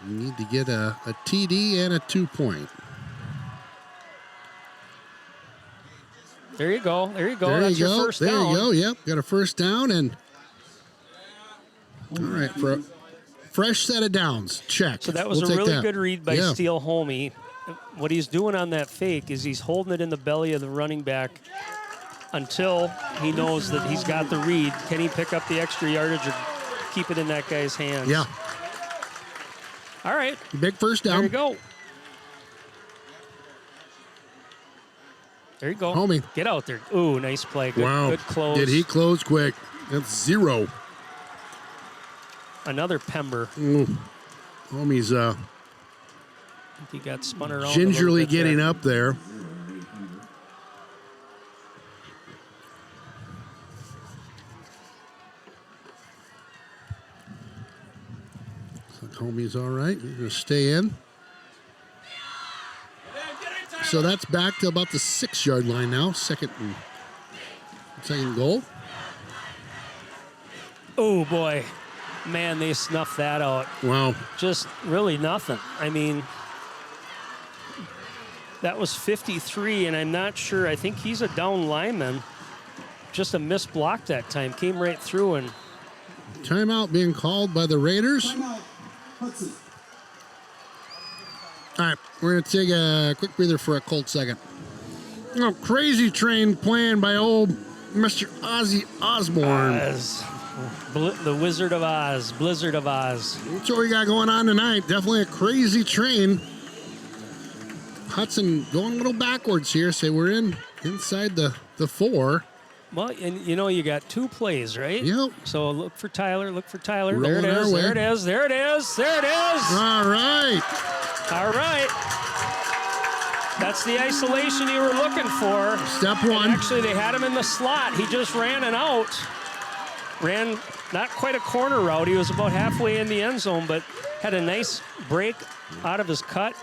You need to get a TD and a 2-point. There you go. There you go. There That's you your go. first There down. you go. Yep. Got a first down and all right for a fresh set of downs. Check. So that was We'll a take really that. good read by Steele Homie. What he's doing on that fake is he's holding it in the belly of the running back until he knows that he's got the read. Can he pick up the extra yardage or keep it in that guy's hands? Yeah. All right. Big first down. There you go. There you go. Homie. Get out there. Ooh, nice play. Good, Wow. Good close. Did he close quick? That's 0. Another Pember. Homie's He got spun around. gingerly getting up there. Homie's all right. He's going to stay in. So that's back to about the 6-yard line now. Second goal. Oh, boy. Man, they snuffed that out. Wow. Just really nothing. I mean, that was 53, and I'm not sure. I think he's a down lineman. Just a missed block that time. Came right through and... Timeout being called by the Raiders. Timeout. Hudson. All right, we're going to take a quick breather for a cold second. Oh, Crazy Train playing by old Mr. Ozzy Osbourne. The Wizard of Oz, Blizzard of Oz. That's what we got going on tonight. Definitely a crazy train. Hudson going a little backwards here. Say we're inside the 4. Well, and you know, you got 2 plays, right? Yep. So look for Tyler, Rolling there it is, our way. there it is, there it is, there it is. All right. All right. That's the isolation you were looking for. Step 1. And actually, they had him in the slot. He just ran and out. Ran not quite a corner route. He was about halfway in the end zone, but had a nice break out of his cut.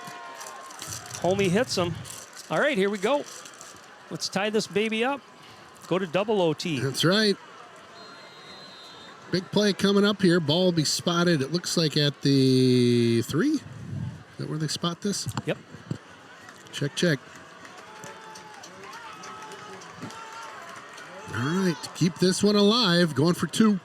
Homie hits him. All right, here we go. Let's tie this baby up. Go to double OT. That's right. Big play coming up here. Ball will be spotted, it looks like at the 3. Is that where they spot this? Yep. Check. All right, to keep this one alive, going for 2.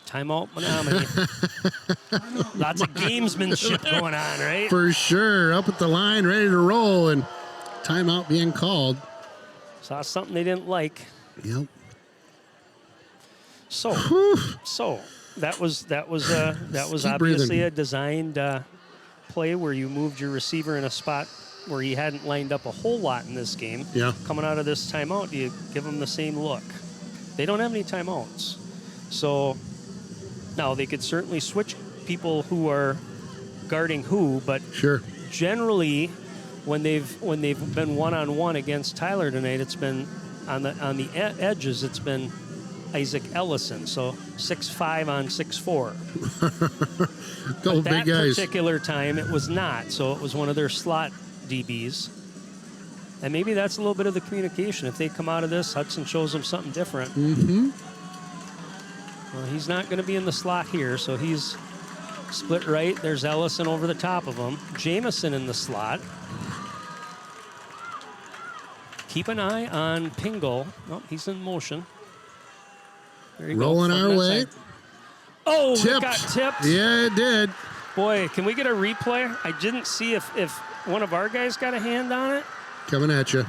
Timeout, Menomonie. Lots of gamesmanship going on, right? For sure. Up at the line, ready to roll, and timeout being called. Saw something they didn't like. Yep. So that was Keep obviously breathing. a designed play where you moved your receiver in a spot where he hadn't lined up a whole lot in this game. Yeah. Coming out of this timeout, do you give him the same look? They don't have any timeouts. So now they could certainly switch people who are guarding who, but Sure. generally when they've been one-on-one against Tyler tonight, it's been on the edges, it's been Isaac Ellison, so 6'5" on 6'4". Couple But big that guys. particular time, it was not. So it was one of their slot DBs. And maybe that's a little bit of the communication. If they come out of this, Hudson shows them something different. Mm-hmm. Well, he's not going to be in the slot here, so he's split right. There's Ellison over the top of him. Jamison in the slot. keep an eye on Pingle. Oh, he's in motion. There you Rolling go. our way. Oh, Tipped. it got tipped. Yeah, it did. Boy, can we get a replay? I didn't see if one of our guys got a hand on it. Coming at you.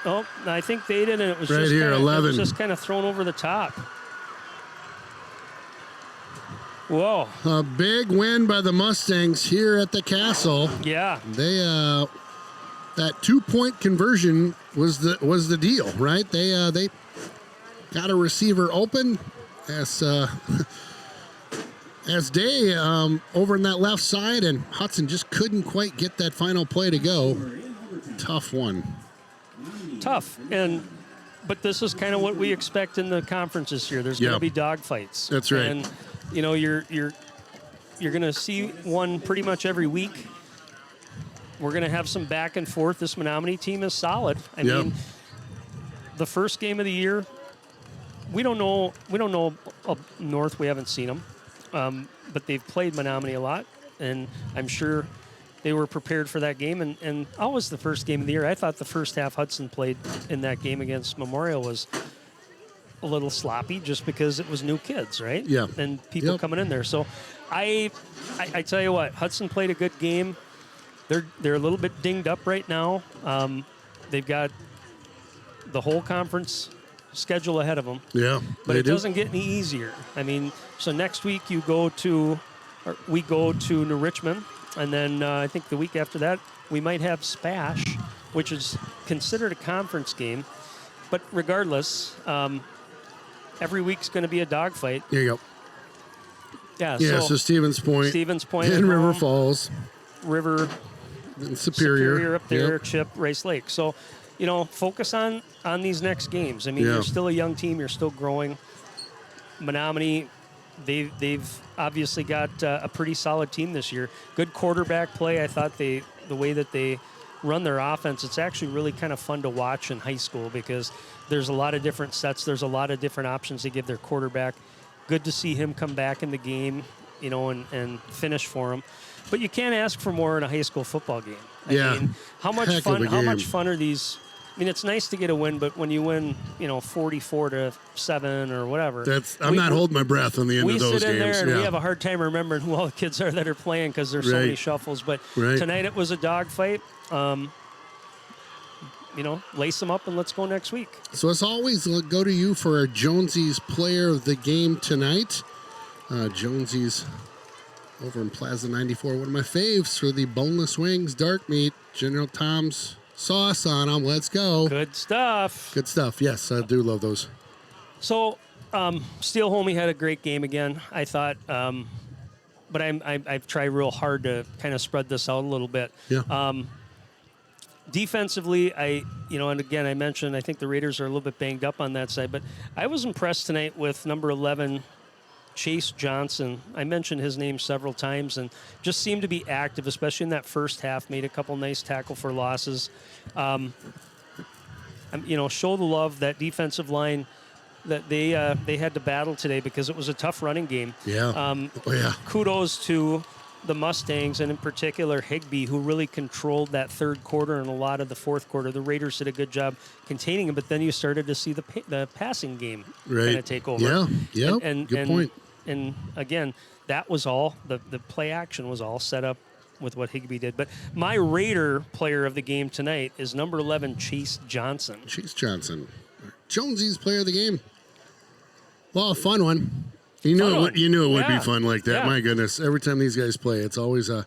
Oh, I think they did, and it was Right just here, kinda, 11. It was just kind of thrown over the top. Whoa. A big win by the Mustangs here at the Castle. Yeah. They that 2-point conversion was the deal, right? They got a receiver open as Day over in that left side, and Hudson just couldn't quite get that final play to go. Tough one. Tough. But this is kind of what we expect in the conference this year. There's going to be dogfights. That's right. And you're going to see one pretty much every week. We're going to have some back and forth. This Menomonie team is solid. I mean, the first game of the year, we don't know up north. We haven't seen them, but they've played Menomonie a lot, and I'm sure they were prepared for that game. And always the first game of the year, I thought the first half Hudson played in that game against Memorial was a little sloppy just because it was new kids, right? Yeah. And people coming in there. So I tell you what, Hudson played a good game. They're a little bit dinged up right now. They've got the whole conference schedule ahead of them. Yeah, but it doesn't get any easier. I mean, so next week we go to New Richmond, and then I think the week after that we might have Spash, which is considered a conference game. But regardless, every week's going to be a dogfight. There you go. Yeah. So Stevens Point, and River Falls, River. And Superior up there, Chip, Rice Lake. So, focus on these next games. I mean, you're still a young team. You're still growing. Menomonie, they've obviously got a pretty solid team this year. Good quarterback play. I thought the way that they run their offense, it's actually really kind of fun to watch in high school because there's a lot of different sets. There's a lot of different options they give their quarterback. Good to see him come back in the game, and finish for him. But you can't ask for more in a high school football game. I mean, how much fun are these? I mean, it's nice to get a win, but when you win, 44-7 or whatever. I'm not holding my breath on the end of those games. We sit in there and we have a hard time remembering who all the kids are that are playing because there's so many shuffles. But tonight it was a dogfight. Lace them up and let's go next week. So as always, we'll go to you for our Jonesy's player of the game tonight. Jonesy's over in Plaza 94, one of my faves for the boneless wings, dark meat, General Tom's sauce on them. Let's go. Good stuff. Good stuff. Yes, I do love those. So, Steel Homie had a great game again, I thought. But I've tried real hard to kind of spread this out a little bit. Yeah. Defensively, and again, I mentioned I think the Raiders are a little bit banged up on that side, but I was impressed tonight with number 11, Chase Johnson. I mentioned his name several times and just seemed to be active, especially in that first half, made a couple nice tackle for losses. Show the love, that defensive line that they had to battle today because it was a tough running game. Yeah. Kudos to the Mustangs, and in particular Higbee, who really controlled that third quarter and a lot of the fourth quarter. The Raiders did a good job containing him, but then you started to see the passing game kind of take over. Yeah, good point. And again, that was all, the play action was all set up with what Higbee did. But my Raider player of the game tonight is number 11, Chase Johnson. Chase Johnson. Jonesy's player of the game. Well, a fun one. You knew it would be fun like that. Yeah. My goodness. Every time these guys play, it's always a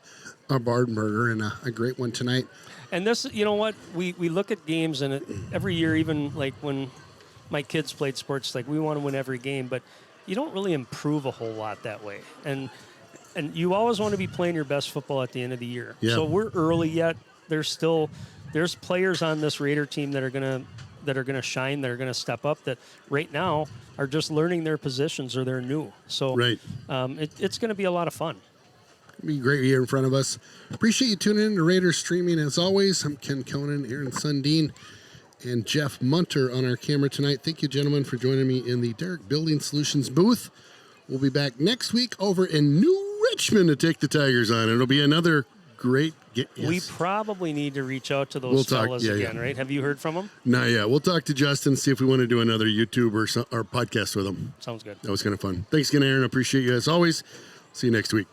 barn burner and a great one tonight. And this, you know what? We look at games, and every year, even like when my kids played sports, like we want to win every game, but you don't really improve a whole lot that way. And you always want to be playing your best football at the end of the year. Yeah. So we're early yet. There's players on this Raider team that are gonna shine, that are gonna step up, that right now are just learning their positions or they're new. So it's gonna be a lot of fun. It'll be a great year in front of us. Appreciate you tuning in to Raiders Streaming as always. I'm Ken Conan, Aaron Sundin, and Jeff Munter on our camera tonight. Thank you, gentlemen, for joining me in the Derek Building Solutions booth. We'll be back next week over in New Richmond to take the Tigers on. It'll be another great We probably need to reach out to those We'll talk- fellas yeah, again, yeah. right? Have you heard from them? Not yet. We'll talk to Justin, see if we want to do another YouTube or podcast with him. Sounds good. That was kind of fun. Thanks again, Aaron. I appreciate you as always. See you next week.